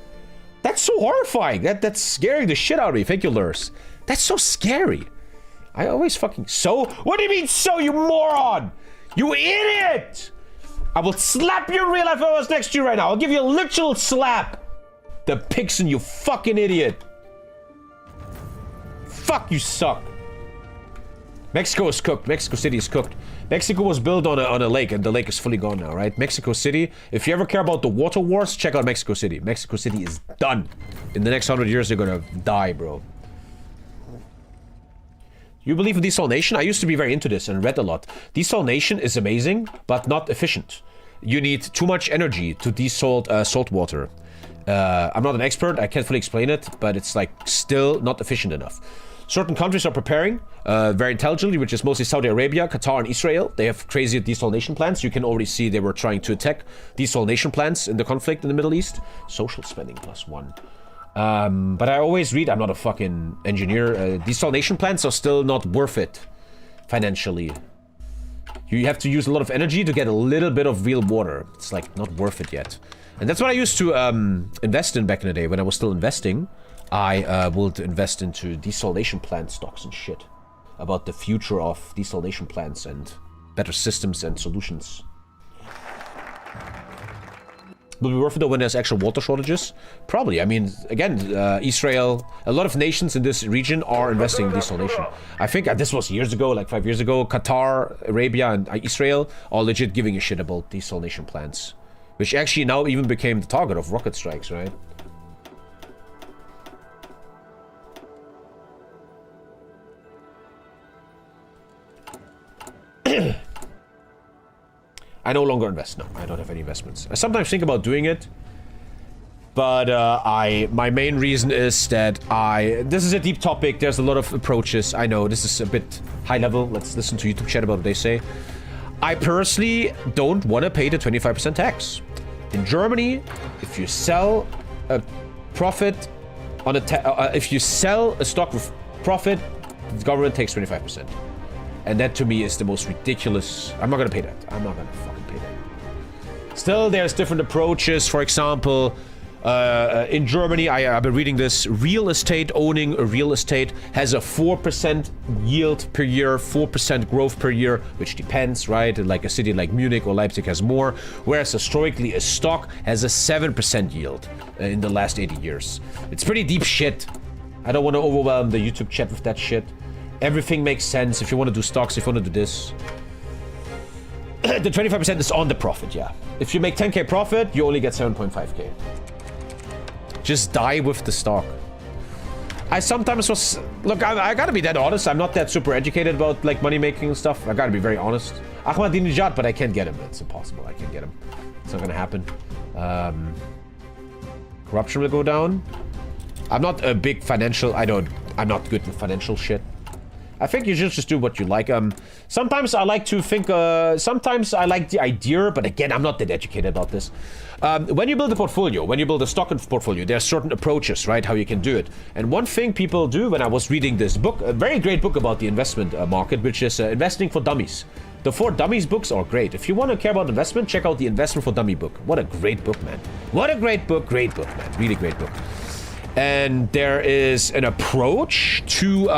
That's so horrifying. That's scaring the shit out of me. Thank you, Lurs. That's so scary. I always fucking... So? What do you mean so, you moron? You idiot! I will slap you in real life if I was next to you right now. I'll give you a literal slap. The Pixen, you fucking idiot. Fuck, you suck. Mexico is cooked. Mexico City is cooked. Mexico was built on a lake, and the lake is fully gone now, right? Mexico City, if you ever care about the water wars, check out Mexico City. Mexico City is done. In the next 100 years, they're gonna die, bro. You believe in desalination? I used to be very into this and read a lot. Desalination is amazing, but not efficient. You need too much energy to desalt salt water. I'm not an expert, I can't fully explain it, but it's like still not efficient enough. Certain countries are preparing very intelligently, which is mostly Saudi Arabia, Qatar, and Israel. They have crazy desalination plants. You can already see they were trying to attack desalination plants in the conflict in the Middle East. Social spending +1. But I always read, I'm not a fucking engineer, desalination plants are still not worth it financially. You have to use a lot of energy to get a little bit of real water. It's like not worth it yet. And that's what I used to invest in back in the day. When I was still investing, I would invest into desalination plant stocks and shit. About the future of desalination plants and better systems and solutions. Will be worth it though when there's actual water shortages? Probably. I mean, again, Israel, a lot of nations in this region are investing in desalination. I think this was years ago, like 5 years ago, Qatar, Arabia, and Israel are legit giving a shit about desalination plants. Which actually now even became the target of rocket strikes, right? I no longer invest. No, I don't have any investments. I sometimes think about doing it, but my main reason is that this is a deep topic. There's a lot of approaches. I know this is a bit high level. Let's listen to YouTube chat about what they say. I personally don't want to pay the 25% tax. In Germany, if you sell a profit on if you sell a stock with profit, the government takes 25%. And that to me is the most ridiculous. I'm not gonna pay that. I'm not gonna fucking pay that. Still, there's different approaches. For example, in Germany, I've been reading this. Real estate, owning a real estate has a 4% yield per year, 4% growth per year, which depends, right? Like a city like Munich or Leipzig has more, whereas historically a stock has a 7% yield in the last 80 years. It's pretty deep shit. I don't want to overwhelm the YouTube chat with that shit. Everything makes sense if you want to do stocks, if you want to do this. The 25% is on the profit, yeah. If you make 10k profit, you only get 7.5k. Just die with the stock. I sometimes was... Look, I gotta be that honest. I'm not that super educated about, like, money making and stuff. I gotta be very honest. Ahmadinejad, but I can't get him. It's impossible. I can't get him. It's not gonna happen. Corruption will go down. I'm not a big financial... I'm not good with financial shit. I think you should just do what you like. Sometimes I like to think, sometimes I like the idea, but again, I'm not that educated about this. When you build a portfolio, when you build a stock portfolio, there are certain approaches, right, how you can do it. And one thing people do, when I was reading this book, a very great book about the investment market, which is Investing for Dummies. The 4 Dummies books are great. If you want to care about investment, check out the Investment for Dummy book. What a great book, man. What a great book, man. Really great book. And there is an approach to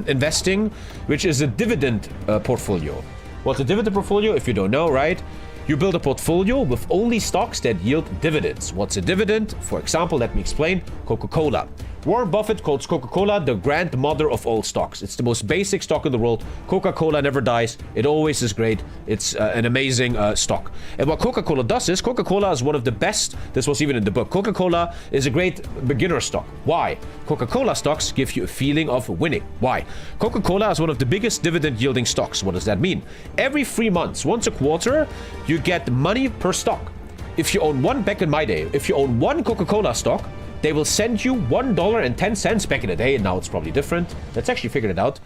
investing, which is a dividend portfolio. What's a dividend portfolio? If you don't know, right? You build a portfolio with only stocks that yield dividends. What's a dividend? For example, let me explain. Coca-Cola. Warren Buffett calls Coca-Cola the grandmother of all stocks. It's the most basic stock in the world. Coca-Cola never dies. It always is great. It's an amazing stock. And what Coca-Cola does is, Coca-Cola is one of the best, this was even in the book, Coca-Cola is a great beginner stock. Why? Coca-Cola stocks give you a feeling of winning. Why? Coca-Cola is one of the biggest dividend yielding stocks. What does that mean? Every 3 months, once a quarter, you get money per stock. If you own one, back in my day, if you own one Coca-Cola stock, they will send you $1.10 back in the day, and now it's probably different. Let's actually figure it out.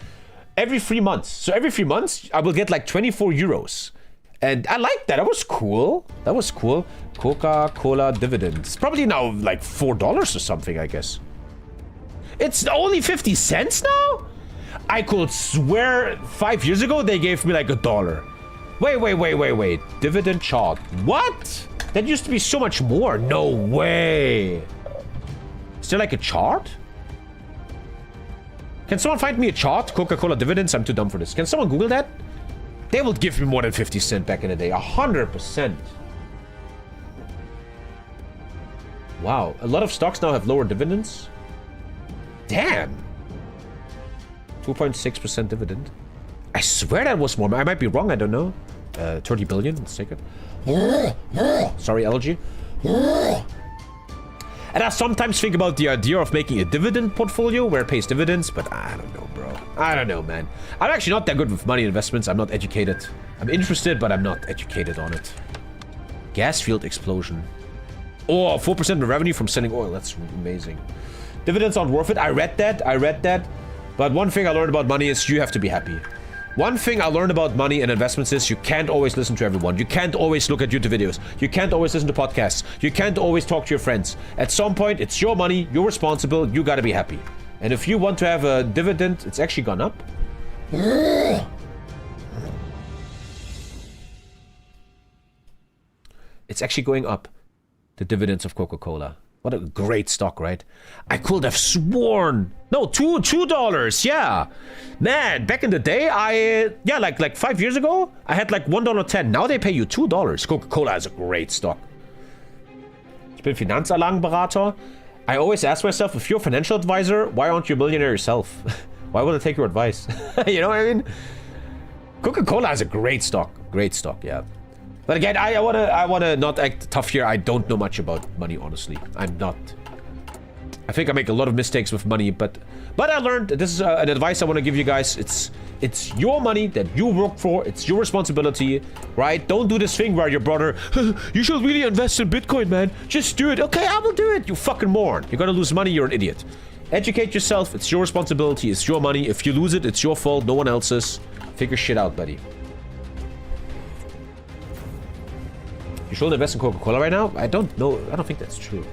Every 3 months. So every 3 months, I will get like 24 euros. And I like that. That was cool. That was cool. Coca-Cola dividends. Probably now like $4 or something, I guess. It's only 50 cents now? I could swear 5 years ago they gave me like $1. Wait. Dividend chart. What? That used to be so much more. No way. Is there like a chart? Can someone find me a chart? Coca-Cola dividends? I'm too dumb for this. Can someone Google that? They will give me more than 50 cents back in the day. 100%. Wow. A lot of stocks now have lower dividends. Damn. 2.6% dividend. I swear that was more. I might be wrong. I don't know. 30 billion. Let's take it. Sorry, allergy. And I sometimes think about the idea of making a dividend portfolio where it pays dividends, but I don't know, bro. I don't know, man. I'm actually not that good with money investments. I'm not educated. I'm interested, but I'm not educated on it. Gas field explosion. Oh, 4% of revenue from selling oil. That's amazing. Dividends aren't worth it. I read that. But one thing I learned about money is you have to be happy. One thing I learned about money and investments is you can't always listen to everyone. You can't always look at YouTube videos. You can't always listen to podcasts. You can't always talk to your friends. At some point, it's your money. You're responsible. You gotta be happy. And if you want to have a dividend, it's actually gone up. It's actually going up. The dividends of Coca-Cola. What a great stock, right? I could have sworn. No, $2. Yeah, man. Back in the day, like 5 years ago, I had like $1.10. Now they pay you $2. Coca-Cola is a great stock. Ich bin Finanzanlagenberater. I always ask myself, if you're a financial advisor, why aren't you a millionaire yourself? Why would I take your advice? You know what I mean? Coca-Cola is a great stock. Great stock, yeah. But again, I wanna not act tough here. I don't know much about money, honestly. I'm not. I think I make a lot of mistakes with money, but I learned. This is an advice I want to give you guys. It's your money that you work for. It's your responsibility, right? Don't do this thing where your brother, you should really invest in Bitcoin, man. Just do it. Okay, I will do it. You fucking moron. You're gonna lose money. You're an idiot. Educate yourself. It's your responsibility. It's your money. If you lose it, it's your fault. No one else's. Figure shit out, buddy. You should invest in Coca-Cola right now? I don't know. I don't think that's true.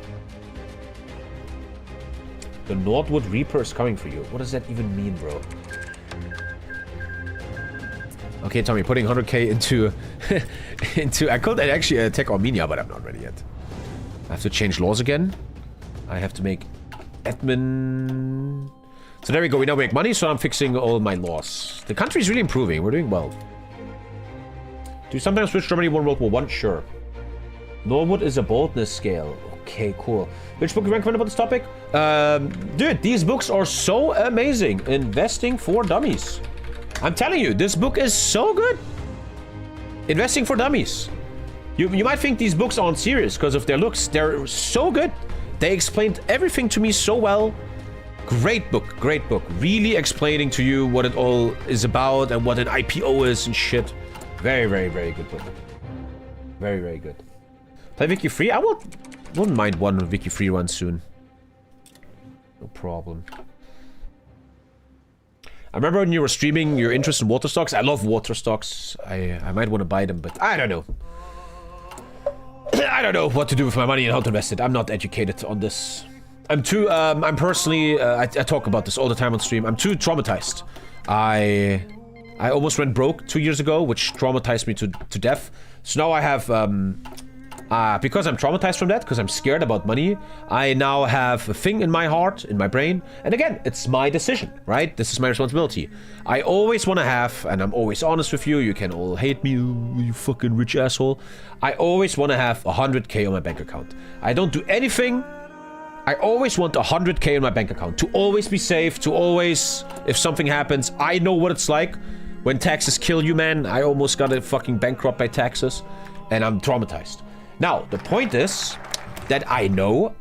The Nordwood Reaper is coming for you. What does that even mean, bro? Okay, Tommy, putting 100k into... I could actually attack Armenia, but I'm not ready yet. I have to change laws again. I have to make admin... So there we go. We now make money, so I'm fixing all my laws. The country's really improving. We're doing well. Do you sometimes switch Germany won World War I? Sure. Norwood is a boldness scale. Okay, cool. Which book you recommend about this topic? Dude, these books are so amazing. Investing for Dummies. I'm telling you, this book is so good. Investing for Dummies. You might think these books aren't serious because of their looks. They're so good. They explained everything to me so well. Great book, great book. Really explaining to you what it all is about and what an IPO is and shit. Very, very, very good book. Very, very good. Play Wiki Free? I wouldn't mind one Wiki Free run soon. No problem. I remember when you were streaming your interest in water stocks. I love water stocks. I might want to buy them, but I don't know. I don't know what to do with my money and how to invest it. I'm not educated on this. I'm too, I'm personally, I talk about this all the time on stream. I'm too traumatized. I almost went broke 2 years ago, which traumatized me to death. So now I have Because I'm traumatized from that, because I'm scared about money, I now have a thing in my heart, in my brain. And again, it's my decision, right? This is my responsibility. I always want to have, and I'm always honest with you, you can all hate me, you fucking rich asshole. I always want to have 100k on my bank account. I don't do anything. I always want 100k in my bank account. To always be safe, to always, if something happens, I know what it's like. When taxes kill you, man. I almost got a fucking bankrupt by taxes. And I'm traumatized. Now, the point is that I know,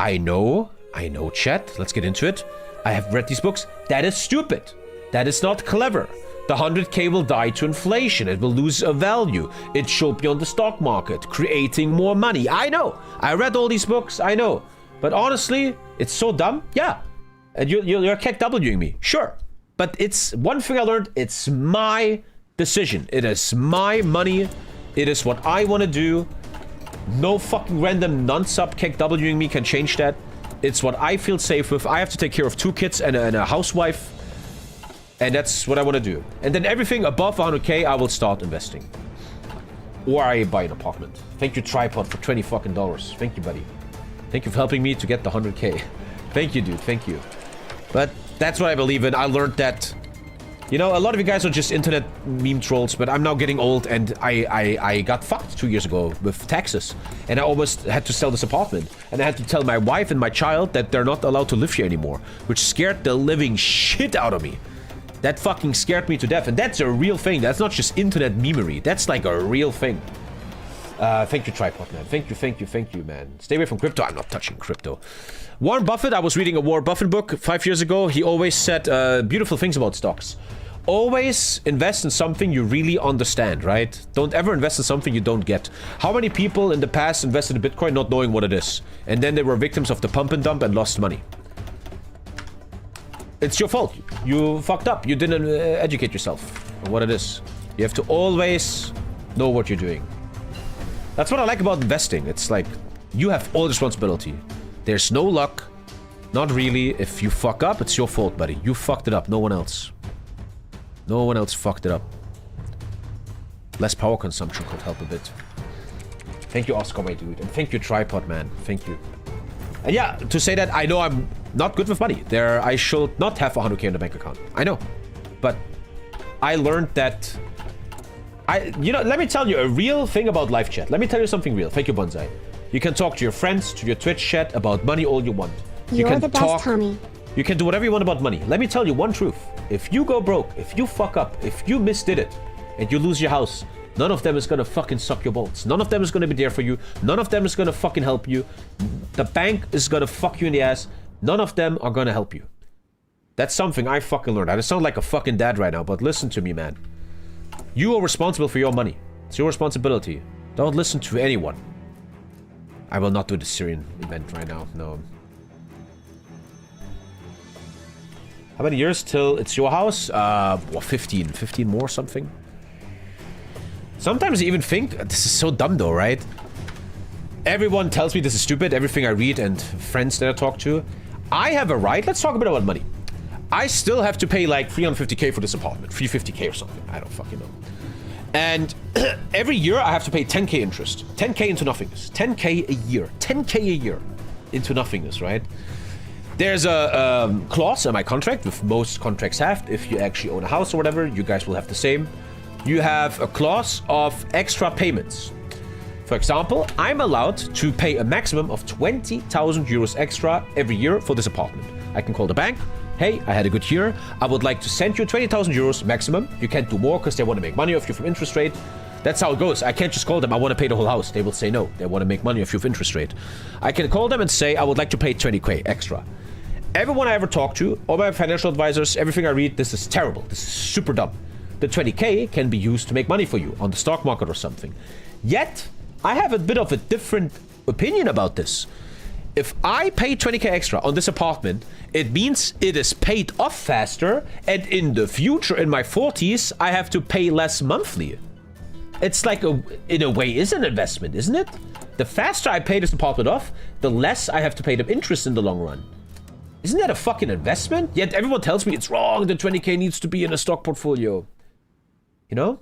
chat. Let's get into it. I have read these books. That is stupid. That is not clever. The 100k will die to inflation. It will lose a value. It should be on the stock market, creating more money. I know. I read all these books. I know. But honestly, it's so dumb. Yeah. And you're KWing me. Sure. But it's one thing I learned. It's my decision. It is my money. It is what I want to do. No fucking random non-sub KWing me can change that. It's what I feel safe with. I have to take care of 2 kids and a housewife. And that's what I want to do. And then everything above 100k, I will start investing. Or I buy an apartment. Thank you, Tripod, for $20 fucking. Thank you, buddy. Thank you for helping me to get the 100k. Thank you, dude. Thank you. But that's what I believe in. I learned that, you know, a lot of you guys are just internet meme trolls, but I'm now getting old and I got fucked 2 years ago with taxes. And I almost had to sell this apartment. And I had to tell my wife and my child that they're not allowed to live here anymore, which scared the living shit out of me. That fucking scared me to death. And that's a real thing. That's not just internet memery. That's like a real thing. Thank you, Tripod, man. Thank you, man. Stay away from crypto. I'm not touching crypto. Warren Buffett, I was reading a Warren Buffett book 5 years ago. He always said beautiful things about stocks. Always invest in something you really understand, right? Don't ever invest in something you don't get. How many people in the past invested in Bitcoin not knowing what it is? And then they were victims of the pump and dump and lost money. It's your fault. You fucked up. You didn't educate yourself on what it is. You have to always know what you're doing. That's what I like about investing. It's like, you have all responsibility. There's no luck. Not really. If you fuck up, it's your fault, buddy. You fucked it up. No one else. No one else fucked it up. Less power consumption could help a bit. Thank you, Oscar, my dude. And thank you, Tripod, man. Thank you. And yeah, to say that, I know I'm not good with money. I should not have 100k in the bank account. I know. But I learned that... You know, let me tell you a real thing about live chat. Let me tell you something real. Thank you, Bonsai. You can talk to your friends, to your Twitch chat about money all you want. You're the best, Tommy. You can do whatever you want about money. Let me tell you one truth. If you go broke, if you fuck up, if you misdid it, and you lose your house, none of them is gonna fucking suck your bolts. None of them is gonna be there for you. None of them is gonna fucking help you. The bank is gonna fuck you in the ass. None of them are gonna help you. That's something I fucking learned. I sound like a fucking dad right now, but listen to me, man. You are responsible for your money. It's your responsibility. Don't listen to anyone. I will not do the Syrian event right now. No. How many years till it's your house? 15. 15 more something. Sometimes I even think, this is so dumb though, right? Everyone tells me this is stupid, everything I read and friends that I talk to. I have a right, let's talk a bit about money. I still have to pay like 350k for this apartment, 350k or something, I don't fucking know. And every year I have to pay 10k interest, 10k into nothingness, 10k a year, 10k a year into nothingness, right? There's a clause in my contract, with most contracts have, if you actually own a house or whatever, you guys will have the same. You have a clause of extra payments. For example, I'm allowed to pay a maximum of 20,000 euros extra every year for this apartment. I can call the bank. Hey, I had a good year. I would like to send you 20,000 euros maximum. You can't do more because they want to make money off you from interest rate. That's how it goes. I can't just call them, I want to pay the whole house. They will say no. They want to make money off you from interest rate. I can call them and say, I would like to pay 20k extra. Everyone I ever talk to, all my financial advisors, everything I read, this is terrible. This is super dumb. The 20k can be used to make money for you on the stock market or something. Yet, I have a bit of a different opinion about this. If I pay 20k extra on this apartment, it means it is paid off faster, and in the future, in my 40s, I have to pay less monthly. It's like, in a way, is an investment, isn't it? The faster I pay this apartment off, the less I have to pay them interest in the long run. Isn't that a fucking investment? Yet everyone tells me it's wrong, the 20k needs to be in a stock portfolio. You know?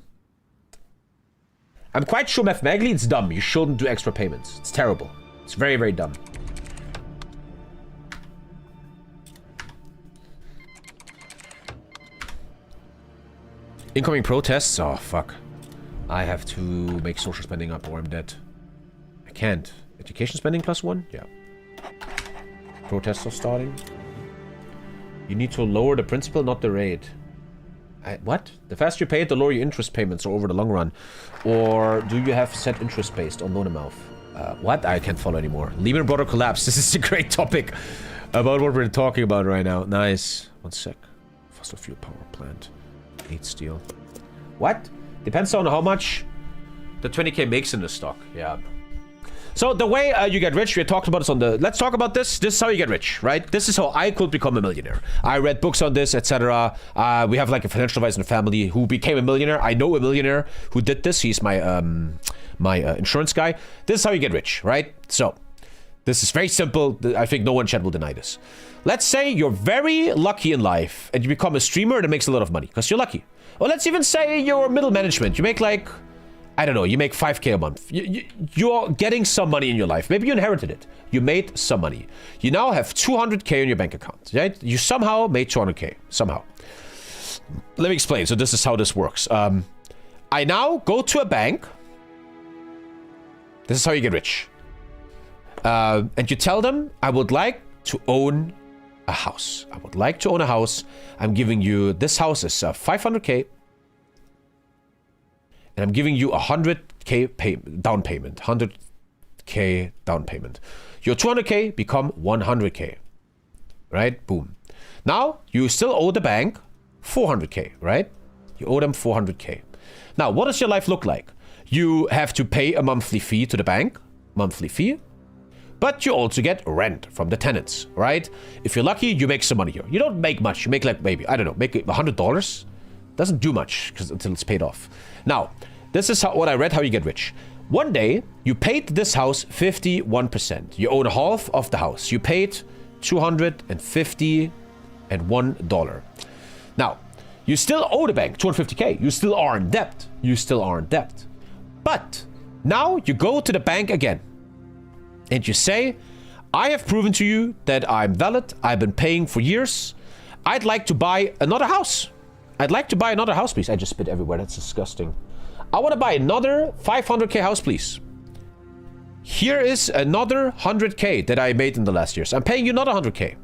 I'm quite sure mathematically it's dumb. You shouldn't do extra payments. It's terrible. It's very, very dumb. Incoming protests? Oh, fuck. I have to make social spending up or I'm dead. I can't. Education spending +1? Yeah. Protests are starting. You need to lower the principal, not the rate. What? The faster you pay it, the lower your interest payments are over the long run. Or do you have set interest based on loan amount? What? I can't follow anymore. Lehman Brothers collapse. This is a great topic about what we're talking about right now. Nice. 1 sec. Fossil fuel power plant. 8 steel. What? Depends on how much the 20k makes in the stock. Yeah. So the way you get rich, we talked about this on the... Let's talk about this. This is how you get rich, right? This is how I could become a millionaire. I read books on this, etc. We have like a financial advisor in the family who became a millionaire. I know a millionaire who did this. He's my insurance guy. This is how you get rich, right? So this is very simple. I think no one in chat will deny this. Let's say you're very lucky in life and you become a streamer that makes a lot of money because you're lucky. Or let's even say you're middle management. You make like... I don't know, you make 5k a month. You're getting some money in your life. Maybe you inherited it. You made some money. You now have 200k in your bank account, right? You somehow made 200k, somehow. Let me explain. So this is how this works. I now go to a bank. This is how you get rich. And you tell them, I would like to own a house. I would like to own a house. I'm giving you, this house is 500k. And I'm giving you 100k down payment. 100k down payment. Your 200k become 100k. Right? Boom. Now, you still owe the bank 400k, right? You owe them 400k. Now, what does your life look like? You have to pay a monthly fee to the bank. Monthly fee. But you also get rent from the tenants, right? If you're lucky, you make some money here. You don't make much. You make like maybe, I don't know, make $100. Doesn't do much until it's paid off. Now, this is what I read, how you get rich. One day, you paid this house 51%. You own half of the house. You paid $251. Now, you still owe the bank 250k. You still are in debt. You still are in debt. But now you go to the bank again. And you say, I have proven to you that I'm valid. I've been paying for years. I'd like to buy another house. I'd like to buy another house, please. I just spit everywhere. That's disgusting. I want to buy another 500k house, please. Here is another 100k that I made in the last years. I'm paying you another 100k.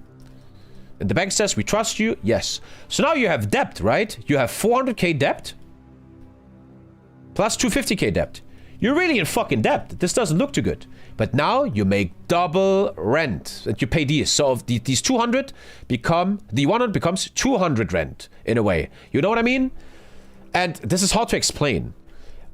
And the bank says, we trust you. Yes. So now you have debt, right? You have 400k debt. Plus 250k debt. You're really in fucking debt. This doesn't look too good. But now you make double rent. And you pay these. So these 200 become... The 100 becomes 200 rent, in a way. You know what I mean? And this is hard to explain.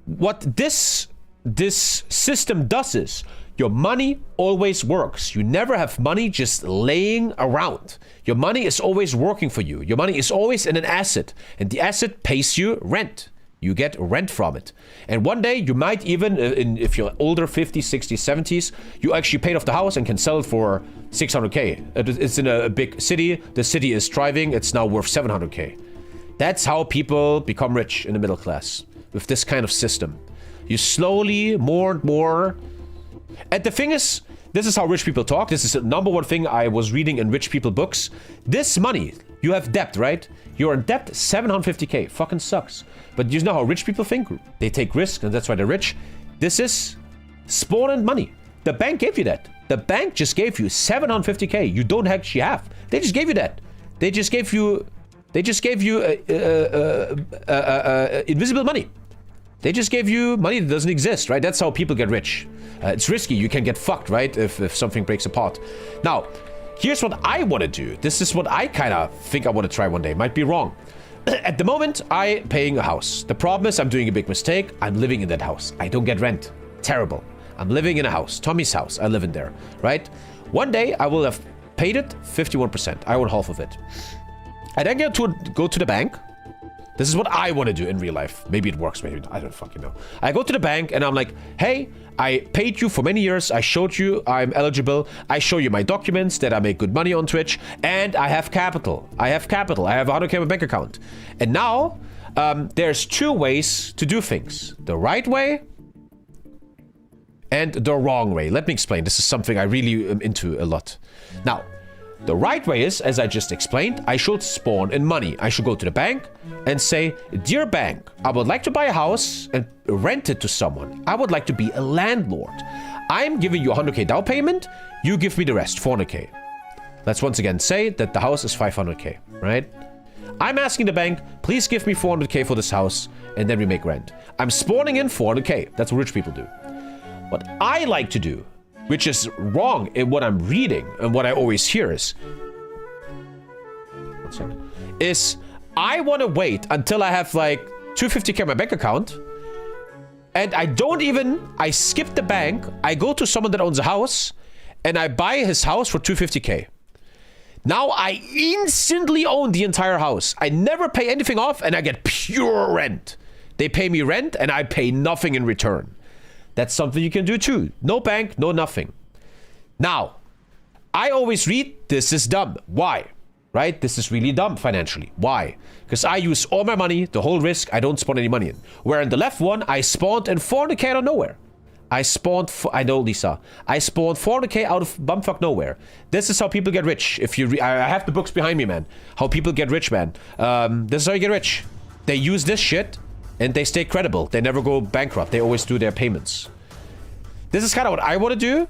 What this system does is... Your money always works. You never have money just laying around. Your money is always working for you. Your money is always in an asset. And the asset pays you rent. You get rent from it. And one day you might even, if you're older, 50s, 60s, 70s, you actually paid off the house and can sell it for 600k. It's in a big city. The city is thriving. It's now worth 700k. That's how people become rich in the middle class. With this kind of system. You slowly, more and more... And the thing is, this is how rich people talk. This is the number one thing I was reading in rich people books. This money, you have debt, right? You're in debt 750k. Fucking sucks. But you know how rich people think? They take risks, and that's why they're rich. This is spawned money. The bank gave you that. The bank just gave you 750k. You don't actually have. They just gave you that. They just gave you... invisible money. They just gave you money that doesn't exist, right? That's how people get rich. It's risky. You can get fucked, right? If something breaks apart. Now, here's what I want to do. This is what I kind of think I want to try one day. Might be wrong. At the moment, I'm paying a house. The problem is I'm doing a big mistake. I'm living in that house. I don't get rent. Terrible. I'm living in a house. Tommy's house. I live in there, right? One day, I will have paid it 51%. I own half of it. I then go to the bank. This is what I want to do in real life. Maybe it works, maybe I don't fucking know. I go to the bank and I'm like, hey, I paid you for many years. I showed you I'm eligible. I show you my documents that I make good money on Twitch. And I have capital. I have 100k in my bank account. And now, there's two ways to do things. The right way and the wrong way. Let me explain. This is something I really am into a lot. Now, the right way is, as I just explained, I should spawn in money. I should go to the bank and say, dear bank, I would like to buy a house and rent it to someone. I would like to be a landlord. I'm giving you 100k down payment. You give me the rest, 400k. Let's once again say that the house is 500k, right? I'm asking the bank, please give me 400k for this house, and then we make rent. I'm spawning in 400k. That's what rich people do. What I like to do, which is wrong in what I'm reading and what I always hear is I want to wait until I have like 250k in my bank account, and I skip the bank, I go to someone that owns a house, and I buy his house for 250k. Now I instantly own the entire house. I never pay anything off, and I get pure rent. They pay me rent, and I pay nothing in return. That's something you can do too. No bank, no nothing. Now, I always read, this is dumb. Why? Right? This is really dumb financially. Why? Because I use all my money, the whole risk, I don't spawn any money in. Where in the left one, I spawned in 400k out of nowhere. I spawned, I know Lisa, I spawned 400k out of bumfuck nowhere. This is how people get rich. If you, I have the books behind me, man. How people get rich, man. This is how you get rich. They use this shit, and they stay credible. They never go bankrupt. They always do their payments. This is kind of what I want to do,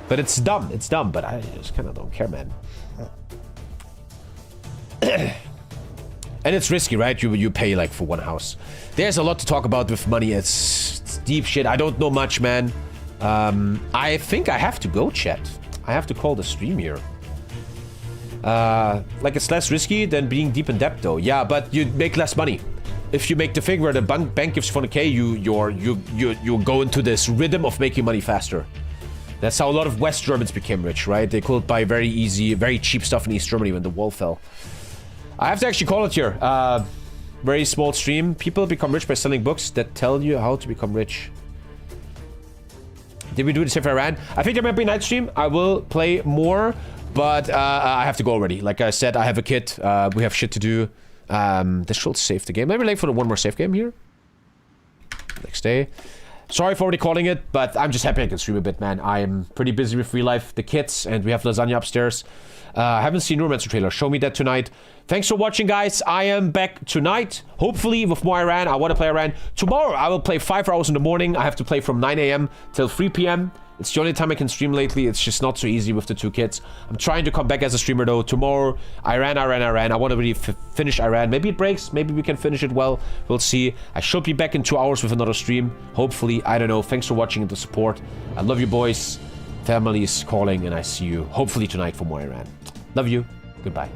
but it's dumb. It's dumb, but I just kind of don't care, man. And it's risky, right? You pay like for one house. There's a lot to talk about with money. It's deep shit. I don't know much, man. I think I have to go, chat. I have to call the stream here. Like it's less risky than being deep in debt, though. Yeah, but you make less money. If you make the thing where the bank gives 400k, you go into this rhythm of making money faster. That's how a lot of West Germans became rich, right? They could buy very easy, very cheap stuff in East Germany when the wall fell. I have to actually call it here. Very small stream. People become rich by selling books that tell you how to become rich. Did we do the same for Iran? I think there might be a night stream. I will play more, but I have to go already. Like I said, I have a kid. We have shit to do. This should save the game. Maybe late for the one more save game here. Next day. Sorry for already calling it, but I'm just happy I can stream a bit, man. I am pretty busy with real life, the kids, and we have lasagna upstairs. I haven't seen Romancer trailer. Show me that tonight. Thanks for watching, guys. I am back tonight, hopefully with more Iran. I want to play Iran. Tomorrow, I will play 5 hours in the morning. I have to play from 9 a.m. till 3 p.m. It's the only time I can stream lately. It's just not so easy with the 2 kids. I'm trying to come back as a streamer, though. Tomorrow, Iran. I want to really finish Iran. Maybe it breaks. Maybe we can finish it well. We'll see. I should be back in 2 hours with another stream. Hopefully. I don't know. Thanks for watching and the support. I love you, boys. Family is calling, and I see you hopefully tonight for more Iran. Love you. Goodbye.